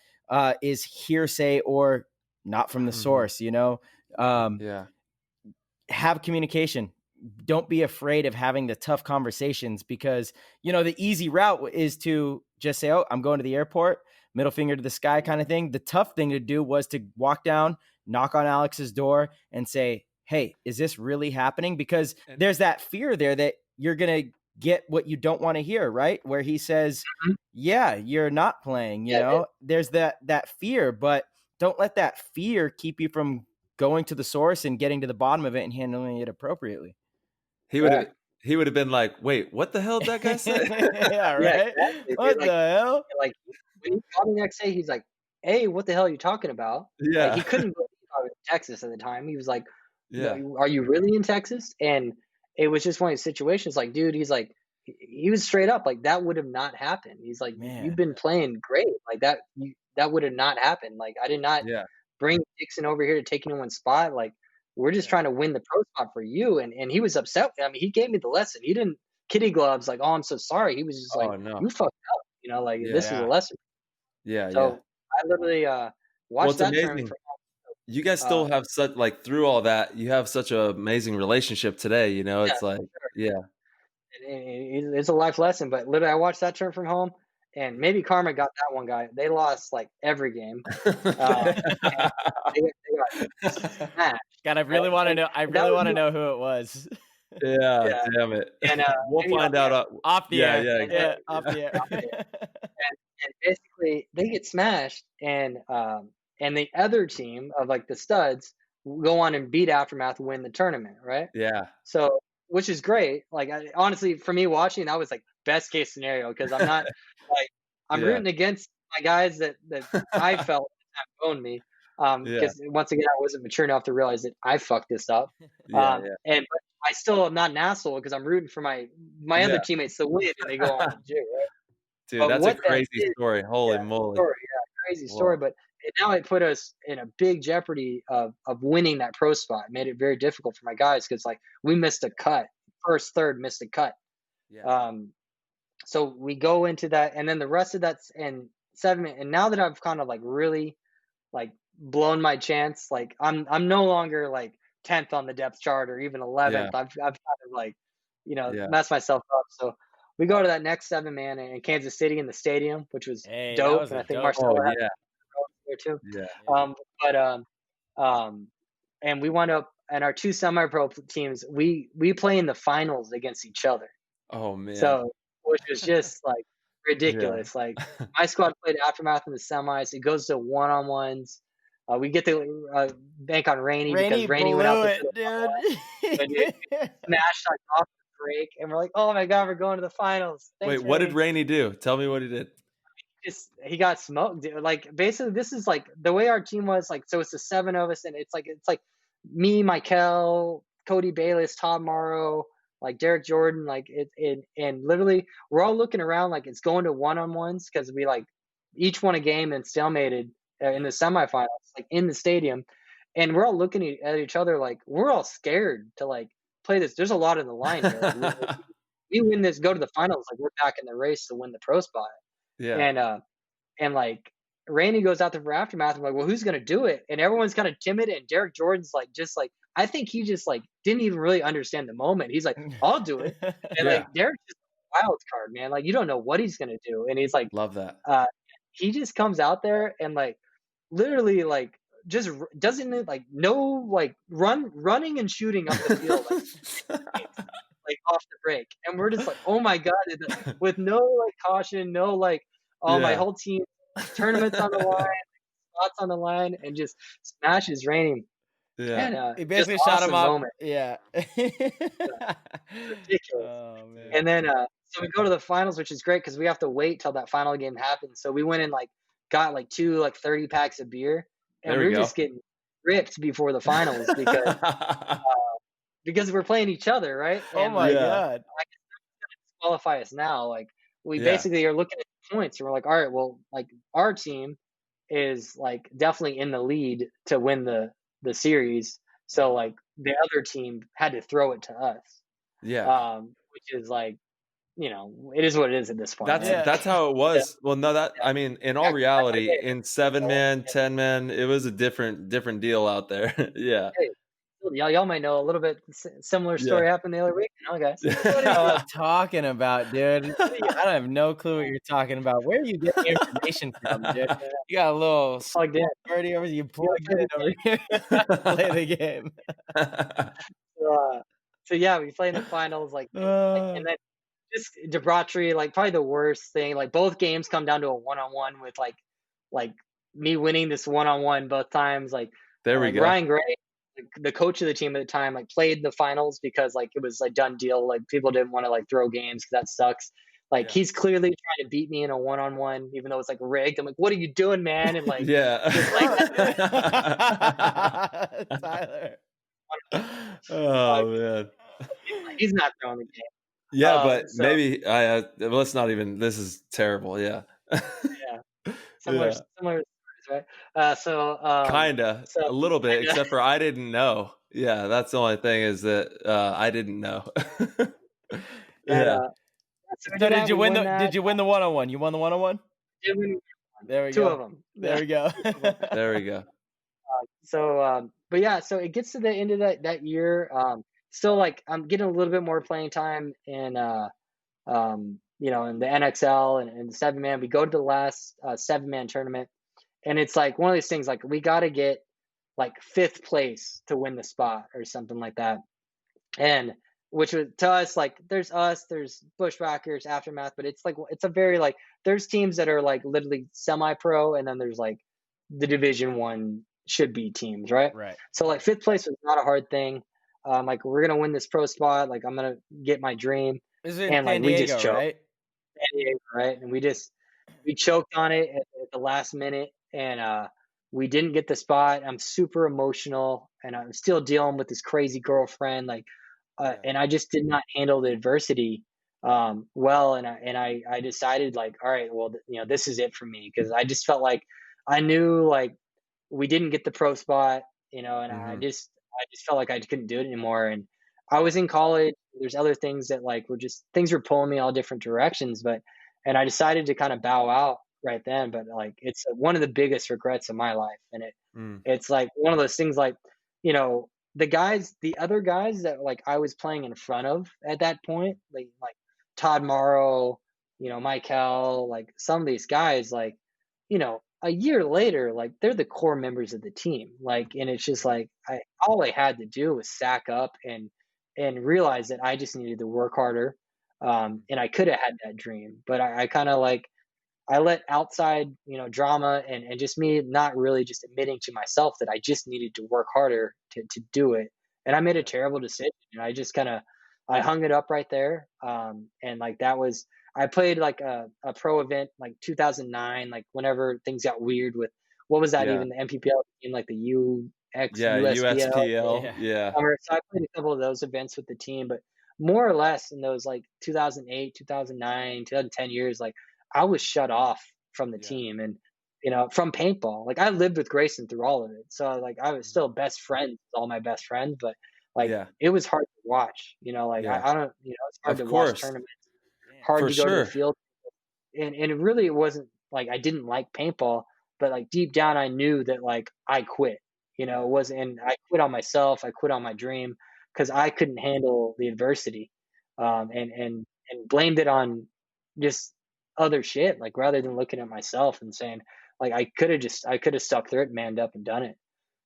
is hearsay or not from the source, Have communication. Don't be afraid of having the tough conversations because, the easy route is to just say, oh, I'm going to the airport, middle finger to the sky kind of thing. The tough thing to do was to walk down, knock on Alex's door and say, hey, is this really happening? Because there's that fear there that you're going to get what you don't want to hear, right? Where he says, yeah, you're not playing, there's that fear, but don't let that fear keep you from going to the source and getting to the bottom of it and handling it appropriately. He would have been like, wait, what the hell did that guy say? Yeah, right. Yeah, exactly. What the hell? Like when he called me the next day, he's like, hey, what the hell are you talking about? Yeah. Like, he couldn't believe I was in Texas at the time. He was like, are you really in Texas? And it was just one of these situations like, dude, he's like, he was straight up like, that would have not happened. He's like, you've been playing great. Like that would have not happened. Like I did not bring Dixon over here to take anyone's spot. Like we're just trying to win the pro spot for you. And he was upset. I mean, he gave me the lesson. He didn't kitty gloves like, oh, I'm so sorry. He was just you fucked up. This is a lesson. Yeah. So I literally watched that turn. You guys still have such through all that, you have such an amazing relationship today. It's like, it's a life lesson. But literally, I watched that turn from home, and maybe Karma got that one guy. They lost like every game. They got smashed. God, I really want to know. I really want to know who it was. Yeah, damn it. And we'll find out off the air. Yeah, off the air. And basically, they get smashed, and the other team of like the studs go on and beat Aftermath, win the tournament, right? Yeah. So, which is great. Like, honestly, for me watching, that was like best case scenario because I'm not like I'm rooting against my guys that I felt owned me. Because once again, I wasn't mature enough to realize that I fucked this up. But I still am not an asshole because I'm rooting for my other teammates to win, and they go on to do, right? Dude, but that's a crazy story. Holy moly. Crazy story. But now it put us in a big jeopardy of winning that pro spot. It made it very difficult for my guys because like we missed a cut. First, third missed a cut. Yeah. So we go into that, and then the rest of that's in 7. And now that I've kind of like really like blown my chance, like I'm no longer like 10th on the depth chart or even 11th. I've kind of like messed myself up. So we go to that next 7-man in Kansas City in the stadium, which was Hey, that dope, was and a I think dope. Oh Marcelo had yeah, there too. yeah. But and we wound up, and our 2 semi-pro teams, we play in the finals against each other. Oh man, So, which was just like yeah. ridiculous. Like my squad played Aftermath in the semis. It goes to one-on-ones. We get to bank on Rainey because Rainey Rainey went out blew there it, for the dude. and it smashed like off the break, and we're like, oh my god, we're going to the finals. Wait, Thanks, what did Rainey. Rainey do? Tell me what he did. He got smoked, dude. Like basically, this is like the way our team was. Like, so it's the 7 of us, and it's like me, Michael, Cody Bayless, Todd Morrow, like Derek Jordan, like and literally we're all looking around like it's going to one-on-ones because we like each won a game and stalemated in the semifinals, like in the stadium, and we're all looking at each other like we're all scared to like play this. There's a lot on the line here. Like we win this, go to the finals, like we're back in the race to win the pro spot. Yeah. And like Rainey goes out there for Aftermath. I'm like, well, who's gonna do it? And everyone's kind of timid. And Derek Jordan's like, just like, I think he just like didn't even really understand the moment. He's like, I'll do it. And like Derek's just a wild card, man. Like you don't know what he's gonna do. And he's like, Love that. he just comes out there and like literally like just doesn't like no like running and shooting up the field like off the break. And we're just like, oh my god, with no like caution, no like my whole team tournaments on the line, spots on the line, and just smashes Rainey. Yeah. And He basically just shot awesome him up. moment. Yeah. Ridiculous. Oh man. And then so we go to the finals, which is great because we have to wait till that final game happens. So we went and like got like 2 like 30 packs of beer, and There we we were go. just getting ripped before the finals because we're playing each other, right? Oh And my Yeah. god. qualify us now. Like we Yeah. basically are looking at points, and we're like, all right, well, like our team is like definitely in the lead to win the series. So like the other team had to throw it to us. Yeah. Which is like, you know, it is what it is at this point. That's Yeah. that's how it was. Well, no, that I mean, in all reality, Exactly. in 7-man, 10-man, it was a different deal out there. Yeah. Y'all might know a little bit similar story happened the other week, you know, guys. What are you talking about, dude? I have no clue what you're talking about. Where are you getting your information from, dude? You got a little Plugged in. birdie over you plugged in over here. Play the game. So yeah, we played in the finals, like, and then just debauchery, like probably the worst thing. Like both games come down to a one-on-one with like me winning this one-on-one both times. Like There we go. Ryan Gray, the coach of the team at the time, like played the finals because like it was like done deal. Like people didn't want to like throw games because that sucks. Like he's clearly trying to beat me in a one-on-one, even though it's like rigged. I'm like, what are you doing, man? And like, Tyler. Oh man. He's not throwing the game. Yeah, but maybe let's not even. This is terrible. Yeah. Similar stories, right? Kinda a little bit, except for I didn't know. Yeah, that's the only thing is that I didn't know. So did you win the one-on-one? You won the one-on-one? There we go. 2 of them. There we go. There we go. But yeah, so it gets to the end of that year. Still like I'm getting a little bit more playing time in you know, in the NXL and the 7-man. We go to the last 7-man tournament, and it's like one of these things like we got to get like 5th place to win the spot or something like that. And which was to us like there's Bushwhackers, Aftermath, but it's like it's a very like there's teams that are like literally semi-pro, and then there's like the Division 1 should be teams, right? Right. So like 5th place was not a hard thing. Like we're gonna win this pro spot. Like I'm gonna get my dream. This is in And San like we Diego, just choked. right? San Diego, right? And we choked on it at the last minute, and we didn't get the spot. I'm super emotional, and I'm still dealing with this crazy girlfriend. Like, and I just did not handle the adversity well. And I decided like, all right, well, you know, this is it for me, because I just felt like I knew like we didn't get the pro spot, you know, and I just felt like I couldn't do it anymore. And I was in college. There's other things that like things were pulling me all different directions, and I decided to kind of bow out right then. But like, it's one of the biggest regrets of my life. And it's like one of those things like, you know, the other guys that like I was playing in front of at that point, like Todd Morrow, Michael, like some of these guys, like, a year later, like they're the core members of the team. Like, and it's just like all I had to do was sack up and realize that I just needed to work harder. And I could have had that dream, but I kind of like I let outside, drama and just me not really just admitting to myself that I just needed to work harder to do it. And I made a terrible decision. And I just kind of I hung it up right there. And like that was I played like a pro event like 2009, like whenever things got weird with what was that Yeah. even the MPPL in like the UX Yeah, USBL. USPL. Yeah. Yeah. So I played a couple of those events with the team, but more or less in those like 2008, 2009, 2010 years, like I was shut off from the Yeah. team and from paintball. Like I lived with Grayson through all of it. So like I was still best friends with all my best friends, but like Yeah. it was hard to watch, like Yeah. I don't, it's hard Of to watch course. tournaments, Yeah. hard For to go to the sure. field. And it really wasn't like I didn't like paintball, but like deep down I knew that like I quit. It was and I quit on myself, I quit on my dream because I couldn't handle the adversity. And blamed it on just other shit, like rather than looking at myself and saying, like I could have stuck through it, manned up and done it.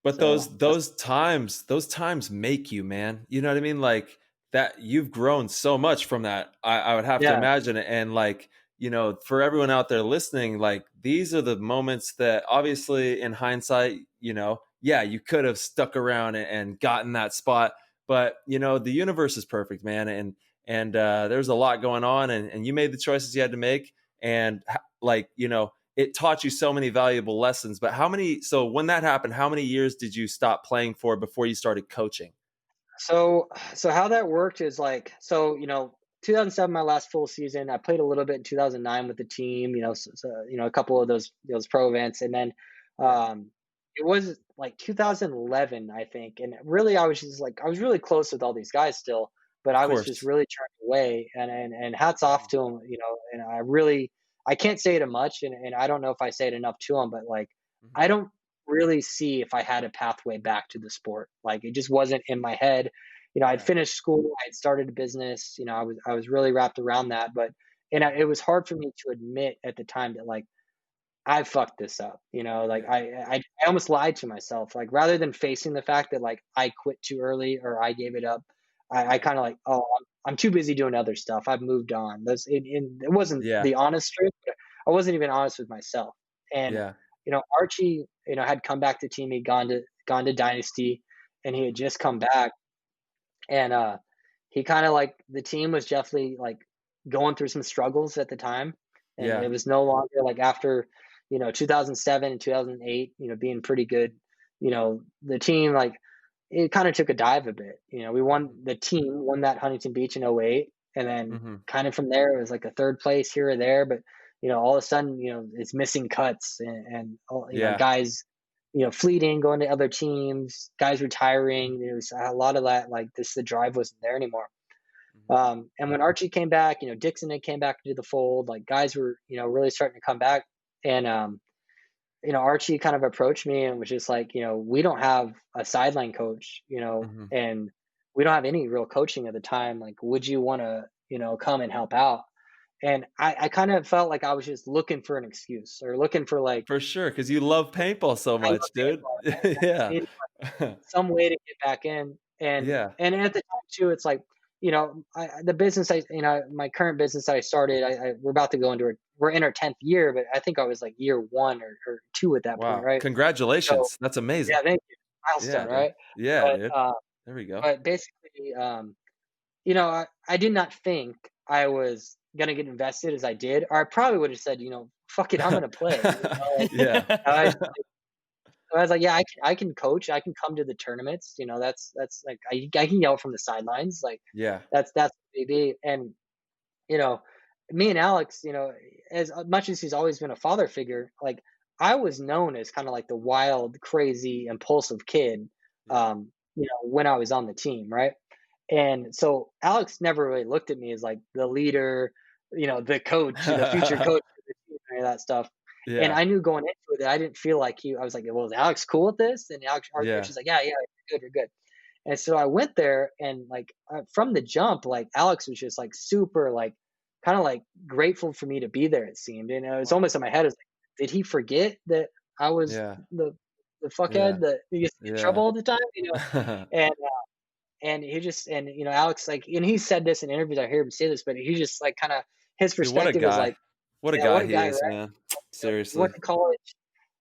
But So those times make you, man. You know what I mean? Like that you've grown so much from that. I would have to yeah, imagine it. And like, for everyone out there listening, like these are the moments that obviously in hindsight, yeah, you could have stuck around and gotten that spot. But the universe is perfect, man. And there's a lot going on and you made the choices you had to make. And like, it taught you so many valuable lessons. But so when that happened, how many years did you stop playing for before you started coaching? so how that worked is like 2007 my last full season. I played a little bit in 2009 with the team, a couple of those pro events, and then Yeah, um it was like 2011 I think, and really I was just like I was really close with all these guys still, but of I was just course. really turned away, and hats off to them, and I can't say it much, and I don't know if I say it enough to them, but like Mhm. I don't really see if I had a pathway back to the sport. Like it just wasn't in my head. I'd Yeah, finished school, I'd started a business, I was really wrapped around that, but it was hard for me to admit at the time that like I fucked this up. Like yeah, I almost lied to myself. Like rather than facing the fact that like I quit too early or I gave it up, I yeah, kind of like, oh, I'm too busy doing other stuff. I've moved on. It wasn't yeah, the honest truth, but I wasn't even honest with myself. And yeah. Archie, had come back to team. He'd gone to Dynasty, and he had Mhm. just come back, and he kind of like the team was definitely like going through some struggles at the time, and Yeah. it was no longer like after 2007 and 2008, being pretty good. The team like it kind of took a dive a bit. We won Mhm. the team won that Huntington Beach in '08, and then Mhm. kind of from there it was like a third place here or there, but all of a sudden it's missing cuts and Yeah. guys fleeting, going to other teams, guys retiring. There was a lot of that. Like this, the drive wasn't there anymore. Mhm. And when Archie came back, Dixon had came back into the fold. Like guys were, really starting to come back. And Archie kind of approached me and was just like, we don't have a sideline coach, Mhm. and we don't have any real coaching at the time. Like, would you want to, come and help out? And I kind of felt like I was just looking for an excuse or looking for like For sure, because you love paintball so I love much, dude. paintball. I just Yeah. needed some way to get back in. And Yeah. and at the time too, it's like, the business my current business that I started, we're about to go into we're in our 10th year, but I think I was like year one or two at that point, Wow. right? So Congratulations. That's yeah, amazing. thank you. Yeah, Milestone, dude. right? Yeah, But dude. There we go. basically, I did not think I was gonna get invested as I did, or I probably would have said, fuck it, I'm gonna play. Like, Yeah. I so I was like, "Yeah, I can coach, I can come to the tournaments, that's like I can yell from the sidelines, like, Yeah. that's BB." And, you know, me and Alex, as much as he's always been a father figure, like, I was known as kinda like the wild, crazy, impulsive kid, Yeah. when I was on the team, right? And so Alex never really looked at me as like the leader, the coach, the future coach of the team, any of that stuff. And Yeah. I knew going into it that I didn't feel like I was like, well, is Alex cool with this? And our coach Yeah. is like, yeah, we're good. And so I went there and like from the jump, like Alex was just like super like kind of like grateful for me to be there, it seemed. And it was almost in my head, it's like, did he forget that I was Yeah. the Yeah. fuckhead that he gets in Yeah. trouble all the time, And he just, and Alex, like, and he said this in interviews, I hear him say this, but he just like kind of, his Dude, what a perspective is guy. like, What a yeah, what guy a he guy, is, right? man. You went Seriously. to college,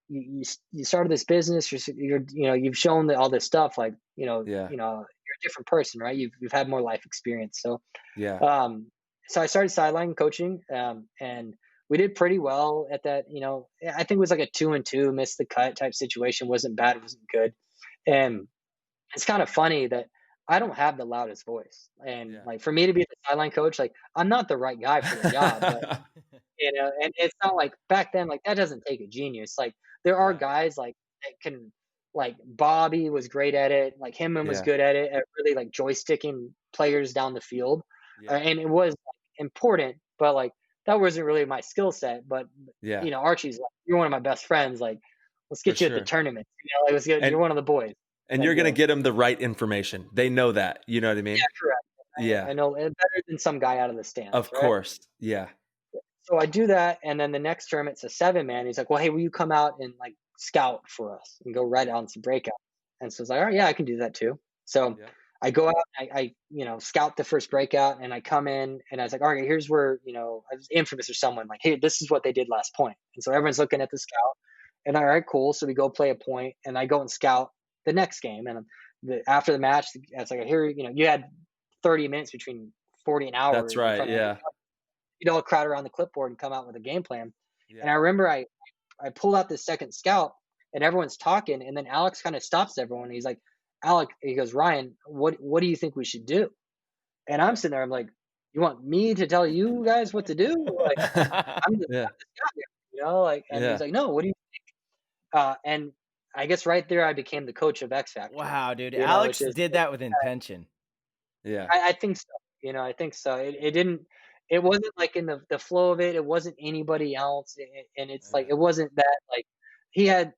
you started this business, you've shown all this stuff, like, Yeah. you're a different person, right? You've had more life experience. So, Yeah. so I started sideline coaching, and we did pretty well at that. I think it was like a 2-2, missed the cut type situation. Wasn't bad, wasn't good. And it's kind of funny that I don't have the loudest voice, and Yeah. like for me to be the sideline coach, like I'm not the right guy for the job. But and it's not like back then, like that doesn't take a genius. Like there are Right. guys like that can, like Bobby was great at it, like Hinman was Yeah. good at it, at really like joysticking players down the field, Yeah. and it was like, important, but like that wasn't really my skill set. But Yeah. Archie's like, you're one of my best friends, like let's For get you at the sure. tournament, like let's get, And you're one of the boys. and Like, you're gonna get them the right information. They know that. You know what I yeah, mean? correct. Yeah. I know, and better than some guy out of the stands, Of right? course. Yeah. So I do that, and then the next term it's a 7-man. He's like, "Well, hey, will you come out and like scout for us and go right on some breakout?" And so it's like, "All right, yeah, I can do that too." So Yeah. I go out, I scout the first breakout, and I come in, and I was like, "All right, here's where I was infamous or someone like, hey, this is what they did last point." And so everyone's looking at the scout, and all right, cool. So we go play a point, and I go and scout the next game, and after the match, it's like, here, you had 30 minutes between 40 an hour That's in right. front of Yeah. you'd all crowd around the clipboard and come out with a game plan. And Yeah. I remember I pulled out the second scout, and everyone's talking, and then Alex kind of stops everyone. He's like, Alec, he goes, Ryan, what do you think we should do? And I'm sitting there, I'm like, you want me to tell you guys what to do? Like, I'm the Yeah. scout here, like, and Yeah. he's like, no, what do you and I guess right there I became the coach of X Factor. Wow, dude. Which Alex is, did that with intention. Yeah. I think so. I think so. It didn't. It wasn't like in the flow of it. It wasn't anybody else, and it's like Yeah. it wasn't that like he had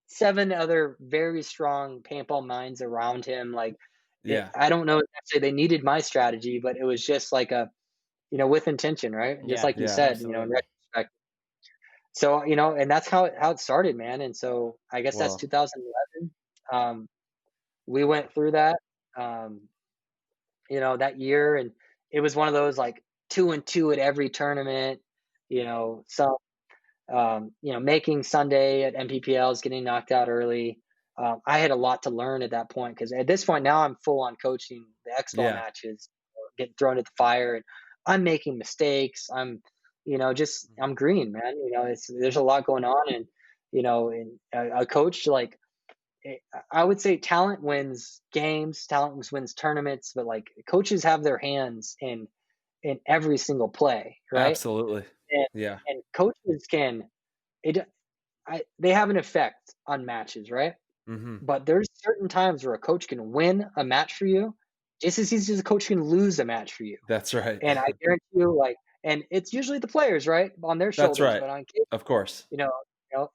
7 other very strong paintball minds around him. Like Yeah. I don't know if they needed my strategy, but it was just like a with intention, right? Just Yeah, like you Yeah. said, in absolutely. retrospect. So and that's how it started, man. And so I guess that's Well, 2011. We went through that. Um, that year. And it was one of those like 2-2 at every tournament, so, making Sunday at MPPLs, getting knocked out early. I had a lot to learn at that point because at this point now I'm full on coaching the X-Ball yeah. matches, getting thrown at the fire, and I'm making mistakes. I'm, just I'm green, man. There's a lot going on, and and a coach like I would say talent wins games, talent wins tournaments, but like coaches have their hands in every single play, right? Absolutely. And Yeah. and coaches can it they have an effect on matches, right? Mm-hmm. But there's certain times where a coach can win a match for you, just as easy as a coach can lose a match for you. That's right. And I guarantee you, like, and it's usually the players, right, on their That's shoulders, right. but on kids, Of course.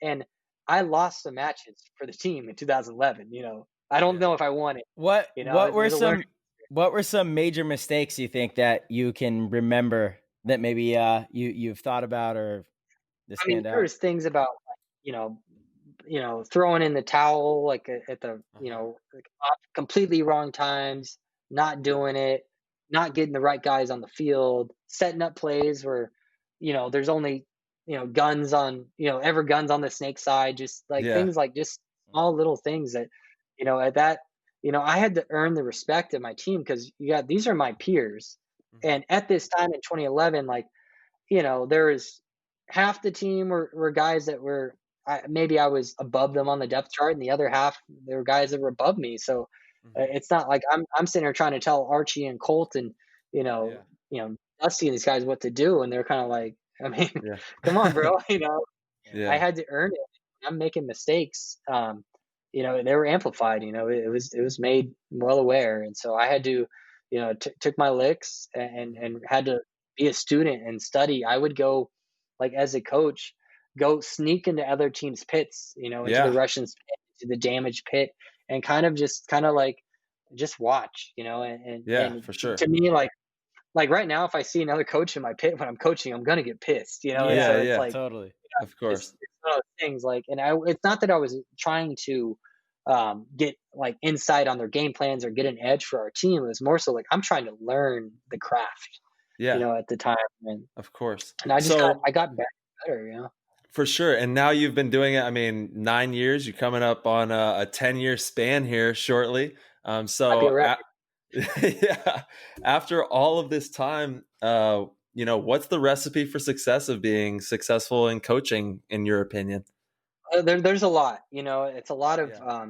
and I lost some matches for the team in 2011. I don't know if I won it. What It were was a learning. what were some major mistakes you think that you can remember that maybe you've thought about or that I mean, stand out? there's things about like, throwing in the towel like at the like, completely wrong times, not doing it, not getting the right guys on the field, setting up plays where there's only guns on ever guns on the snake side, just like Yeah. things like just small little things that at that I had to earn the respect of my team because these are my peers, and at this time in 2011, like there was half the team were guys that were maybe I was above them on the depth chart, and the other half there were guys that were above me. So it's not like I'm sitting here trying to tell Archie and Colt and Yeah. Dusty and these guys what to do, and they're kind of like, I mean, Yeah. come on, bro. I Yeah. had to earn it. I'm making mistakes. They were amplified. It was made well aware, and so I had to, took my licks and had to be a student and study. I would go, like as a coach, go sneak into other teams' pits, into Yeah. the Russians' pit, into the damaged pit, and kind of like just watch, and Yeah, for sure. to me, like like right now, if I see another coach in my pit when I'm coaching, I'm gonna get pissed, you know. And Yeah, so it's yeah, like totally. of course. it's one of those things. Like, and it's not that I was trying to get like insight on their game plans or get an edge for our team. It was more so like I'm trying to learn the craft, Yeah, at the time, and of course. I just So got better, better. for sure. And now you've been doing it, I mean, 9 years. You're coming up on a 10-year span here shortly. Might be a So record. yeah, after all of this time, what's the recipe for success of being successful in coaching, in your opinion? There's a lot, it's a lot of Yeah.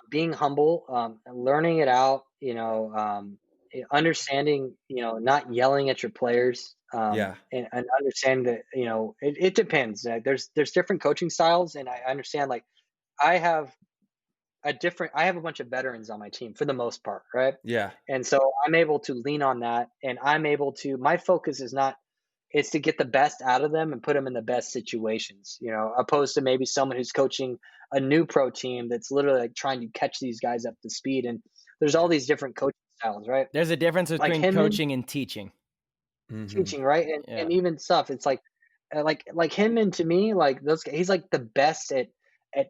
being humble, learning it out, understanding, not yelling at your players, Yeah. and understand that, it depends. There's different coaching styles, and I understand, like, I have I have a bunch of veterans on my team for the most part, right? Yeah. And so I'm able to lean on that, and my focus is not, it's to get the best out of them and put them in the best situations, opposed to maybe someone who's coaching a new pro team that's literally like trying to catch these guys up to speed. And there's all Yeah. these different coaching styles, right? There's a difference Like between him and coaching and teaching. Hmm. teaching, right? Yeah. And even stuff. It's like him, and to me, like he's like the best at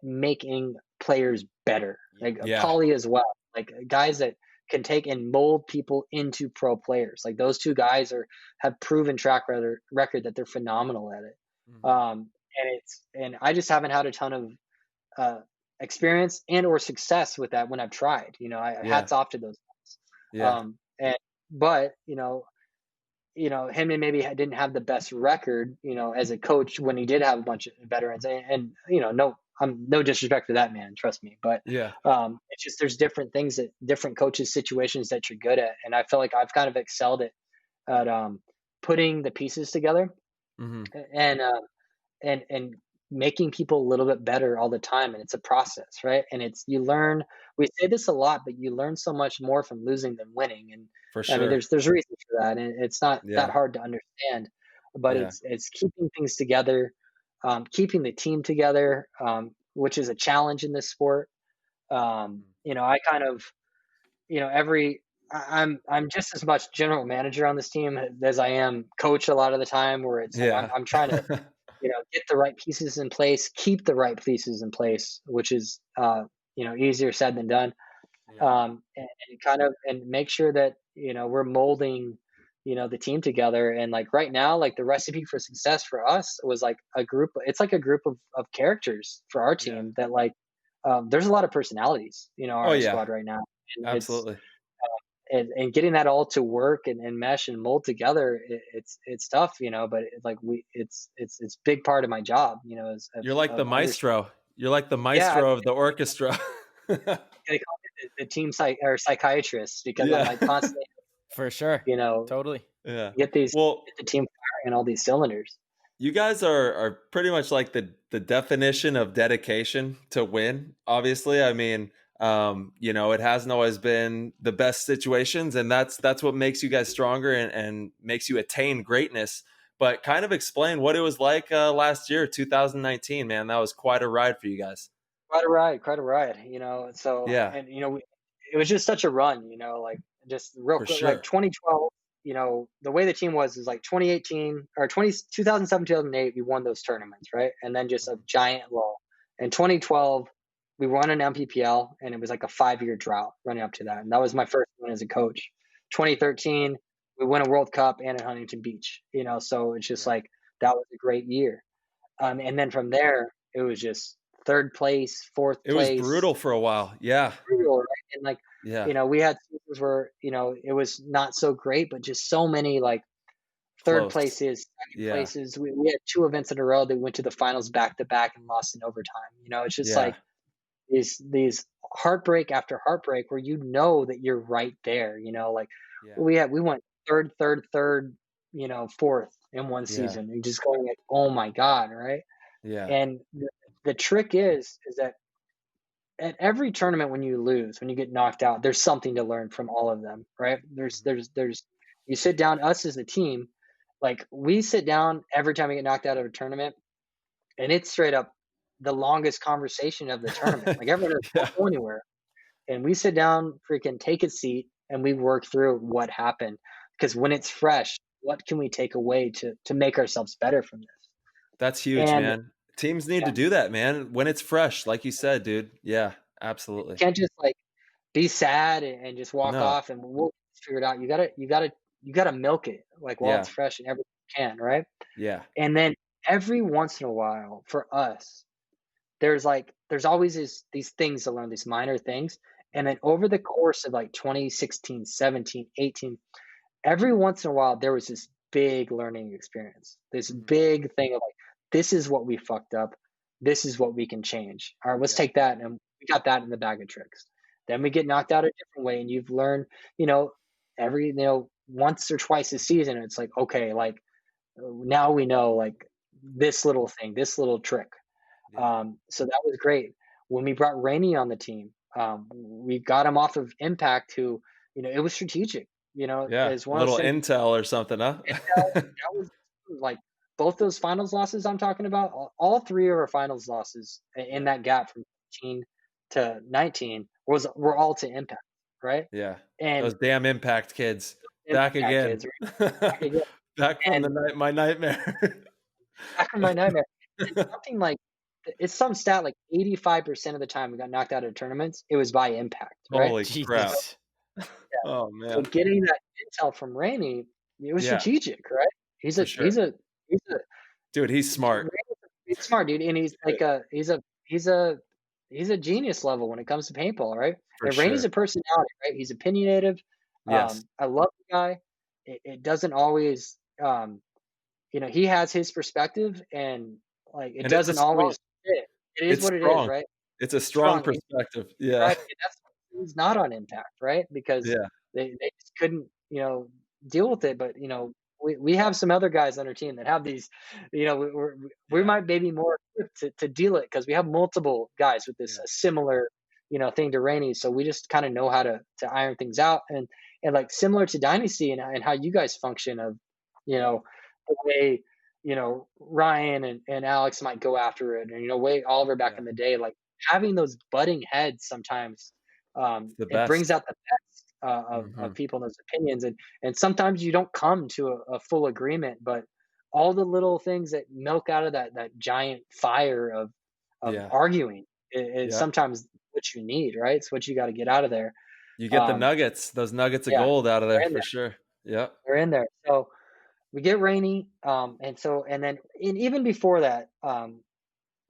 making players better. Like Yeah. Paulie as well. Like guys that can take and mold people into pro players. Like those two guys have proven record that they're phenomenal at it. Mhm. And I just haven't had a ton of uh, experience and or success with that when I've tried. Yeah. Hats off to those guys. Yeah. And but him and maybe didn't have the best record, as a coach when he did have a bunch of veterans. And no, I'm no disrespect to that man, trust me, but Yeah. it's just there's different things that different coaches situations that you're good at, and I feel like I've kind of excelled at putting the pieces together Hmm. and and making people a little bit better all the time, and it's a process, right? And it's you learn. We say this a lot, but you learn so much more from losing than winning, and For I mean sure. there's reasons for that, and it's not that Yeah. hard to understand, but Yeah. it's keeping things together, keeping the team together, which is a challenge in this sport. I kind of, every I'm just as much general manager on this team as I am coach a lot of the time, where it's like Yeah. I'm trying to, get the right pieces in place, keep the right pieces in place, which is, easier said than done. Yeah. And kind of, and make sure that, we're molding, the team together. And like right now, like the recipe for success for us was like it's like a group of characters for our Yeah. team that like, there's a lot of personalities, on Oh our yeah. squad right now. And Absolutely. and getting that all to work and mesh and mold together, it's tough, but like it's big part of my job, is You're like the of maestro. You're like the yeah, maestro of the orchestra. they call me the team psychiatrist, because I'm Yeah. like constantly, For sure. you know, Totally. Yeah. get Well, the team firing on all these cylinders. you guys are pretty much like the definition of dedication to win. Obviously, I mean, it hasn't always been the best situations, and that's what makes you guys stronger and makes you attain greatness. But kind of explain what it was like last year, 2019. Man, that was quite a ride for you guys. Quite a ride. So, Yeah, and it was just such a run. Like just real for quick, like sure. 2012. The way the team was like 2018 or 2007, 2008. We won those tournaments, right? And then just a giant lull. In 2012, we won an MPPL, and it was like a 5-year drought running up to that. And that was my first one as a coach. 2013, we won a World Cup and at Huntington Beach. So it's just Yeah. like that was a great year. And then from there, it was just third place, fourth It was place, brutal for a while. Yeah, brutal, right? And like, yeah, we had seasons where, it was not so great, but just so many like third close. places, second Yeah, places. We had 2 events in a row that went to the finals back to back and lost in overtime. It's just yeah, like these heartbreak after heartbreak where that you're right there. Like yeah, we went third, fourth in one yeah, season, and just going like, oh my god, right? yeah. And the trick is that at every tournament, when you get knocked out, there's something to learn from all of them, right? There's you sit down, us as a team, like we sit down every time we get knocked out of a tournament, and it's straight up the longest conversation of the tournament. Like everyone Yeah, doesn't go anywhere, and we sit down, freaking take a seat, and we work through what happened. because when it's fresh, what can we take away to make ourselves better from this? That's huge, And man. Teams need yeah, to do that, man. When it's fresh, like you said, dude. Yeah, you absolutely. can't just like be sad and just walk No. off and we'll figure it out. You gotta milk it like while Yeah. it's fresh and everything can, right? Yeah. And then every once in a while for us, there's always these things to learn, these minor things. And then over the course of like 2016, 17, 18, every once in a while there was this big learning experience, this Mhm. big thing of like, this is what we fucked up, this is what we can change. All right, let's Yeah. take that, and we got that in the bag of tricks. Then we get knocked out a different way, and you've learned, once or twice a season, it's like, okay, like now we know like this little thing, this little trick. Yeah. So that was great. When we brought Rainey on the team, we got him off of Impact, who, it was strategic. Yeah. As A one of those little things. intel or something, huh? That was like both those finals losses I'm talking about. All three of our finals losses in that gap from 15 to 19 were all to Impact, right? Yeah. And Those damn Impact kids. Back Impact again. kids, right? Back again. Back from And my nightmare. back from my nightmare. And something like it's some stat like 85% of the time we got knocked out of tournaments, it was by Impact, right? Holy crap. Jesus. Oh So man. getting that intel from Rainey, it was Yeah, strategic, right? He's for a sure. he's a he's a Dude, he's smart. he's smart, dude, and he's like he's a genius level when it comes to paintball, right? For And Rainey's sure. a personality, right? He's opinionative. Yes. I love the guy. It doesn't always, he has his perspective, and like it And it's a doesn't strong always fit. It is it's what it is, strong. right? It's a strong Strong, perspective. Yeah. right? And that's he's not on Impact, right? Because Yeah. they just couldn't, deal with it. But we have some other guys on our team that have these, we Yeah. might maybe more equipped to deal it because we have multiple guys with this Yeah. similar, thing to Rainey. So we just kind of know how to iron things out, and like similar to Dynasty and how you guys function of, the way. Ryan and Alex might go after it, and way Oliver back Yeah. in the day, like having those butting heads sometimes, It's the it brings best. out the best of Mhm. people and those opinions, and sometimes you don't come to a full agreement, but all the little things that milk out of that giant fire of Yeah. arguing is Yeah. sometimes what you need, right? It's what you got to get out of there. You get the Um, nuggets, those nuggets of yeah, gold out of they're there in for there. sure. Yep. They're in there. So we get Rainy, and even before that,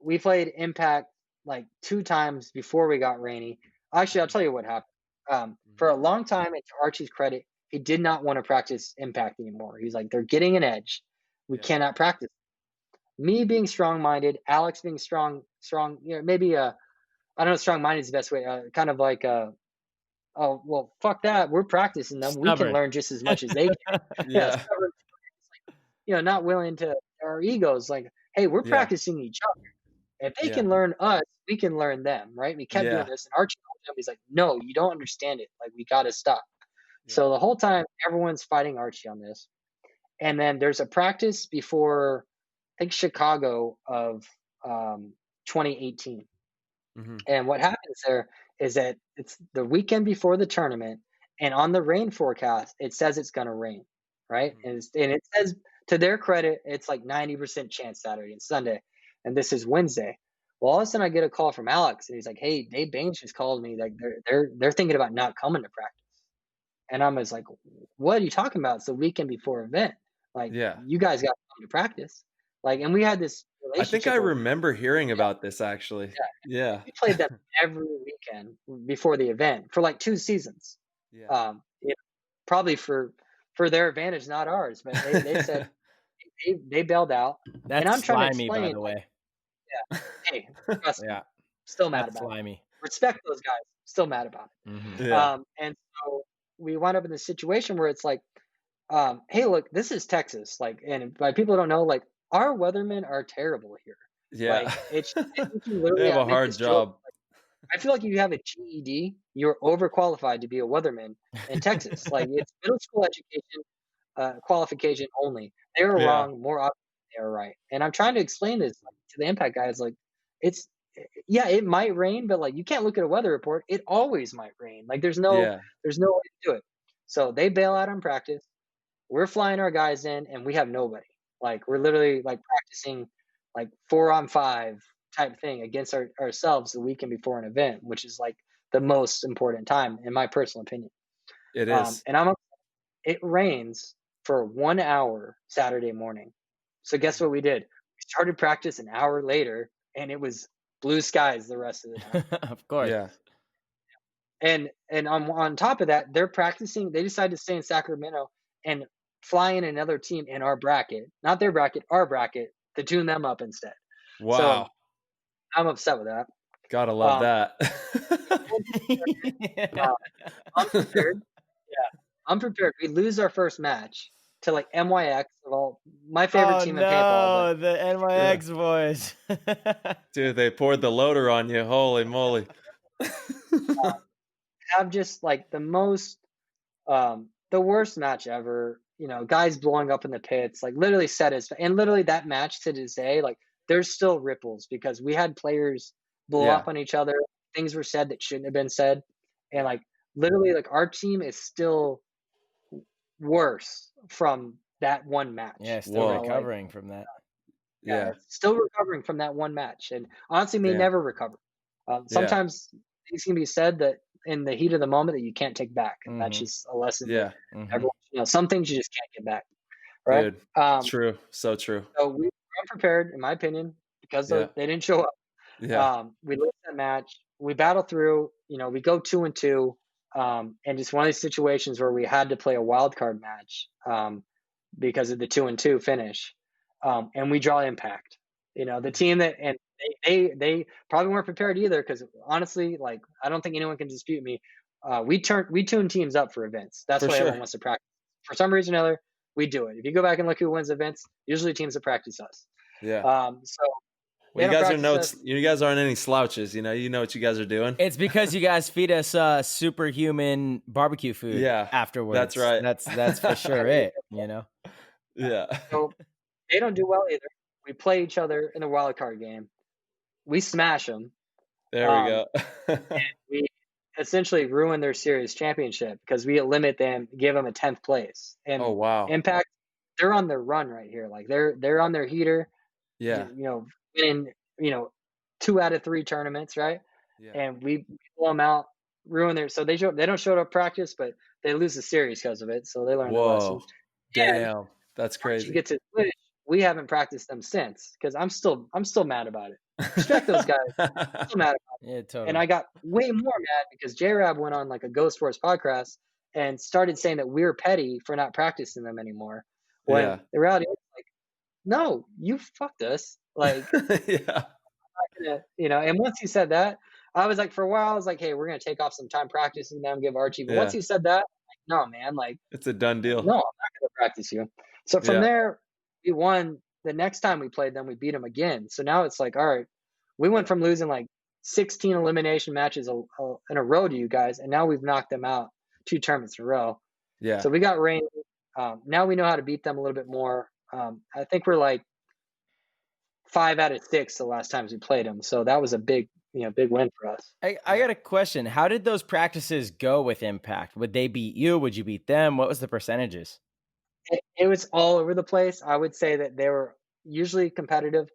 we played Impact like 2 times before we got Rainy. Actually, I'll Mhm. tell you what happened. For Mhm. a long time, and to Archie's credit, he did not want to practice Impact anymore. He's like, "They're getting an edge. We Yeah. cannot practice." Me being strong-minded, Alex being strong, maybe, I don't know if strong-minded is the best way, kind of like, "Oh, well, fuck that. We're practicing them. We can Stubborn. learn just as much as they can." Yeah, Yeah. stubborn, not willing to our egos, like, "Hey, we're Yeah. practicing each other. If they Yeah. can learn us, we can learn them," right? We kept doing Yeah. this, and Archie told him, he's like, "No, you don't understand it. Like, we gotta stop." Yeah. So the whole time, everyone's fighting Archie on this, and then there's a practice before, I think Chicago of 2018, Mhm. and what happens there is that it's the weekend before the tournament, and on the rain forecast, it says it's gonna rain, right? Mhm. And it says, to their credit, it's like 90% chance Saturday and Sunday, and this is Wednesday. Well, all of a sudden I get a call from Alex, and he's like, "Hey, Dave Baines just called me. Like they're thinking about not coming to practice." And I'm just like, "What are you talking about? It's the weekend before event. Like Yeah. you guys got to come to practice." Like, and we had this I think I relationship where remember hearing about this actually. yeah, Yeah. we played them every weekend before the event for like 2 seasons. Yeah. You know, probably for their advantage, not ours. But they said they bailed out, and I'm That's trying to slimy, by explain, the like, way. yeah, hey, trust me, Yeah, still mad that's about it. slimy. Respect those guys, still mad about Mhm. it. Yeah. And so we wound up in this situation where it's like, hey, look, this is Texas, like, and by people who don't know, like, our weathermen are terrible here. Yeah. Like, you can They literally, have I a make hard this joke. job. I feel like if you have a GED, you're overqualified to be a weatherman in Texas. Like, it's middle school education, qualification only. They're Yeah. wrong more often than they're right. And I'm trying to explain this, like, to the Impact guys. Like, it's yeah, it might rain, but like you can't look at a weather report. It always might rain. Like, there's no Yeah. way to do it. So they bail out on practice. we're flying our guys in, and we have nobody. Like we're literally like practicing like 4-on-5 type thing against ourselves the weekend before an event, which is like the most important time in my personal opinion. It is. And it rains for 1 hour Saturday morning. So guess what we did? We started practice an hour later, and it was blue skies the rest of the time. Of course. Yeah. And on top of that, they're practicing. They decided to stay in Sacramento and fly in another team in our bracket, not their bracket, our bracket, to tune them up instead. Wow. So I'm upset with that. Gotta love that. I'm prepared. Yeah, I'm prepared. We lose our first match to like MYX, of all my favorite team in paintball. But the NYX boys. Dude, they poured the loader on you. Holy moly. Have just like the worst match ever. You know, guys blowing up in the pits, like literally and literally that match to this day, like there's still ripples because we had players blow up on each other. Things were said that shouldn't have been said. And like literally like our team is still worse from that one match. Yeah, still recovering from that. Yeah. Still recovering from that one match. And honestly may never recover. Sometimes things can be said that in the heat of the moment that you can't take back. And that's just a lesson. Yeah. Everyone, you know, some things you just can't get back. Right. Dude, true. So true. So we were unprepared, in my opinion, because they didn't show up. Yeah. We lose that match. We battle through, you know, we go 2-2. And it's one of these situations where we had to play a wild card match because of the 2-2 finish. And we draw Impact. You know, the team that, and they probably weren't prepared either, because honestly, like I don't think anyone can dispute me. We tune teams up for events. That's why everyone wants to practice. For some reason or other, we do it. If you go back and look who wins events, usually teams that practice us. Yeah. So well, you guys aren't any slouches. You know what you guys are doing. It's because you guys feed us superhuman barbecue food. Afterwards. That's right. That's for sure it. You know. Yeah. So they don't do well either. We play each other in the wild card game. We smash them. There we go. We essentially ruin their series championship because we eliminate them, give them a 10th place. And oh wow, Impact, they're on their run right here. Like they're on their heater. Yeah. You know, winning 2 out of 3 tournaments, right? Yeah. And we blow them out, ruin their. So they don't show up to practice, but they lose the series because of it. So they learn the lesson. Damn, that's crazy. You get to Switch, we haven't practiced them since because I'm still mad about it. Respect those guys. I'm still mad about it. Yeah, totally. And I got way more mad because J-Rab went on like a Ghost Sports podcast and started saying that we're petty for not practicing them anymore. When the reality is like, no, you fucked us. Like, yeah. And once he said that, I was like, for a while, I was like, hey, we're going to take off some time practicing them, give Archie. But once he said that, like, no, man, like, it's a done deal. No, I'm not going to practice you. So from there, we won. The next time we played them, we beat them again. So now it's like, all right, we went from losing like 16 elimination matches in a row to you guys, and now we've knocked them out 2 tournaments in a row. Yeah. So we got rain. Now we know how to beat them a little bit more. I think we're like 5 out of 6 the last times we played them. So that was a big win for us. I got a question. How did those practices go with Impact? Would they beat you? Would you beat them? What was the percentages? It was all over the place. I would say that they were usually competitive.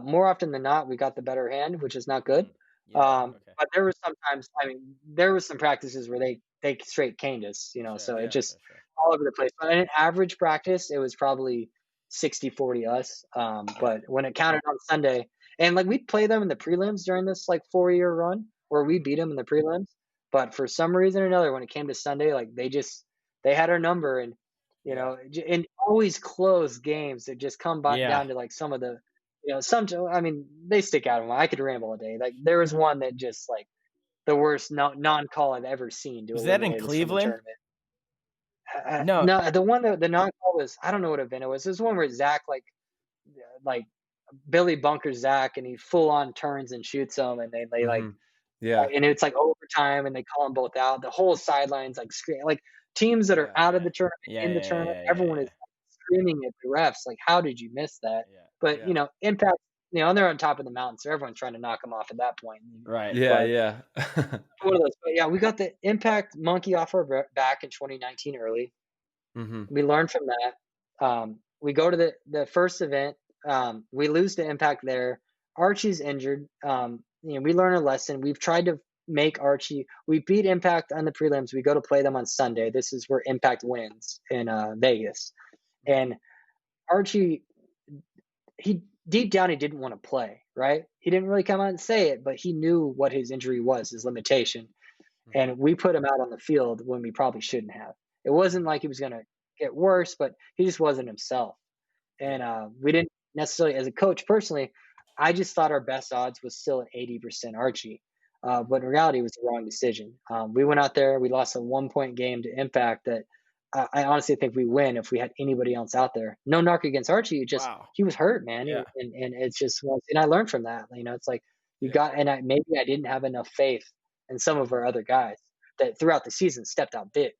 More often than not, we got the better hand, which is not good. But there were sometimes, there was some practices where they straight caned us, it just all over the place. But in an average practice, it was probably 60-40 us. But when it counted on Sunday, and like we play them in the prelims during this like 4-year run where we beat them in the prelims. But for some reason or another, when it came to Sunday, like they had our number, and and always close games that just come down to like some of the, they stick out. I could ramble a day. Like there was one that just like the worst non-call I've ever seen. Was that in Cleveland? No, the one that the non-call was, I don't know what event it was. It was one where Zach like Billy bunkers Zach and he full on turns and shoots him, and they like and it's like overtime and they call them both out. The whole sideline's like screaming, like teams that are out of the tournament, tournament, everyone is screaming at the refs, like, how did you miss that? But Impact, they're on top of the mountain, so everyone's trying to knock them off at that point. Right. One of those. But we got the Impact monkey off our back in 2019 early. We learn from that. We go to the first event. We lose to Impact there. Archie's injured. We learn a lesson. We've tried to make Archie. We beat Impact on the prelims. We go to play them on Sunday. This is where Impact wins in Vegas. And Archie, he deep down, he didn't want to play, right? He didn't really come out and say it, but he knew what his injury was, his limitation. And we put him out on the field when we probably shouldn't have. It wasn't like he was going to get worse, but he just wasn't himself. And we didn't necessarily, as a coach personally, I just thought our best odds was still at 80% Archie. But in reality, it was the wrong decision. We went out there, we lost a 1-point game to Impact that I honestly think we win if we had anybody else out there. No knock against Archie, he was hurt, man. Yeah. And it's just, and I learned from that. It's like maybe I didn't have enough faith in some of our other guys that throughout the season stepped up big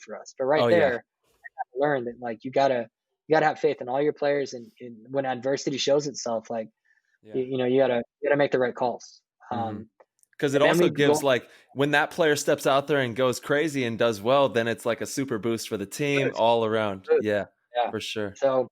for us. But there, I learned that like you gotta have faith in all your players, and when adversity shows itself, like you gotta make the right calls. Because it also gives like when that player steps out there and goes crazy and does well, then it's like a super boost for the team all around. Yeah, for sure. So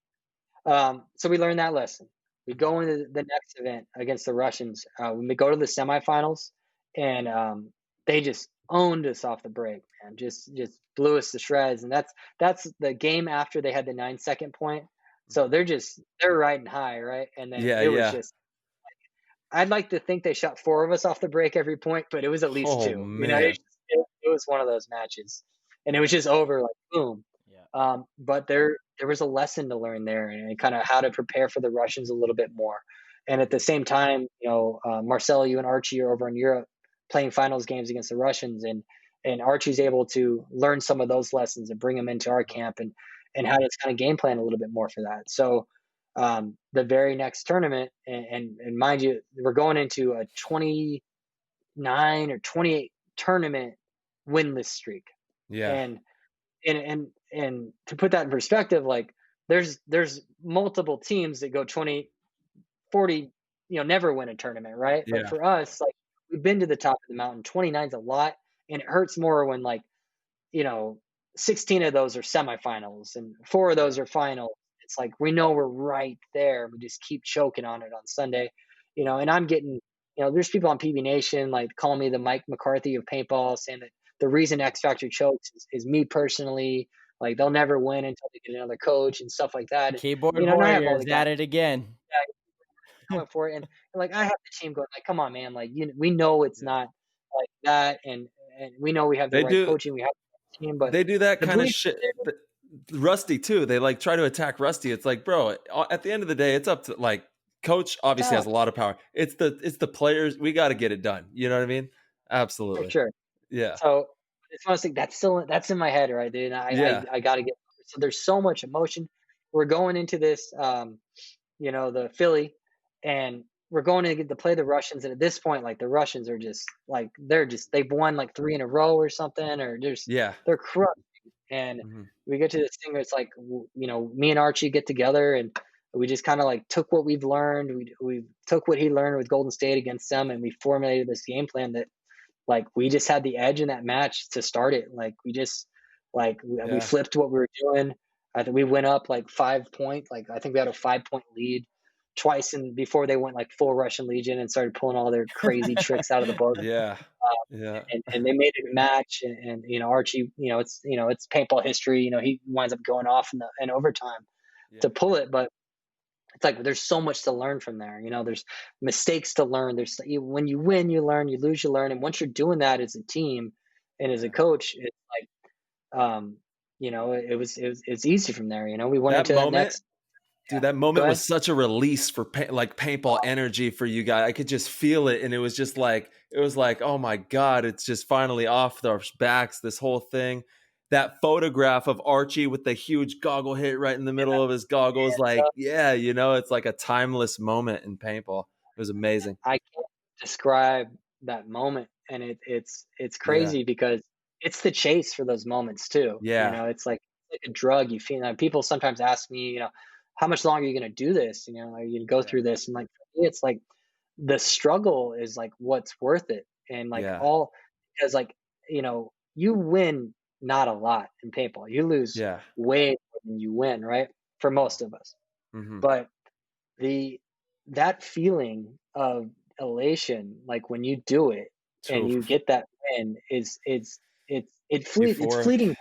we learned that lesson. We go into the next event against the Russians. When we go to the semifinals, and they just owned us off the break, man. Just blew us to shreds. And that's the game after they had the 9-second point. So they're riding high, right? And then it was just. I'd like to think they shot 4 of us off the break every point, but it was at least 2. Man. It was one of those matches, and it was just over like boom. Yeah. But there was a lesson to learn there, and kind of how to prepare for the Russians a little bit more. And at the same time, Marcelo, you and Archie are over in Europe playing finals games against the Russians, and Archie's able to learn some of those lessons and bring them into our camp, and how to kind of game plan a little bit more for that. So. The very next tournament, and mind you, we're going into a 29 or 28 tournament winless streak. Yeah. And to put that in perspective, like there's multiple teams that go 20, 40, never win a tournament, right? Yeah. But for us, like we've been to the top of the mountain. 29's a lot, and it hurts more when 16 of those are semifinals and 4 of those are finals. It's like we know we're right there. We just keep choking on it on Sunday, and I'm getting, there's people on PB Nation like calling me the Mike McCarthy of paintball, saying that the reason X Factor chokes is me personally. Like they'll never win until they get another coach and stuff like that. Keyboard Warriors at it again. Yeah, going for it, and like I have the team going like, come on, man. Like we know it's not like that, and we know we have the right coaching. We have the team, but they do that kind of shit. Rusty too. They like try to attack Rusty. It's like, bro, at the end of the day, it's up to like coach obviously has a lot of power. It's the players. We got to get it done. You know what I mean? Absolutely. For sure. Yeah. So it's honestly, that's in my head, right, dude? I got to get, so there's so much emotion. We're going into this, the Philly, and we're going to get to play the Russians. And at this point, like the Russians are just like, they've won like 3 in a row or something, or they're crushed. And we get to this thing where it's like, me and Archie get together, and we just kind of like took what we've learned. We took what he learned with Golden State against them, and we formulated this game plan that like we just had the edge in that match to start it. Like we just we flipped what we were doing. I think we went up like 5 points. Like I think we had a 5-point lead twice, and before they went like full Russian Legion and started pulling all their crazy tricks out of the book. And they made it a match, and Archie, it's paintball history. He winds up going off in overtime to pull it, but it's like there's so much to learn from there. There's mistakes to learn. There's when you win, you learn. You lose, you learn. And once you're doing that as a team and as a coach, it's like, it's easy from there. We went into that next. Dude, that moment was such a release for paintball energy for you guys. I could just feel it. And it was just like, oh my God, it's just finally off their backs, this whole thing. That photograph of Archie with the huge goggle hit right in the middle of his goggles. It's like a timeless moment in paintball. It was amazing. I can't describe that moment. And it's crazy because it's the chase for those moments too. Yeah. It's like a drug. You feel people sometimes ask me, how much longer are you going to do this? Are you going to go through this? And like, for me, it's like the struggle is like what's worth it. And like because like, you win not a lot in paintball. You lose Yeah. way more than you win, right? For most of us. Mm-hmm. But the that feeling of elation, like when you do it and you get that win, is it's Euphoric. fleeting.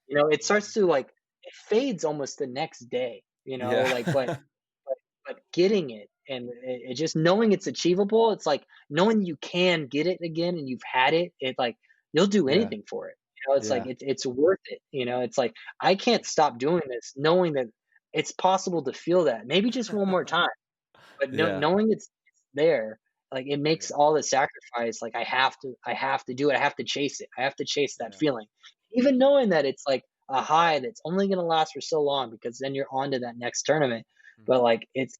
It starts to like it fades almost the next day. Yeah. Like but getting it and it just knowing it's achievable, it's like knowing you can get it again and you've had it, it like you'll do Yeah. anything for it. It's like Yeah. it's worth it. It's like I can't stop doing this, knowing that it's possible to feel that maybe just one more time, but Yeah. knowing it's there, like it makes all the sacrifice. Like I have to do it. I have to chase it. I have to chase that feeling, even knowing that it's like a high that's only going to last for so long because then you're on to that next tournament. But like it's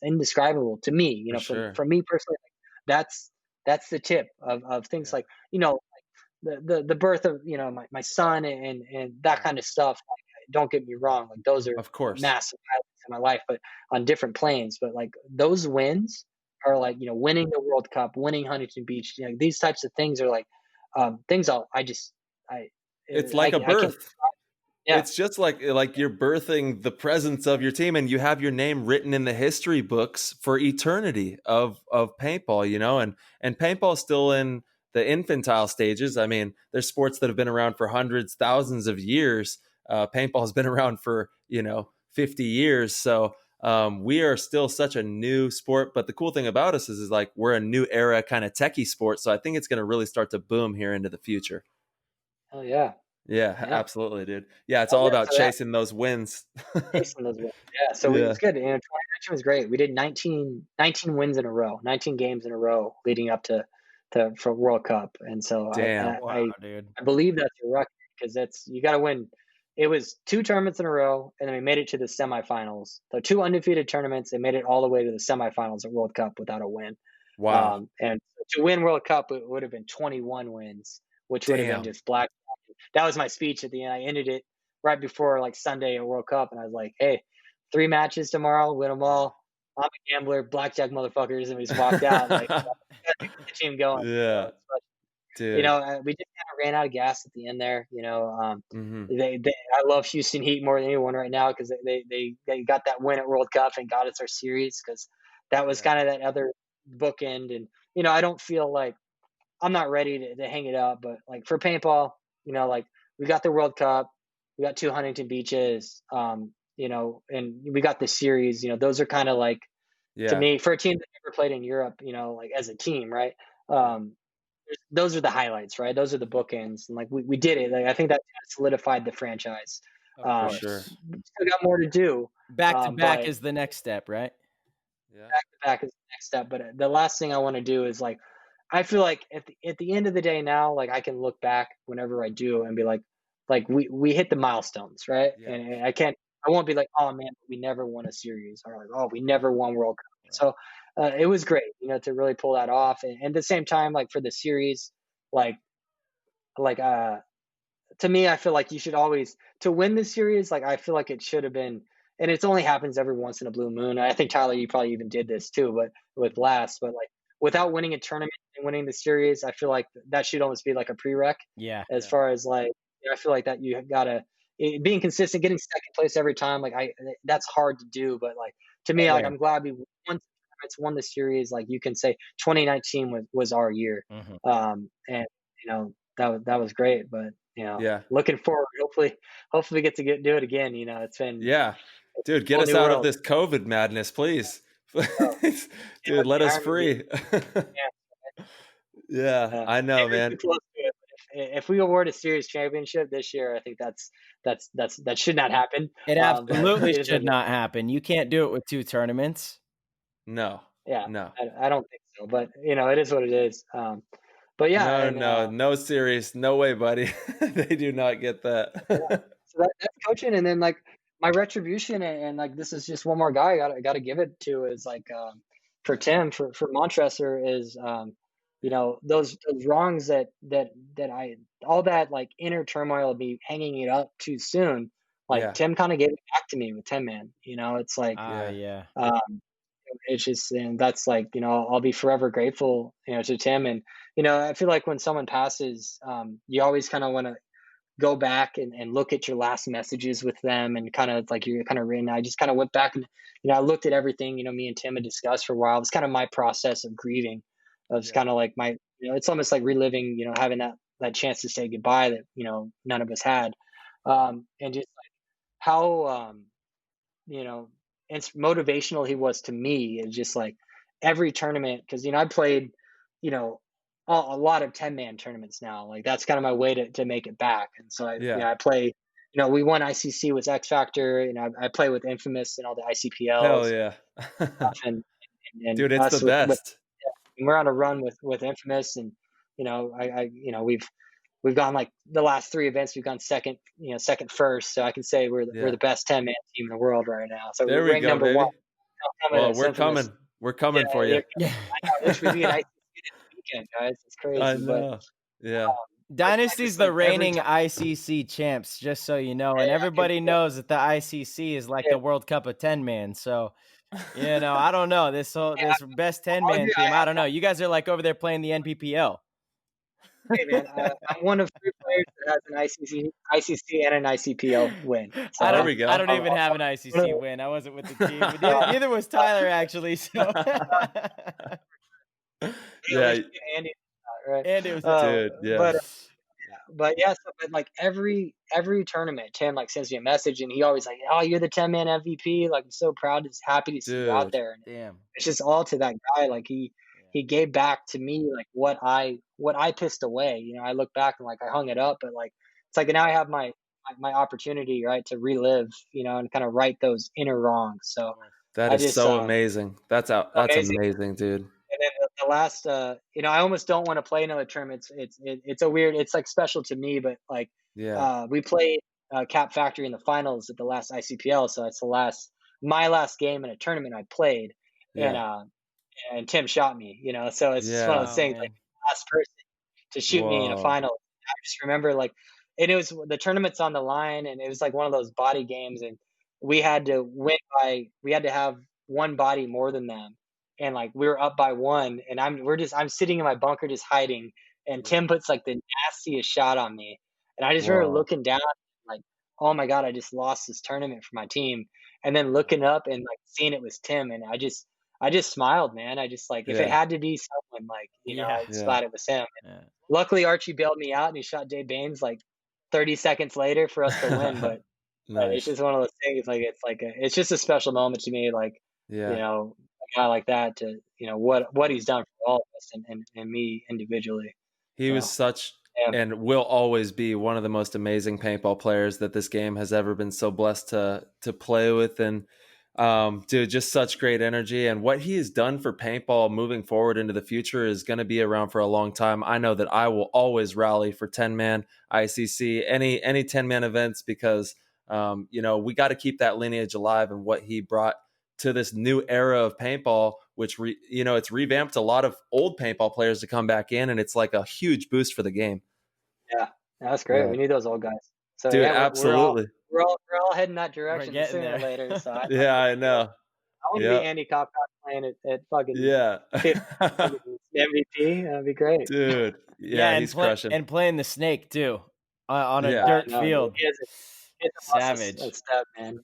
indescribable to me. For For sure. for me personally, like, that's the tip of things like the birth of my son and that kind of stuff. Like, don't get me wrong, like those are Of course. massive highlights in my life, but on different planes. But like those wins are like winning the World Cup, winning Huntington Beach. These types of things are like things I It's like a I can birth. yeah. It's just like you're birthing the presence of your team, and you have your name written in the history books for eternity of paintball, and paintball's still in the infantile stages. I mean, there's sports that have been around for hundreds, thousands of years. Paintball's been around for 50 years, so we are still such a new sport. But the cool thing about us is like we're a new era kind of techie sport, so I think it's going to really start to boom here into the future. Oh yeah. Yeah, Yeah. absolutely, dude. Yeah, it's Oh, all yeah, about so that chasing those wins. chasing those wins. Yeah, so Yeah. it's good. 2019 was great. We did 19 wins in a row, 19 games in a row leading up to for World Cup, and so Damn. Wow, dude. I believe that's a record because that's you got to win. It was 2 tournaments in a row, and then we made it to the semifinals. So 2 undefeated tournaments, and made it all the way to the semifinals at World Cup without a win. Wow. And to win World Cup, it would have been 21 wins, which would have been Damn. just black. That was my speech at the end. I ended it right before like Sunday at World Cup, and I was like, "Hey, 3 matches tomorrow, win them all. I'm a gambler, blackjack motherfuckers," and we just walked out like get the team going. Yeah, But, dude. we just kind of ran out of gas at the end there. Hmm. I love Houston Heat more than anyone right now because they got that win at World Cup and got us our series because that was kind of that other bookend. And I don't feel like I'm not ready to hang it up, but like for paintball, like we got the World Cup, we got 2 Huntington Beaches, and we got the series. Those are kind of like to Yeah. me for a team that never played in Europe, like as a team, right? Um, those are the highlights, right? Those are the bookends, and like we did it. Like I think that solidified the franchise. For sure. We still got more to do. Back to back But is the next step, right? Yeah. back to back is the next step. But the last thing I want to do is like I feel like at the end of the day now, like I can look back whenever I do and be like we hit the milestones, right? Yeah. And I won't be like, oh man, we never won a series, or like, oh, we never won World Cup. Right. So it was great, to really pull that off. And at the same time, like for the series, like like to me, I feel like you should always to win the series. Like I feel like it should have been, and it's only happens every once in a blue moon. I think Tyler, you probably even did this too, but with last, but like without winning a tournament and winning the series, I feel like that should almost be like a prereq Yeah. as far as like I feel like that you gotta being consistent, getting second place every time. Like that's hard to do, but like to me, like Yeah. I'm glad we won tournaments, won the series. Like you can say 2019 was our year, and that was great. But Yeah. looking forward, hopefully we get to do it again. It's been Yeah. Dude, a get whole us new out of world. this COVID madness, please. So, Dude, let the us irony free. Yeah, I know, maybe we're man. too close to it. But if we award a series championship this year, I think that should not happen. It But absolutely it is should not happen. You can't do it with 2 tournaments. No. yeah, No. I don't think so. But it is what it is. But yeah, No, and no series. No way, buddy. They do not get that. so that's coaching, and then like my retribution, and like this is just one more guy I gotta give it to is like for Tim for Montressor is those wrongs that I all that like inner turmoil of me hanging it up too soon, like Yeah. Tim kind of gave it back to me with 10 Man. It's like Yeah. um it's just, and that's like I'll be forever grateful to Tim. And I feel like when someone passes, you always kind of want to go back and look at your last messages with them and kind of like you're kind of written. I just kind of went back and, I looked at everything, me and Tim had discussed for a while. It's kind of my process of grieving. It's kind of like my, it's almost like reliving, having that chance to say goodbye that, none of us had. And just like how, you know, motivational he was to me is just like every tournament. Cause, I played, you know, a lot of 10-man tournaments now. Like that's kind of my way to make it back. And so I play, we won ICC with X Factor, and I play with Infamous and all the ICPLs. Hell yeah. and Dude, it's the best. And we're on a run with Infamous, and we've gone like the last 3 events, we've gone second, first. So I can say we're the best 10-man team in the world right now. So there we're we go, number baby. 1. Well, we're coming. We're coming for you. Yeah. I wish we did ICC this weekend, guys. It's crazy. I know. But, Dynasty's the reigning ICC champs, just so you know, and everybody knows that the ICC is like the World Cup of 10-man. So, I don't know this best 10-man team. I don't know. You guys are like over there playing the NPPL. Hey man, I'm one of 3 players that has an ICC and an ICPL win. So there we go. I don't even have an ICC win. I wasn't with the team. Neither was Tyler, actually. So. Yeah, Andy, right? Andy was dude. Yeah. But like every tournament, Tim like sends me a message, and he always like, "Oh, you're the 10-man MVP." Like I'm so proud, just happy to see you out there. And damn, it's just all to that guy. Like he gave back to me like what I pissed away. I look back and like I hung it up, but like it's like now I have my opportunity, right, to relive, and kind of right those inner wrongs. So that is so amazing. That's amazing, dude. And then the last, I almost don't want to play another tournament. It's a weird, it's like special to me, but like, we played Cap Factory in the finals at the last ICPL. So it's my last game in a tournament I played, and Tim shot me, so it's just one of those things, like the last person to shoot me in a final. I just remember like, and it was the tournament's on the line, and it was like one of those body games, and we had to we had to have one body more than them. And like we were up by 1, and I'm sitting in my bunker just hiding, and Tim puts like the nastiest shot on me, and I just remember looking down like, oh my god, I just lost this tournament for my team, and then looking up and like seeing it was Tim, and I just smiled, man. I just like if it had to be someone, like I was glad it was him. Luckily Archie bailed me out, and he shot Dave Baines like 30 seconds later for us to win. But it's just one of those things. Like it's just a special moment to me. Like a guy like that to what he's done for all of us and me individually. He was such and will always be one of the most amazing paintball players that this game has ever been so blessed to play with. And dude, just such great energy, and what he has done for paintball moving forward into the future is going to be around for a long time. I know that I will always rally for 10-man ICC, any 10-man events, because we got to keep that lineage alive, and what he brought to this new era of paintball, which it's revamped a lot of old paintball players to come back in, and it's like a huge boost for the game. Yeah, that's great. We need those old guys. So dude, absolutely. We're all heading that direction sooner or later. So I know. I want to be Andy Kopkock playing at fucking MVP. That'd be great, dude. Yeah, he's crushing, and playing the snake too on a dirt field. Savage. That's that, man.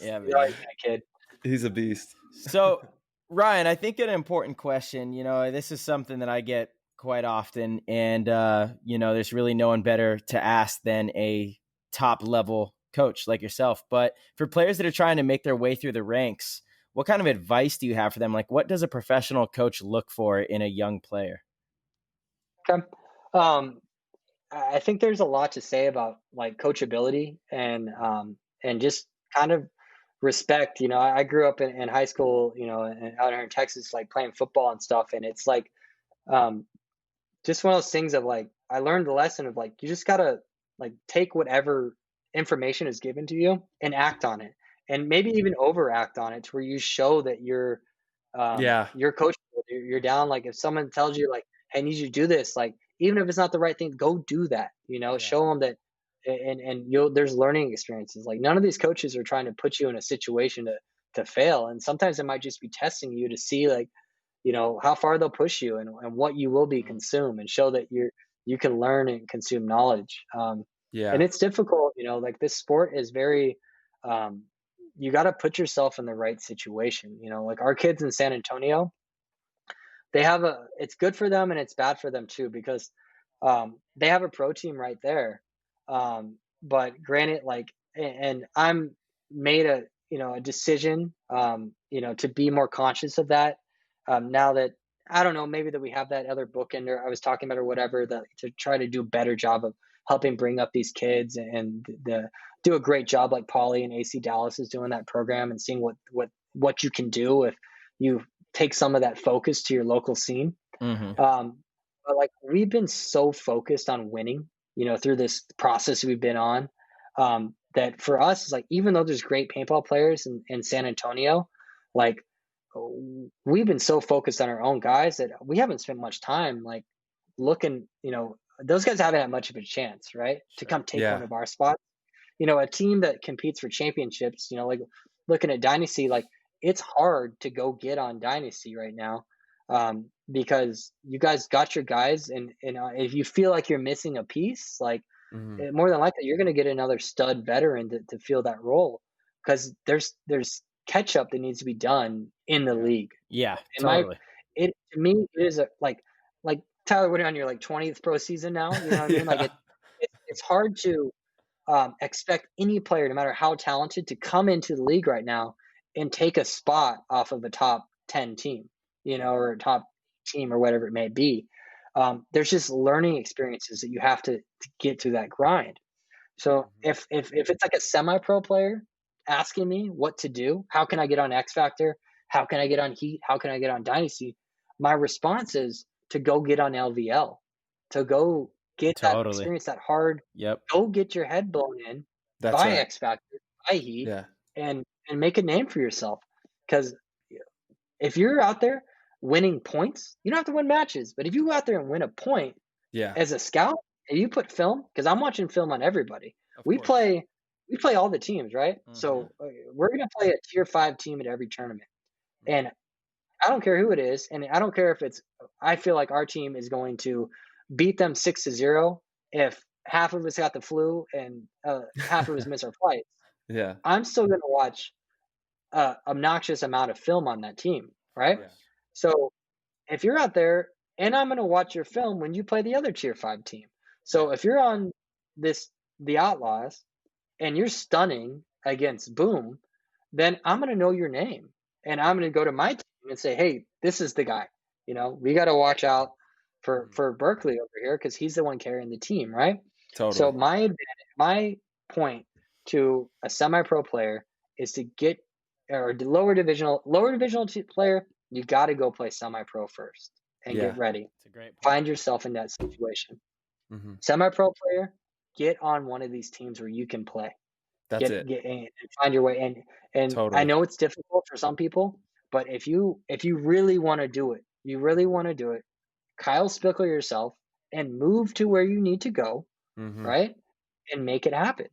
Man. Kid. He's a beast. So, Ryan, I think an important question, this is something that I get quite often, and, there's really no one better to ask than a top level coach like yourself. But for players that are trying to make their way through the ranks, what kind of advice do you have for them? Like, what does a professional coach look for in a young player? Okay. I think there's a lot to say about like coachability and just kind of respect. I grew up in high school, and out here in Texas, like playing football and stuff. And it's like, just one of those things of like, I learned the lesson of like, you just gotta like take whatever information is given to you and act on it, and maybe even overact on it to where you show that you're coachable, you're down. Like if someone tells you like, hey, I need you to do this, like, even if it's not the right thing, go do that, show them that. And there's learning experiences. Like none of these coaches are trying to put you in a situation to fail. And sometimes it might just be testing you to see like, how far they'll push you and what you will be consumed, and show that you can learn and consume knowledge. Yeah. And it's difficult, like this sport is very, you got to put yourself in the right situation. Like our kids in San Antonio, it's good for them and it's bad for them too, because they have a pro team right there. But granted, like, and I'm made a decision, to be more conscious of that. Now that I don't know, maybe that we have that other bookend or I was talking about or whatever, that to try to do a better job of helping bring up these kids and do a great job like Pauly and AC Dallas is doing that program and seeing what you can do if you take some of that focus to your local scene. Mm-hmm. But like we've been so focused on winning, through this process we've been on, that for us, it's like, even though there's great paintball players in San Antonio, like we've been so focused on our own guys that we haven't spent much time like looking, those guys haven't had much of a chance, right? To come take one Yeah. of our spots. A team that competes for championships, like looking at Dynasty, like it's hard to go get on Dynasty right now, because you guys got your guys, and if you feel like you're missing a piece, like more than likely you're going to get another stud veteran to fill that role, because there's catch up that needs to be done in the league. Yeah, And totally. to me it is like Tyler, we're on your like 20th pro season now. You know what I mean? Like it's hard to expect any player, no matter how talented, to come into the league right now and take a spot off of a top 10 team, or a top team or whatever it may be. There's just learning experiences that you have to get through that grind. So if it's like a semi-pro player asking me what to do, how can I get on X Factor? How can I get on Heat? How can I get on Dynasty? My response is to go get on LVL, to go get that Totally. experience, that hard. Yep. Go get your head blown in That's by right. X Factor, by Heat, Yeah. and make a name for yourself. Because if you're out there winning points, you don't have to win matches. But if you go out there and win a point Yeah. as a scout, and you put film, because I'm watching film on everybody. Of We course. play all the teams, right? So we're gonna play a tier 5 team at every tournament, and I don't care who it is, and I don't care if it's. I feel like our team is going to beat them 6-0 if half of us got the flu and half of us miss our flights. Yeah. I'm still gonna watch obnoxious amount of film on that team, right? Yeah. So if you're out there, and I'm going to watch your film when you play the other tier 5 team. So if you're on the Outlaws and you're stunning against Boom, then I'm going to know your name, and I'm going to go to my team and say, hey, this is the guy. We got to watch out for Berkeley over here, because he's the one carrying the team, right? Totally. So my point to a semi-pro player is to get, or lower divisional player, you got to go play semi-pro first and get ready. That's a great point. Find yourself in that situation. Semi-pro player, get on one of these teams where you can play. That's Get it. and find your way. And Totally. I know it's difficult for some people, but if you really want to do it, Kyle Spickler yourself and move to where you need to go, right? And make it happen.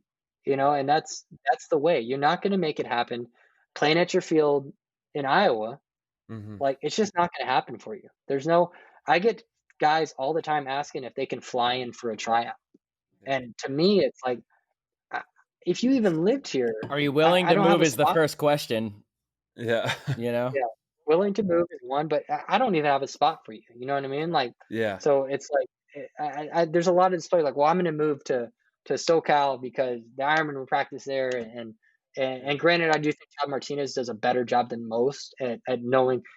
And that's the way. You're not going to make it happen playing at your field in Iowa. Like, it's just not going to happen for you. I get guys all the time asking if they can fly in for a tryout. And to me, it's like, if you even lived here, are you willing to move is the first question. Yeah. Yeah. Willing to move is one, but I don't even have a spot for you. You know what I mean? Like, Yeah. So it's like, there's a lot of display. Like, well, I'm going to move to SoCal because the Ironman will practice there. And granted, I do think Todd Martinez does a better job than most at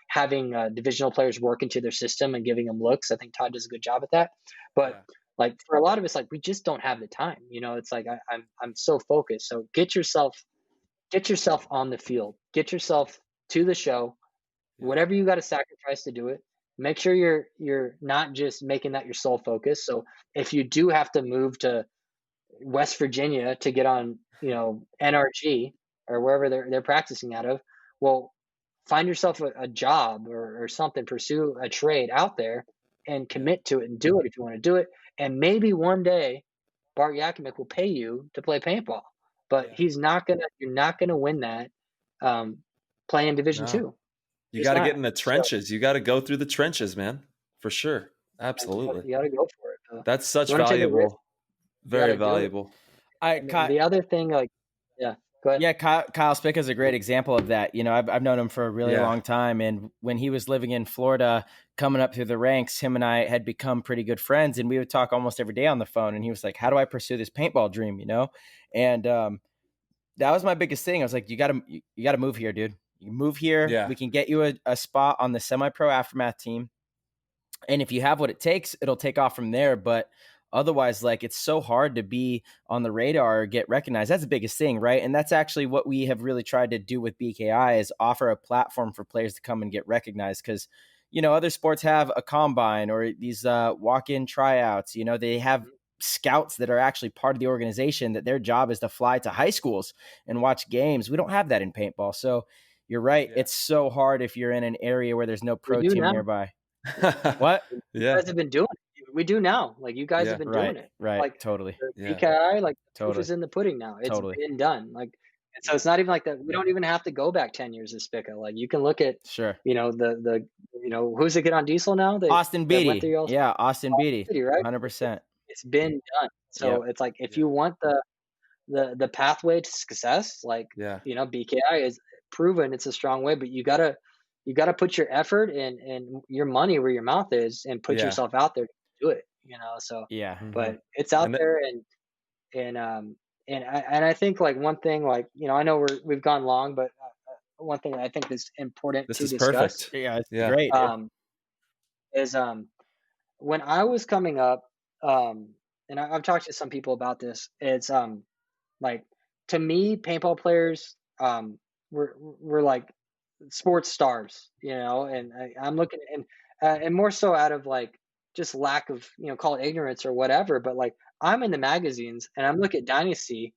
having divisional players work into their system and giving them looks. I think Todd does a good job at that. But like for a lot of us, like we just don't have the time. It's like I'm so focused. So get yourself on the field. Get yourself to the show. Whatever you got to sacrifice to do it. Make sure you're not just making that your sole focus. So if you do have to move to West Virginia to get on, NRG or wherever they're practicing out of, well, find yourself a job or something, pursue a trade out there and commit to it and do it if you want to do it. And maybe one day Bart Yakimic will pay you to play paintball, but you're not gonna win that playing Division 2. You got to get in the trenches. You got to go through the trenches, man, for sure. Absolutely. You got to go for it. That's such valuable. Very valuable. The other thing, like, yeah, go ahead. Yeah, Kyle Spica is a great example of that. You know, I've known him for a really Yeah. long time, and when he was living in Florida, coming up through the ranks, him and I had become pretty good friends, and we would talk almost every day on the phone. And he was like, "How do I pursue this paintball dream?" You know, and that was my biggest thing. I was like, "You gotta move here, dude. You move here. Yeah. We can get you a spot on the semi-pro aftermath team, and if you have what it takes, it'll take off from there." But otherwise, like, it's so hard to be on the radar or get recognized. That's the biggest thing, right? And that's actually what we have really tried to do with BKI, is offer a platform for players to come and get recognized. Because, you know, other sports have a combine or these walk-in tryouts. You know, they have scouts that are actually part of the organization, that their job is to fly to high schools and watch games. We don't have that in paintball. So you're right. Yeah. It's so hard if you're in an area where there's no pro We do team now. nearby. What? You Yeah. guys have been doing it. We do now. Like, you guys Yeah. have been Right, doing it. right, Like, totally. the Yeah. BKI, like, the proof Totally. is in the pudding now. It's Totally. been done. Like, and so it's not even like that. We don't even have to go back 10 years as Spica. Like, you can look at, Sure. you know, the you know, who's it get on Diesel now? Austin that went through Beatty. your- Yeah, Austin Beatty. City, right? 100%. It's been done. So it's like, if you want the pathway to success, like, Yeah. you know, BKI is proven it's a strong way, but you gotta put your effort and your money where your mouth is, and put Yeah. yourself out there to do it, you know. So Yeah. but it's out And there, and I think, like, one thing, like, you know, I know we've gone long, but one thing that I think is important This to is discuss perfect. Yeah, it's Yeah. great. is when I was coming up, and I've talked to some people about this. It's like, to me, paintball players were like sports stars, you know, and I'm looking, and more so out of, like, just lack of, you know, call it ignorance or whatever. But, like, I'm in the magazines and I'm looking at Dynasty,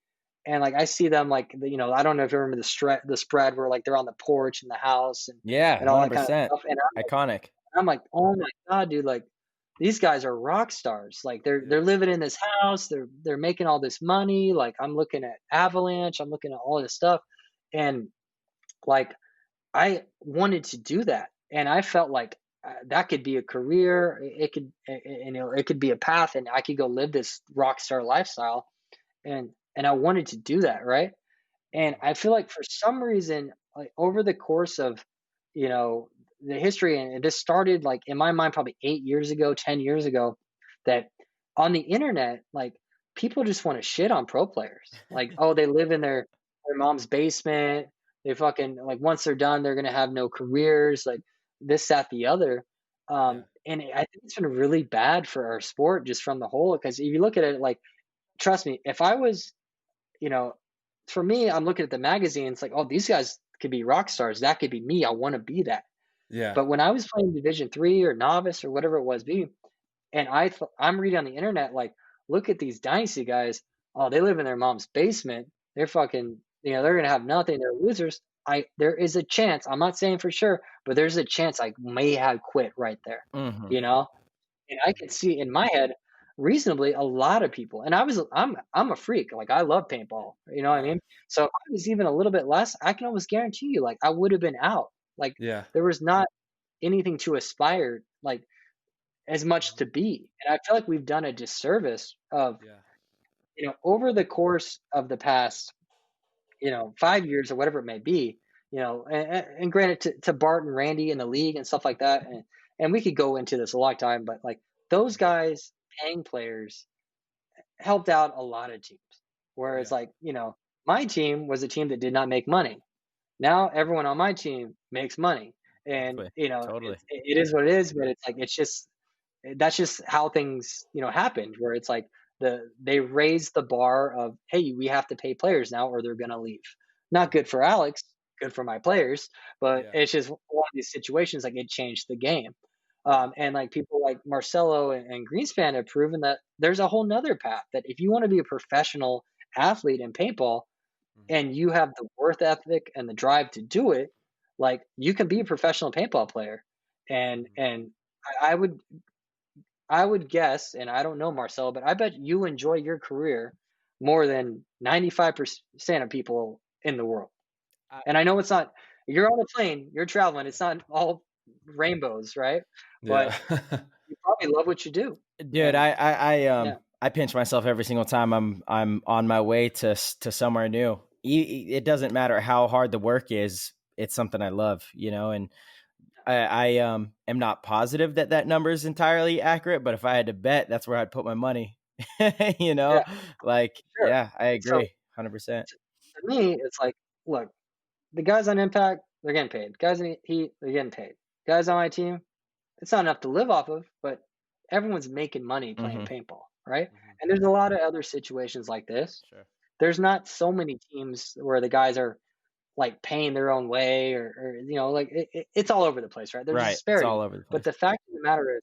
and, like, I see them, like, you know, I don't know if you remember the spread where, like, they're on the porch in the house, Yeah, and all that kind of 100%. stuff. And Iconic. I'm like, oh my God, dude, like, these guys are rock stars. Like, they're living in this house, they're making all this money. Like, I'm looking at Avalanche, I'm looking at all this stuff, and, like, I wanted to do that, and I felt like that could be a career. It could, you know, it could be a path, and I could go live this rock star lifestyle, and I wanted to do that, right? And I feel like, for some reason, like, over the course of, you know, the history, and this started, like, in my mind, probably 8 years ago, 10 years ago, that on the internet, like, people just want to shit on pro players. Like, oh, they live in their mom's basement. They fucking, like, once they're done, they're gonna have no careers. Like, this, that, the other. And I think it's been really bad for our sport, just from the whole. Because if you look at it, like, trust me, if I was, you know, for me, I'm looking at the magazines, like, oh, these guys could be rock stars. That could be me. I want to be that. Yeah. But when I was playing Division 3 or novice or whatever it was, and I'm reading on the internet, like, look at these Dynasty guys. Oh, they live in their mom's basement. They're fucking, you know, they're gonna have nothing. They're losers. There is a chance. I'm not saying for sure, but there's a chance I may have quit right there. Mhm. You know, and I could see in my head reasonably a lot of people. And I'm a freak. Like, I love paintball. You know what I mean? So if I was even a little bit less, I can almost guarantee you, like, I would have been out. Like, Yeah. there was not anything to aspire, like, as much to be. And I feel like we've done a disservice of, you know, over the course of the past, you know, 5 years or whatever it may be, you know, and granted, to Bart and Randy in the league and stuff like that. And we could go into this a long time, but, like, those guys paying players helped out a lot of teams. Whereas, like, you know, my team was a team that did not make money. Now everyone on my team makes money, and, you know, Totally. it is what it is. But it's like, it's just, that's just how things, you know, happened. Where it's like, they raised the bar of, hey, we have to pay players now, or they're gonna leave. Not good for Alex, good for my players, but it's just one of these situations. Like, it changed the game. And, like, people like Marcelo and Greenspan have proven that there's a whole nother path, that if you want to be a professional athlete in paintball, and you have the worth ethic and the drive to do it, like, you can be a professional paintball player. And I would guess, and I don't know, Marcelo, but I bet you enjoy your career more than 95% of people in the world. And I know it's not, you're on a plane, you're traveling, it's not all rainbows, right? But Yeah. you probably love what you do. Dude, And I yeah. I pinch myself every single time I'm on my way to somewhere new. It doesn't matter how hard the work is. It's something I love, and I am not positive that number is entirely accurate, but if I had to bet, that's where I'd put my money. Yeah, sure. Yeah, I So agree, 100%. to me, it's like, look, the guys on Impact, they're getting paid. Guys in Heat, they're getting paid. Guys on my team, it's not enough to live off of, but everyone's making money playing Hmm. paintball, right? And there's a lot of other situations like this. Sure. There's not so many teams where the guys are like paying their own way, or like it's all over the place, right? There's a Right, it's all disparity. over the But place. the fact of the matter is,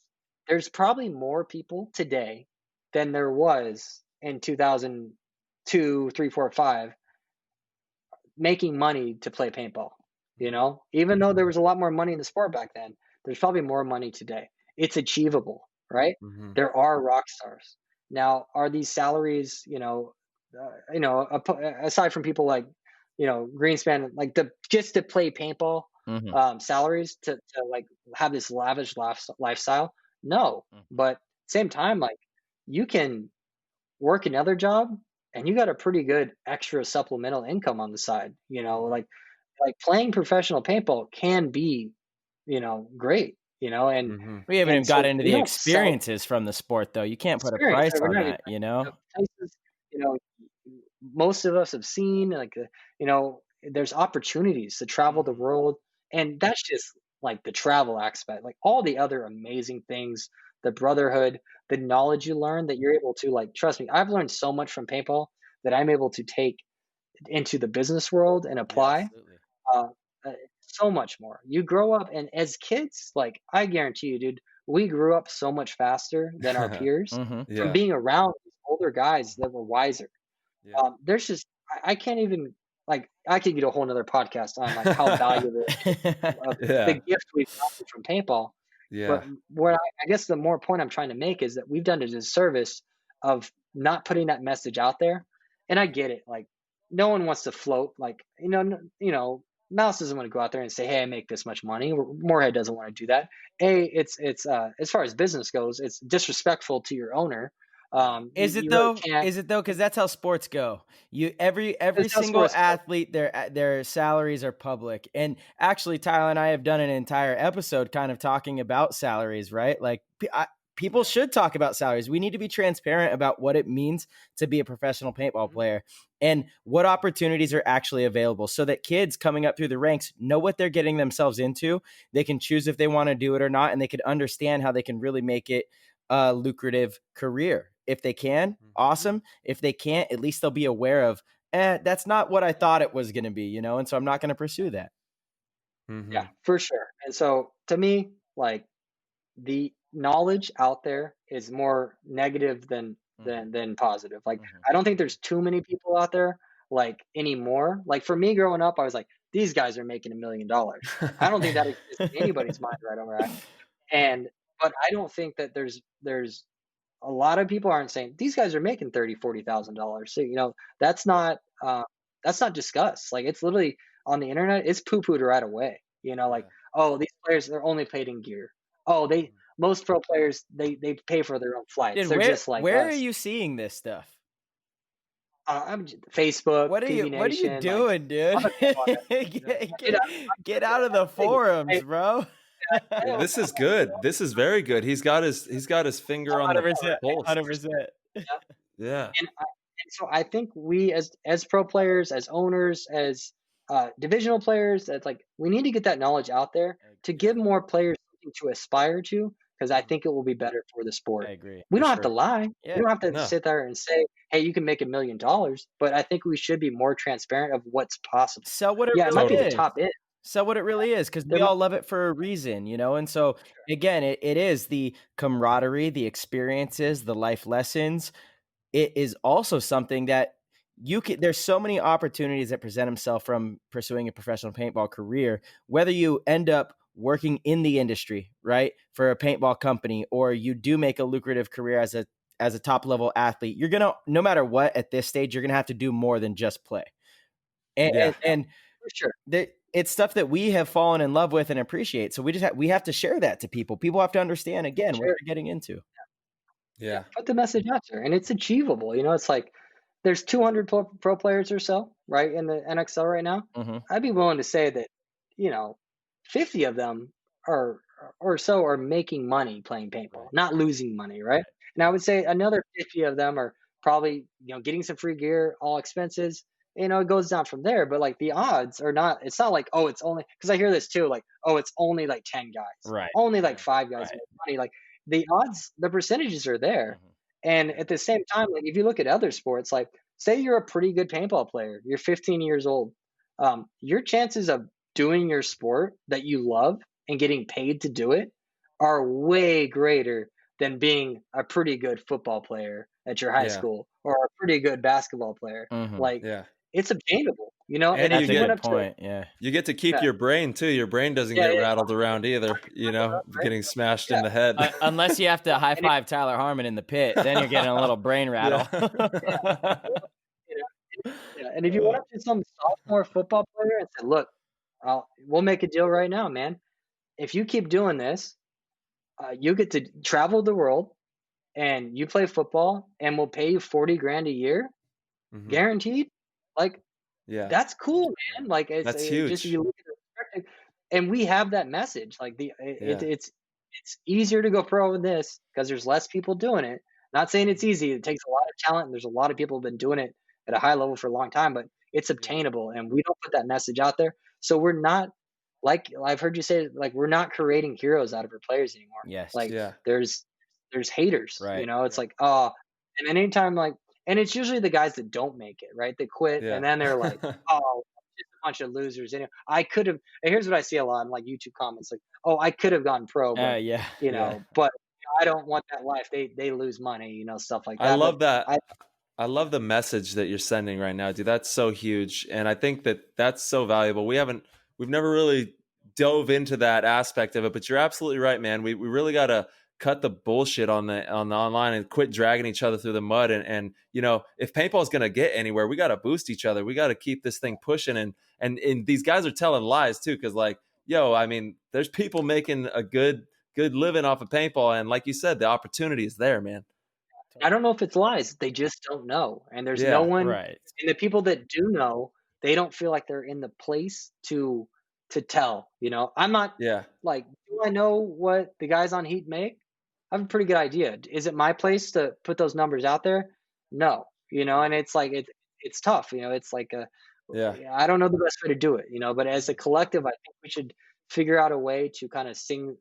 there's probably more people today than there was in 2002, 3, 4, 5 making money to play paintball. Even though there was a lot more money in the sport back then, there's probably more money today. It's achievable, right? Mm-hmm. There are rock stars. Now, are these salaries, aside from people like, Greenspan, like just to play paintball, Hmm. salaries to like have this lavish lifestyle? No, but same time, like you can work another job and you got a pretty good extra supplemental income on the side. Like playing professional paintball can be, great, and Mm-hmm. We haven't even and got so into we the don't sell experiences from the sport, though. You can't put a experience, price right? We're on not even that, you know? places, most of us have seen, like, there's opportunities to travel the world, and that's just like the travel aspect. Like all the other amazing things, the brotherhood, the knowledge you learn, that you're able to, like, trust me, I've learned so much from paintball that I'm able to take into the business world and Yeah, apply. absolutely. uh, uh, so much more. You grow up, and as kids, like, I guarantee you, dude, we grew up so much faster than our peers Hmm. from Yeah. being around these older guys that were wiser. Yeah. There's just, I can't even, like, I could get a whole nother podcast on like how valuable of the Yeah. gift we've gotten from paintball. But Yeah. what I guess the more point I'm trying to make is that we've done a disservice of not putting that message out there. And I get it. Like, no one wants to float, like, Mouse doesn't want to go out there and say, "Hey, I make this much money." Moorhead doesn't want to do that. It's as far as business goes, it's disrespectful to your owner. Is it You really though? can't. Is it though? Because that's how sports go. Every It's how single sports go. athlete, their salaries are public. And actually, Tyler and I have done an entire episode kind of talking about salaries, right? Like people should talk about salaries. We need to be transparent about what it means to be a professional paintball player and what opportunities are actually available, so that kids coming up through the ranks know what they're getting themselves into. They can choose if they want to do it or not, and they can understand how they can really make it a lucrative career. If they can, awesome. If they can't, at least they'll be aware of, that's not what I thought it was going to be, and so I'm not going to pursue that. Yeah, Mm-hmm. for sure. And so to me, like, the knowledge out there is more negative than positive. Like, I don't think there's too many people out there, like, anymore. Like for me growing up, I was like, these guys are making $1 million. I don't think that exists in anybody's mind right over that. And but I don't think that there's a lot of people aren't saying these guys are making 30, $40,000. So, that's not discussed. Like, it's literally on the internet, it's poo-pooed right away. Like, oh, these players, they're only paid in gear. Oh, most pro players, they pay for their own flights. Dude, They're just like where are us. you seeing this stuff? Facebook, TV What are you Nation, like, doing, dude? I'm a big one. Get out of the forums, Hey, bro. This is good. This is very good. He's got his finger on the 100%. pulse. 100%. Yeah. And so I think we, as pro players, as owners, as divisional players, that's like, we need to get that knowledge out there to give more players something to aspire to, because I think it will be better for the sport. I agree. We For don't have to sure. lie. Yeah. We don't have to No. sit there and say, "Hey, you can make $1 million," but I think we should be more transparent of what's possible. Sell what it Yeah, it might really be the is. top end. So what it really is, because There we might, all love it for a reason, And so again, it is the camaraderie, the experiences, the life lessons. It is also something that there's so many opportunities that present themselves from pursuing a professional paintball career, whether you end up working in the industry, right, for a paintball company, or you do make a lucrative career as a top level athlete. You're gonna, no matter what, at this stage, you're gonna have to do more than just play. Yeah. And for sure. it's stuff that we have fallen in love with and appreciate. So we have to share that to people. People have to understand, again, what Sure. they're getting into. Yeah. Put the message out there, and it's achievable. It's like there's 200 pro players or so, right, in the NXL right now. Mm-hmm. I'd be willing to say that, 50 of them are or so are making money playing paintball, Right. not losing money, right? And I would say another 50 of them are probably, getting some free gear, all expenses. It goes down from there, but like the odds are not. It's not like, oh, it's only because I hear this too, like, oh, it's only like 10 guys, Right. only like 5 guys Right. make money. Like the odds, the percentages are there. Mm-hmm. And at the same time, like if you look at other sports, like say you're a pretty good paintball player, you're 15 years old, your chances of doing your sport that you love and getting paid to do it are way greater than being a pretty good football player at your high Yeah. school or a pretty good basketball player. Mm-hmm. Like Yeah. it's obtainable, And And That's if a you went good up point. Yeah. You get to keep Yeah. your brain too. Your brain doesn't Yeah, get yeah. rattled around either, getting smashed in Yeah. the head. Unless you have to high five Tyler Harmon in the pit, then you're getting a little brain rattle. And if you went up to some sophomore football player and said, "Look, we'll make a deal right now, man. If you keep doing this, you get to travel the world and you play football, and we'll pay you 40 grand a year, Mhm. guaranteed." Like Yeah. that's cool, man. Like it's That's just huge. you look at the perspective, and we have that message. Like it's easier to go pro in this because there's less people doing it. Not saying it's easy. It takes a lot of talent, and there's a lot of people who've been doing it at a high level for a long time. But it's obtainable, and we don't put that message out there. So we're not like I've heard you say, like we're not creating heroes out of our players anymore. Yes. Like Yeah. there's haters. Right. It's like and anytime like. And it's usually the guys that don't make it, right? They quit, Yeah. and then they're like, "Oh, just a bunch of losers." I could have. And here's what I see a lot in like YouTube comments, like, "Oh, I could have gone pro, but Yeah. but I don't want that life. They lose money, stuff like that." I love But that. I love the message that you're sending right now, dude. That's so huge. And I think that that's so valuable. We've never really dove into that aspect of it, but you're absolutely right, man. We really got to cut the bullshit on the online and quit dragging each other through the mud. And if paintball is going to get anywhere, we got to boost each other. We got to keep this thing pushing. And these guys are telling lies too. Cause like, I mean, there's people making a good living off of paintball. And like you said, the opportunity is there, man. I don't know if it's lies. They just don't know, and there's no one. Right. And the people that do know, they don't feel like they're in the place to tell. I'm not. Yeah. Like, do I know what the guys on Heat make? I have a pretty good idea. Is it my place to put those numbers out there? No, and it's like it's tough. It's like I don't know the best way to do it. But as a collective, I think we should figure out a way to kind of sing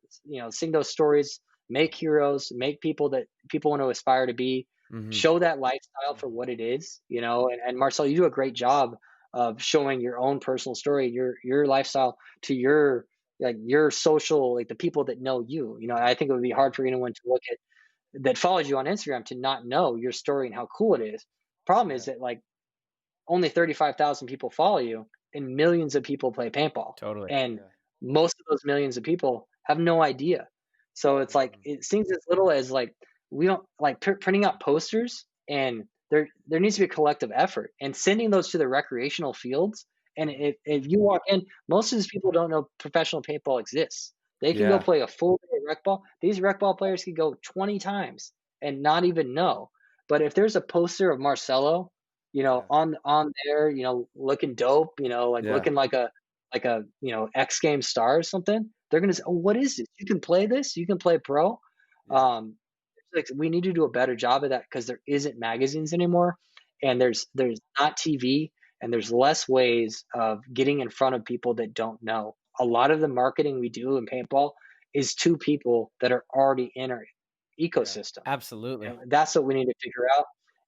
those stories, make heroes, make people that people want to aspire to be, show that lifestyle for what it is. And Marcel, you do a great job of showing your own personal story, your lifestyle to your social, like the people that know you. I think it would be hard for anyone to look at that follows you on Instagram to not know your story and how cool it is. Problem is that like only 35,000 people follow you and millions of people play paintball. Totally. And most of those millions of people have no idea. So it's like, it seems as little as like, we don't like printing out posters, and there needs to be a collective effort and sending those to the recreational fields. And if you walk in, most of these people don't know professional paintball exists. They can go play a full day of rec ball. These rec ball players can go 20 times and not even know. But if there's a poster of Marcelo, on there, looking dope, looking like a X Games star or something, they're gonna say, "Oh, what is this? You can play this? You can play pro?" Like we need to do a better job of that because there isn't magazines anymore, and there's not TV, and there's less ways of getting in front of people that don't know. A lot of the marketing we do in paintball is to people that are already in our ecosystem. Absolutely. And that's what we need to figure out.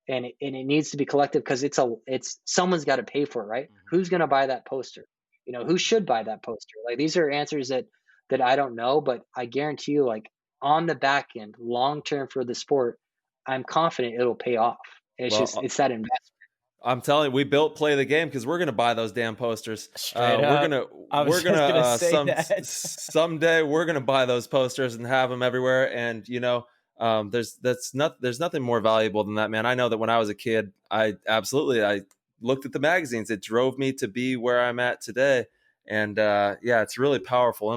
And it needs to be collective because it's someone's got to pay for it, right? Who's going to buy that poster? Who should buy that poster? Like these are answers that I don't know, but I guarantee you, like on the back end, long term for the sport, I'm confident it'll pay off. It's that investment. I'm telling you, we built Play the Game because we're gonna buy those damn posters. Someday we're gonna buy those posters and have them everywhere. And there's nothing more valuable than that, man. I know that when I was a kid, I looked at the magazines. It drove me to be where I'm at today. And it's really powerful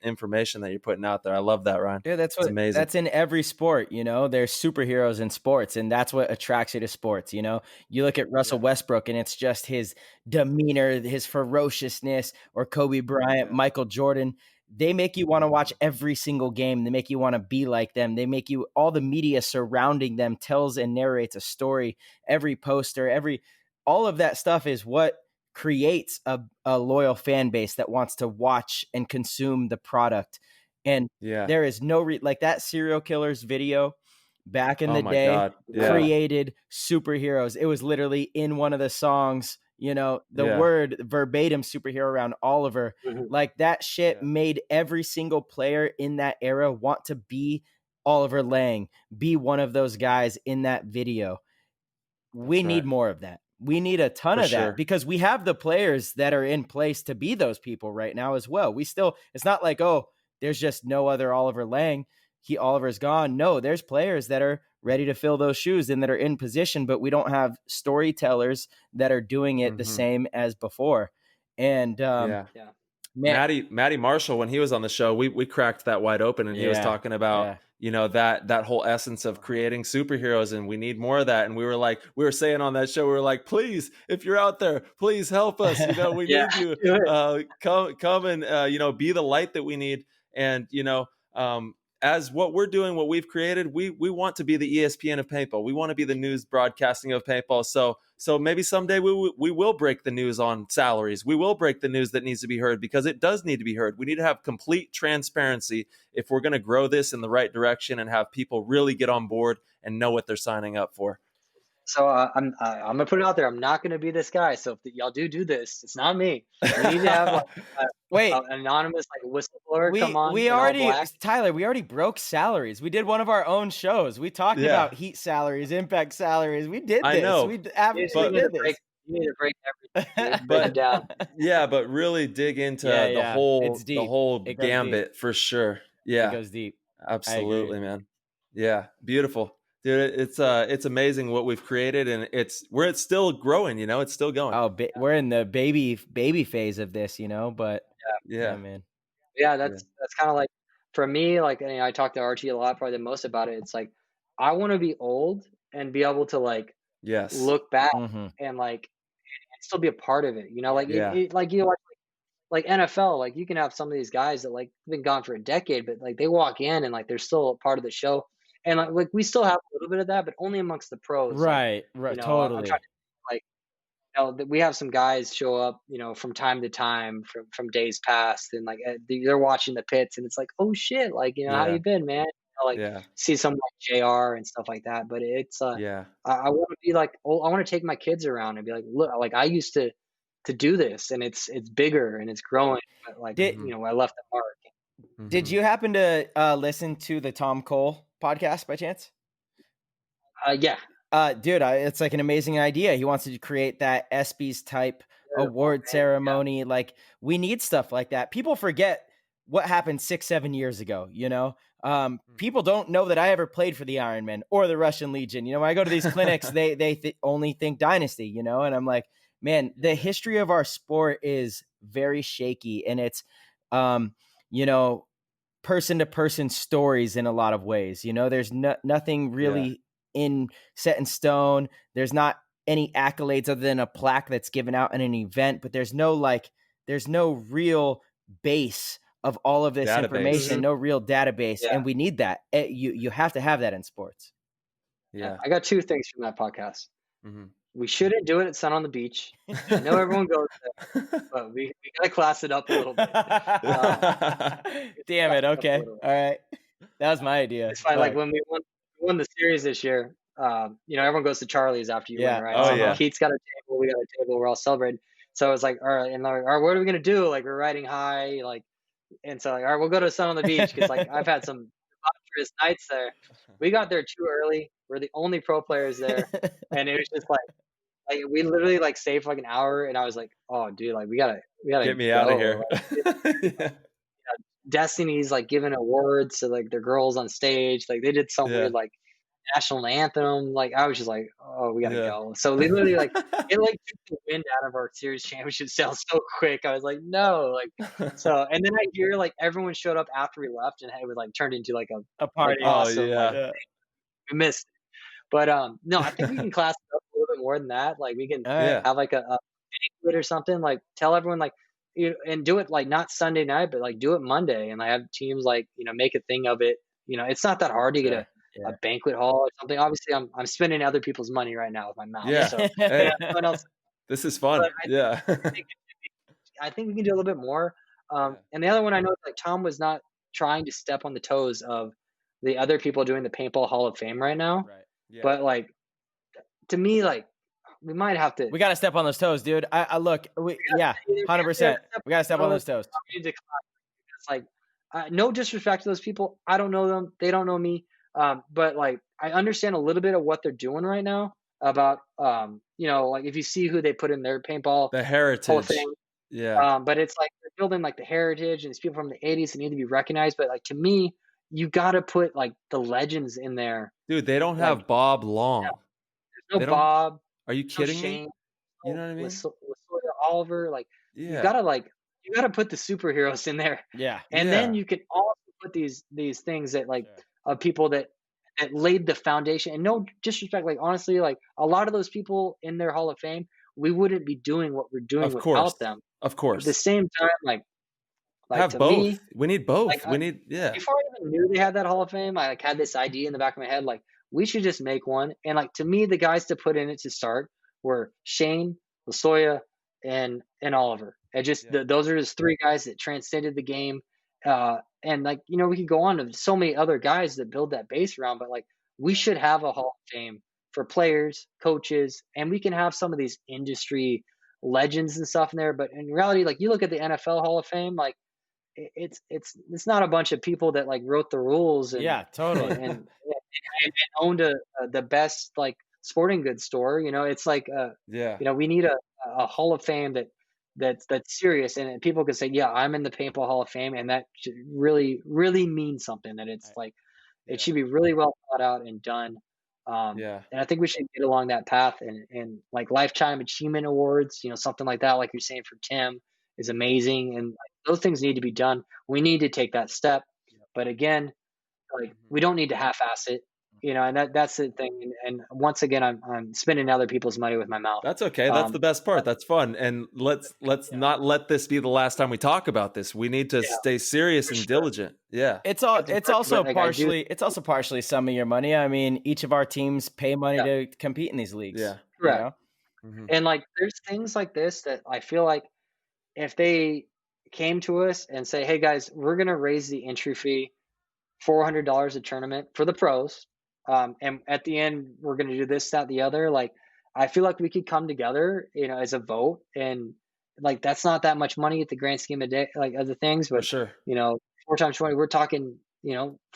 information that you're putting out there. I love that, Ryan. Yeah, It's amazing. That's in every sport, there's superheroes in sports, and that's what attracts you to sports. You look at Russell Westbrook and it's just his demeanor, his ferociousness, or Kobe Bryant, Michael Jordan. They make you want to watch every single game. They make you want to be like them. They make you, all the media surrounding them tells and narrates a story. Every poster, all of that stuff is what creates a loyal fan base that wants to watch and consume the product. And there is no like that serial killers video back in the day created superheroes. It was literally in one of the songs, the word verbatim superhero around Oliver. Like that shit made every single player in that era want to be Oliver Lang, be one of those guys in that video. We need more of that. We need a ton of that because we have the players that are in place to be those people right now as well. It's not like, oh, there's just no other Oliver Lang. Oliver's gone. No, there's players that are ready to fill those shoes and that are in position, but we don't have storytellers that are doing it the same as before. And Matty Marshall, when he was on the show, we cracked that wide open, and he was talking about that whole essence of creating superheroes, and we need more of that. And we were saying on that show, we were like, please, if you're out there, please help us. We need you. Come and be the light that we need. And as what we're doing, what we've created, we want to be the ESPN of paintball. We want to be the news broadcasting of paintball. So maybe someday we will break the news on salaries. We will break the news that needs to be heard, because it does need to be heard. We need to have complete transparency if we're going to grow this in the right direction and have people really get on board and know what they're signing up for. So I'm gonna put it out there. I'm not gonna be this guy. So if y'all do this, it's not me. We need to have an anonymous whistleblower come on. Tyler, we already broke salaries. We did one of our own shows. We talked about Heat salaries, Impact salaries. We did this. I know. We absolutely did this. You need to break everything. Break it down. Yeah, but really dig into the whole gambit for sure. Yeah, it goes deep. Absolutely, man. Yeah, beautiful. Dude, it's amazing what we've created, and it's still growing. It's still going. Oh, we're in the baby phase of this, but man. Yeah, that's kind of like, for me, like, I talk to RT a lot, probably the most about it. It's like, I want to be old and be able to look back and still be a part of it. Like NFL, like you can have some of these guys that been gone for a decade, but they walk in and they're still a part of the show. And like we still have a little bit of that, but only amongst the pros. Right, totally. I'm trying to, we have some guys show up, from time to time from days past, and they're watching the pits, and it's like, oh shit, how you been, man? See someone like JR and stuff like that. But it's I want to be I want to take my kids around and be like, look, I used to do this, and it's bigger and it's growing. But I left the mark. Did you happen to listen to the Tom Cole podcast by chance? Yeah. Dude, it's an amazing idea. He wants to create that ESPYs type award ceremony. Yeah. We need stuff like that. People forget what happened 6-7 years ago. People don't know that I ever played for the Ironmen or the Russian Legion. When I go to these clinics, they only think Dynasty. And I'm like, man, the history of our sport is very shaky, and it's person to person stories in a lot of ways. There's nothing really set in stone. There's not any accolades other than a plaque that's given out in an event, but there's no real base of all of this information, no real database. And we need that. You have to have that in sports. Yeah. I got two things from that podcast. We shouldn't do it at Sun on the Beach. I know everyone goes there, but we got to class it up a little bit. Damn it. Okay. All right. That was my idea. It's fine. When we won the series this year, everyone goes to Charlie's after you win, right? Oh, yeah. Keith's got a table. We got a table. We're all celebrating. So I was like, all right. And all right, what are we going to do? We're riding high. And so all right, we'll go to Sun on the Beach. Cause I've had some debaucherous nights there. We got there too early. We're the only pro players there. And it was just we literally saved an hour, and I was like, oh dude, we gotta get me out of here. Destiny's giving awards to their girls on stage. They did some weird national anthem. Like I was just like, oh, we gotta Yeah. go. So we literally like it like took the wind out of our series championship sails so quick. I was like, no, like so. And then I hear like everyone showed up after we left, and it was like turned into like A like party. Oh awesome. Like yeah. we missed. But no, I think we can class it up a little bit more than that. Like we can All right. Yeah. have like a banquet or something. Like tell everyone like and do it like not Sunday night, but like do it Monday and like have teams like make a thing of it. It's not that hard to get Sure. a banquet hall or something. Obviously, I'm spending other people's money right now with my mouth. Yeah. So Hey, everyone else, this is fun. but Yeah. I think we can do a little bit more. Yeah. And the other one I know is like Tom was not trying to step on the toes of the other people doing the paintball Hall of Fame right now. Right. Yeah. But like to me, like we might have to. We got to step on those toes, dude. I look, yeah, 100%. We got to step on those toes. It's like, no disrespect to those people. I don't know them. They don't know me. But like, I understand a little bit of what they're doing right now about, like if you see who they put in their paintball The Hall of heritage. Fame. Yeah. But it's like they're building like the heritage and these people from the 80s that need to be recognized. But like to me, you got to put like the legends in there. Dude, they don't have Like, Bob Long. There's They no don't- Bob. Are you No kidding me? Shane. You know what I mean? LaSoya Oliver. Like Yeah. you gotta put the superheroes in there. Yeah. And then you can also put these things that like people that laid the foundation. And no disrespect, like honestly, like a lot of those people in their Hall of Fame, we wouldn't be doing what we're doing Of course. without them. Of At course. the same time, like Have to both. me, We need both. like, We need before I even knew they had that Hall of Fame, I like had this idea in the back of my head, like we should just make one. And like to me, the guys to put in it to start were Shane, LaSoya, and Oliver. And just those are just three guys that transcended the game. And like we could go on to so many other guys that build that base around, but like we should have a Hall of Fame for players, coaches, and we can have some of these industry legends and stuff in there. But in reality, like you look at the NFL Hall of Fame, like it's not a bunch of people that like wrote the rules and Yeah, totally. and owned the best like sporting goods store. It's like we need a Hall of Fame that's serious, and people can say, yeah, I'm in the paintball Hall of Fame, and that should really means something. That it's like it should be really well thought out and done. And I think we should get along that path, and like lifetime achievement awards, something like that, like you're saying for Tim, is amazing, and those things need to be done. We need to take that step, but again, like we don't need to half-ass it, and that's the thing. And once again, I'm spending other people's money with my mouth. That's okay. That's the best part. That's fun. And let's not let this be the last time we talk about this. We need to stay serious and diligent. Yeah. It's also partially some of your money. I mean, each of our teams pay money to compete in these leagues. Yeah. Correct. And like there's things like this that I feel like if they came to us and say, hey guys, we're going to raise the entry fee $400 a tournament for the pros. And at the end, we're going to do this, that, the other. Like, I feel like we could come together, as a vote, and like, that's not that much money at the grand scheme of day, like other things, but For sure. 4 times 20, we're talking,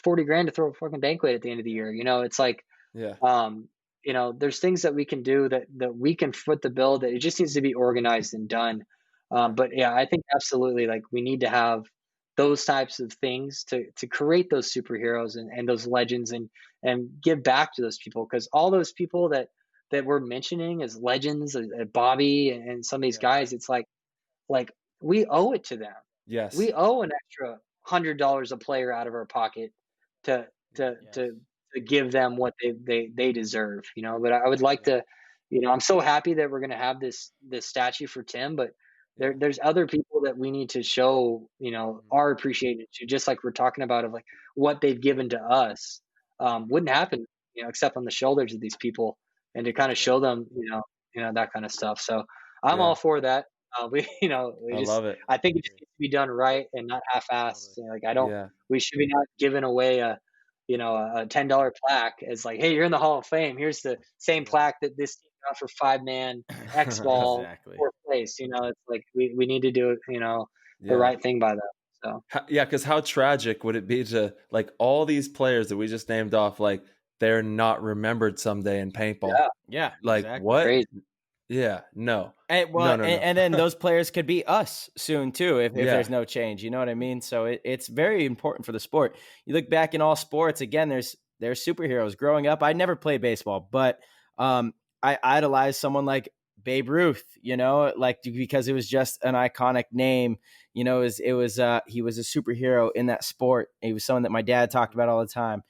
40 grand to throw a fucking banquet at the end of the year. It's like, there's things that we can do that we can foot the bill, that it just needs to be organized and done. But yeah, I think absolutely, like we need to have those types of things to create those superheroes and those legends and give back to those people, because all those people that we're mentioning as legends, Bobby and some of these guys, it's like we owe it to them. Yes, we owe an extra $100 a player out of our pocket to give them what they deserve. But I would like to, I'm so happy that we're going to have this statue for Tim, but there's other people that we need to show, our appreciation to, just like we're talking about, of like what they've given to us. Wouldn't happen, except on the shoulders of these people, and to kind of show them, that kind of stuff. So I'm all for that. I love it. I think it just needs to be done right and not half-assed. We should be not giving away a $10 plaque as like, hey, you're in the Hall of Fame. Here's the same plaque that this team got for 5-man X ball fourth place. It's like we need to do the right thing by them. So because how tragic would it be to like all these players that we just named off, like they're not remembered someday in paintball? Yeah, like exactly. what? Crazy. Yeah, no. And, no. And then those players could be us soon too if there's no change. You know what I mean? So it's very important for the sport. You look back in all sports, again, there's they're superheroes. Growing up, I never played baseball, but I idolized someone like Babe Ruth, like because it was just an iconic name. He was a superhero in that sport. He was someone that my dad talked about all the time.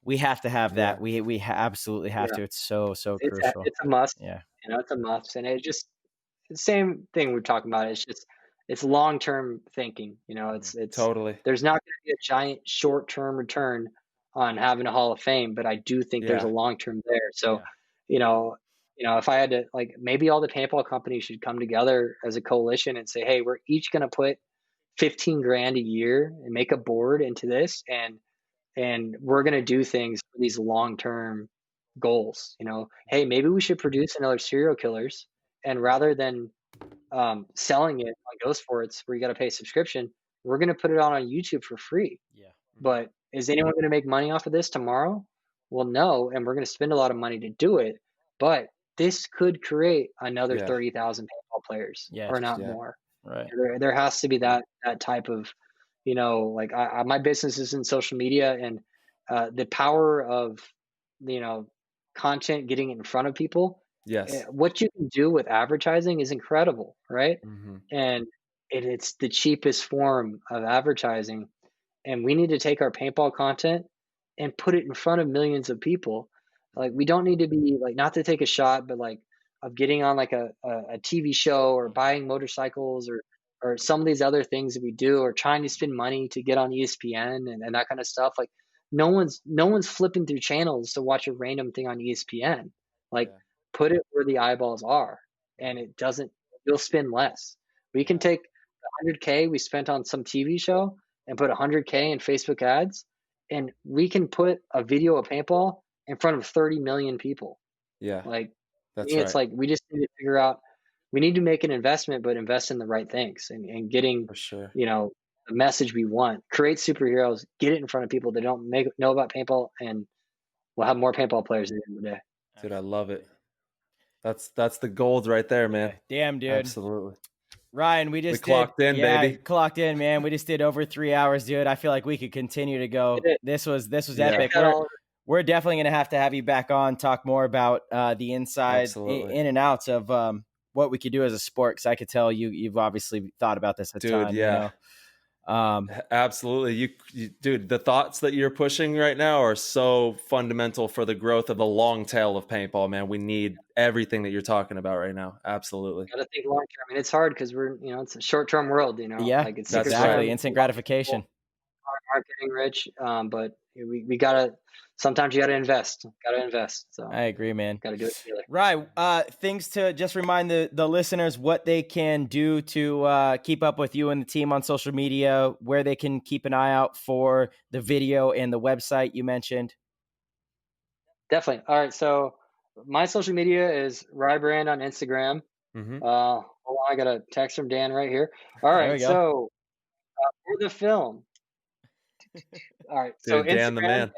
We have to have that. We absolutely have to. It's so crucial. It's a must. Yeah. It's a must. And it just, the same thing we're talking about. It's long-term thinking. It's totally. There's not going to be a giant short-term return on having a Hall of Fame, but I do think there's a long-term there. So, if I had to, maybe all the paintball companies should come together as a coalition and say, hey, we're each going to put 15 grand a year and make a board into this. And we're going to do things for these long-term goals. Hey, maybe we should produce another serial killers. And rather than selling it on Ghost Sports where you got to pay a subscription, we're going to put it on YouTube for free. Yeah. But is anyone going to make money off of this tomorrow? Well, no. And we're going to spend a lot of money to do it. But this could create another 30,000 paintball players or not more. Right. There has to be that type of, my business is in social media, and the power of, content, getting it in front of people. Yes. What you can do with advertising is incredible, right? Mm-hmm. And it's the cheapest form of advertising. And we need to take our paintball content and put it in front of millions of people. We don't need to be not to take a shot, but of getting on a TV show or buying motorcycles or some of these other things that we do, or trying to spend money to get on ESPN and that kind of stuff. No one's flipping through channels to watch a random thing on ESPN. Put it where the eyeballs are, and you'll spend less. We can take the $100K we spent on some TV show and put $100K in Facebook ads, and we can put a video of paintball in front of 30 million people. Yeah. That's right. It's we just need to figure out, we need to make an investment, but invest in the right things and getting, for sure, the message we want. Create superheroes, get it in front of people that don't know about paintball, and we'll have more paintball players at the end of the day. Dude, I love it. That's the gold right there, man. Damn, dude. Absolutely. Ryan, we clocked in, baby. Clocked in, man. We just did over 3 hours, dude. I feel like we could continue to go. This was epic. We're definitely going to have you back on, talk more about the inside, in and outs of what we could do as a sport. Because I could tell you've obviously thought about this a ton. Yeah. Absolutely. You dude, the thoughts that you're pushing right now are so fundamental for the growth of the long tail of paintball, man. We need everything that you're talking about right now. Absolutely. Gotta think long term. It's hard because we're, it's a short term world, Yeah, it's exactly. Instant gratification. Aren't getting rich, but we gotta. Sometimes you gotta invest. So I agree, man. Gotta do it together. Right. Things to just remind the listeners what they can do to keep up with you and the team on social media, where they can keep an eye out for the video and the website you mentioned. Definitely. All right. So my social media is Rybrand on Instagram. Mm-hmm. Hold on, I got a text from Dan right here. All right. So for the film. All right. So Dude, Dan Instagram the man.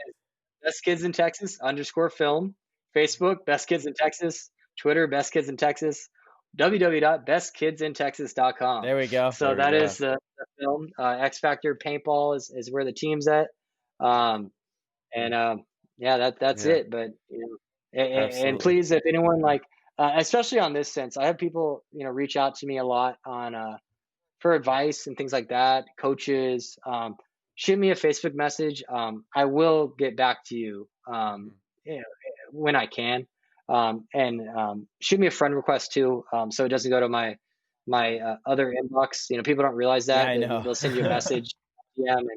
Best Kids in Texas _film. Facebook, Best Kids in Texas. Twitter, Best Kids in Texas. www.bestkidsinTexas.com. There we go. So that is the film. X Factor Paintball is where the team's at. That's it. But and please, if anyone especially on this sense, I have people reach out to me a lot on for advice and things like that. Coaches. Shoot me a Facebook message. I will get back to you when I can. And shoot me a friend request too, so it doesn't go to my other inbox. People don't realize that. Yeah, I know. They'll send you a message, and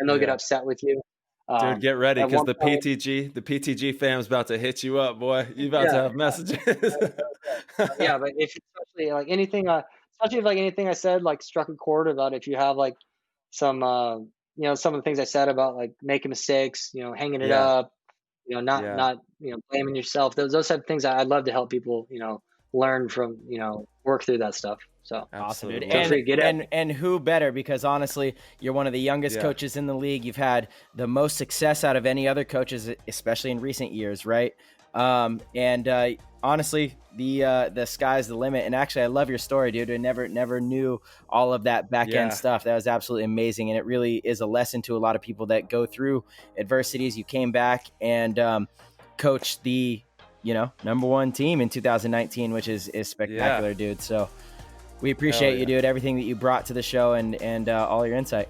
they'll get upset with you. Dude, get ready, because the PTG fam's about to hit you up, boy. You about to have messages. Yeah, but if especially anything, especially if anything I said struck a chord about, if you have some some of the things I said about making mistakes, hanging it up, not blaming yourself. Those type of things I'd love to help people, learn from, work through that stuff. So awesome, dude. And who better? Because honestly, you're one of the youngest coaches in the league. You've had the most success out of any other coaches, especially in recent years, right? honestly, the sky's the limit. And actually, I love your story, dude. I never knew all of that back end Yeah. stuff. That was absolutely amazing, and it really is a lesson to a lot of people that go through adversities. You came back and coached the number one team in 2019, which is spectacular, Yeah. dude. So we Hell appreciate yeah. you, dude. Everything that you brought to the show and all your insight.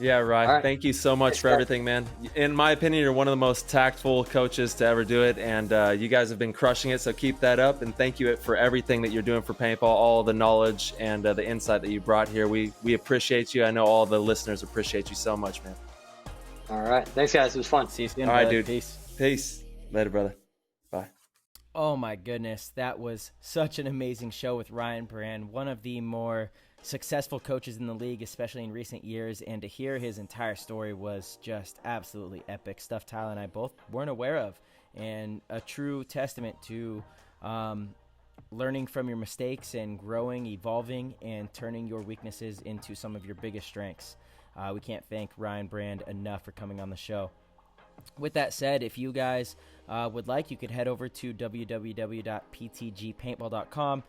Yeah, Rye. All right. Thank you so much for everything, man. In my opinion, you're one of the most tactful coaches to ever do it, and you guys have been crushing it, so keep that up, and thank you for everything that you're doing for paintball, all the knowledge and the insight that you brought here. We appreciate you. I know all the listeners appreciate you so much, man. All right. Thanks, guys. It was fun. See you soon, All right, brother. dude. Peace. Peace. Later, brother. Bye. Oh my goodness, that was such an amazing show with Ryan Brand, one of the more successful coaches in the league, especially in recent years, and to hear his entire story was just absolutely epic. Stuff Tyler and I both weren't aware of, and a true testament to learning from your mistakes and growing, evolving, and turning your weaknesses into some of your biggest strengths. We can't thank Ryan Brand enough for coming on the show. With that said, if you guys would like, you could head over to www.ptgpaintball.com.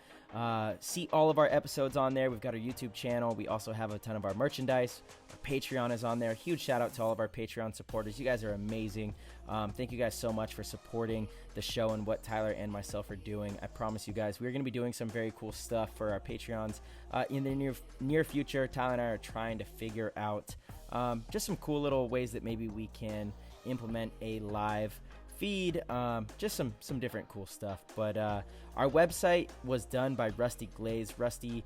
See all of our episodes on there. We've got our YouTube channel. We also have a ton of our merchandise. Our Patreon is on there. Huge shout out to all of our Patreon supporters. You guys are amazing. Thank you guys so much for supporting the show and what Tyler and myself are doing. I promise you guys, we're going to be doing some very cool stuff for our Patreons in the near future. Tyler and I are trying to figure out just some cool little ways that maybe we can implement a live feed, just some different cool stuff. But our website was done by Rusty Glaze. Rusty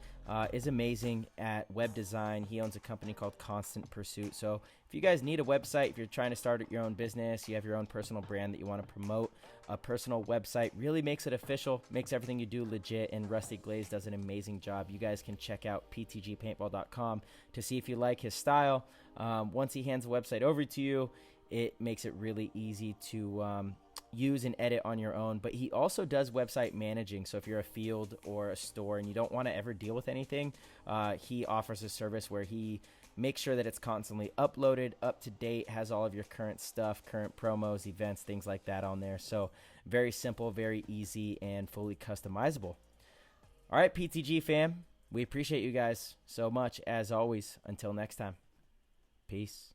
is amazing at web design. He owns a company called Constant Pursuit. So if you guys need a website, if you're trying to start your own business, you have your own personal brand that you want to promote, a personal website really makes it official, makes everything you do legit, and Rusty Glaze does an amazing job. You guys can check out ptgpaintball.com to see if you like his style. Once he hands the website over to you, it makes it really easy to use and edit on your own. But he also does website managing. So if you're a field or a store and you don't want to ever deal with anything, he offers a service where he makes sure that it's constantly uploaded, up to date, has all of your current stuff, current promos, events, things like that on there. So very simple, very easy, and fully customizable. All right, PTG fam, we appreciate you guys so much as always. Until next time, peace.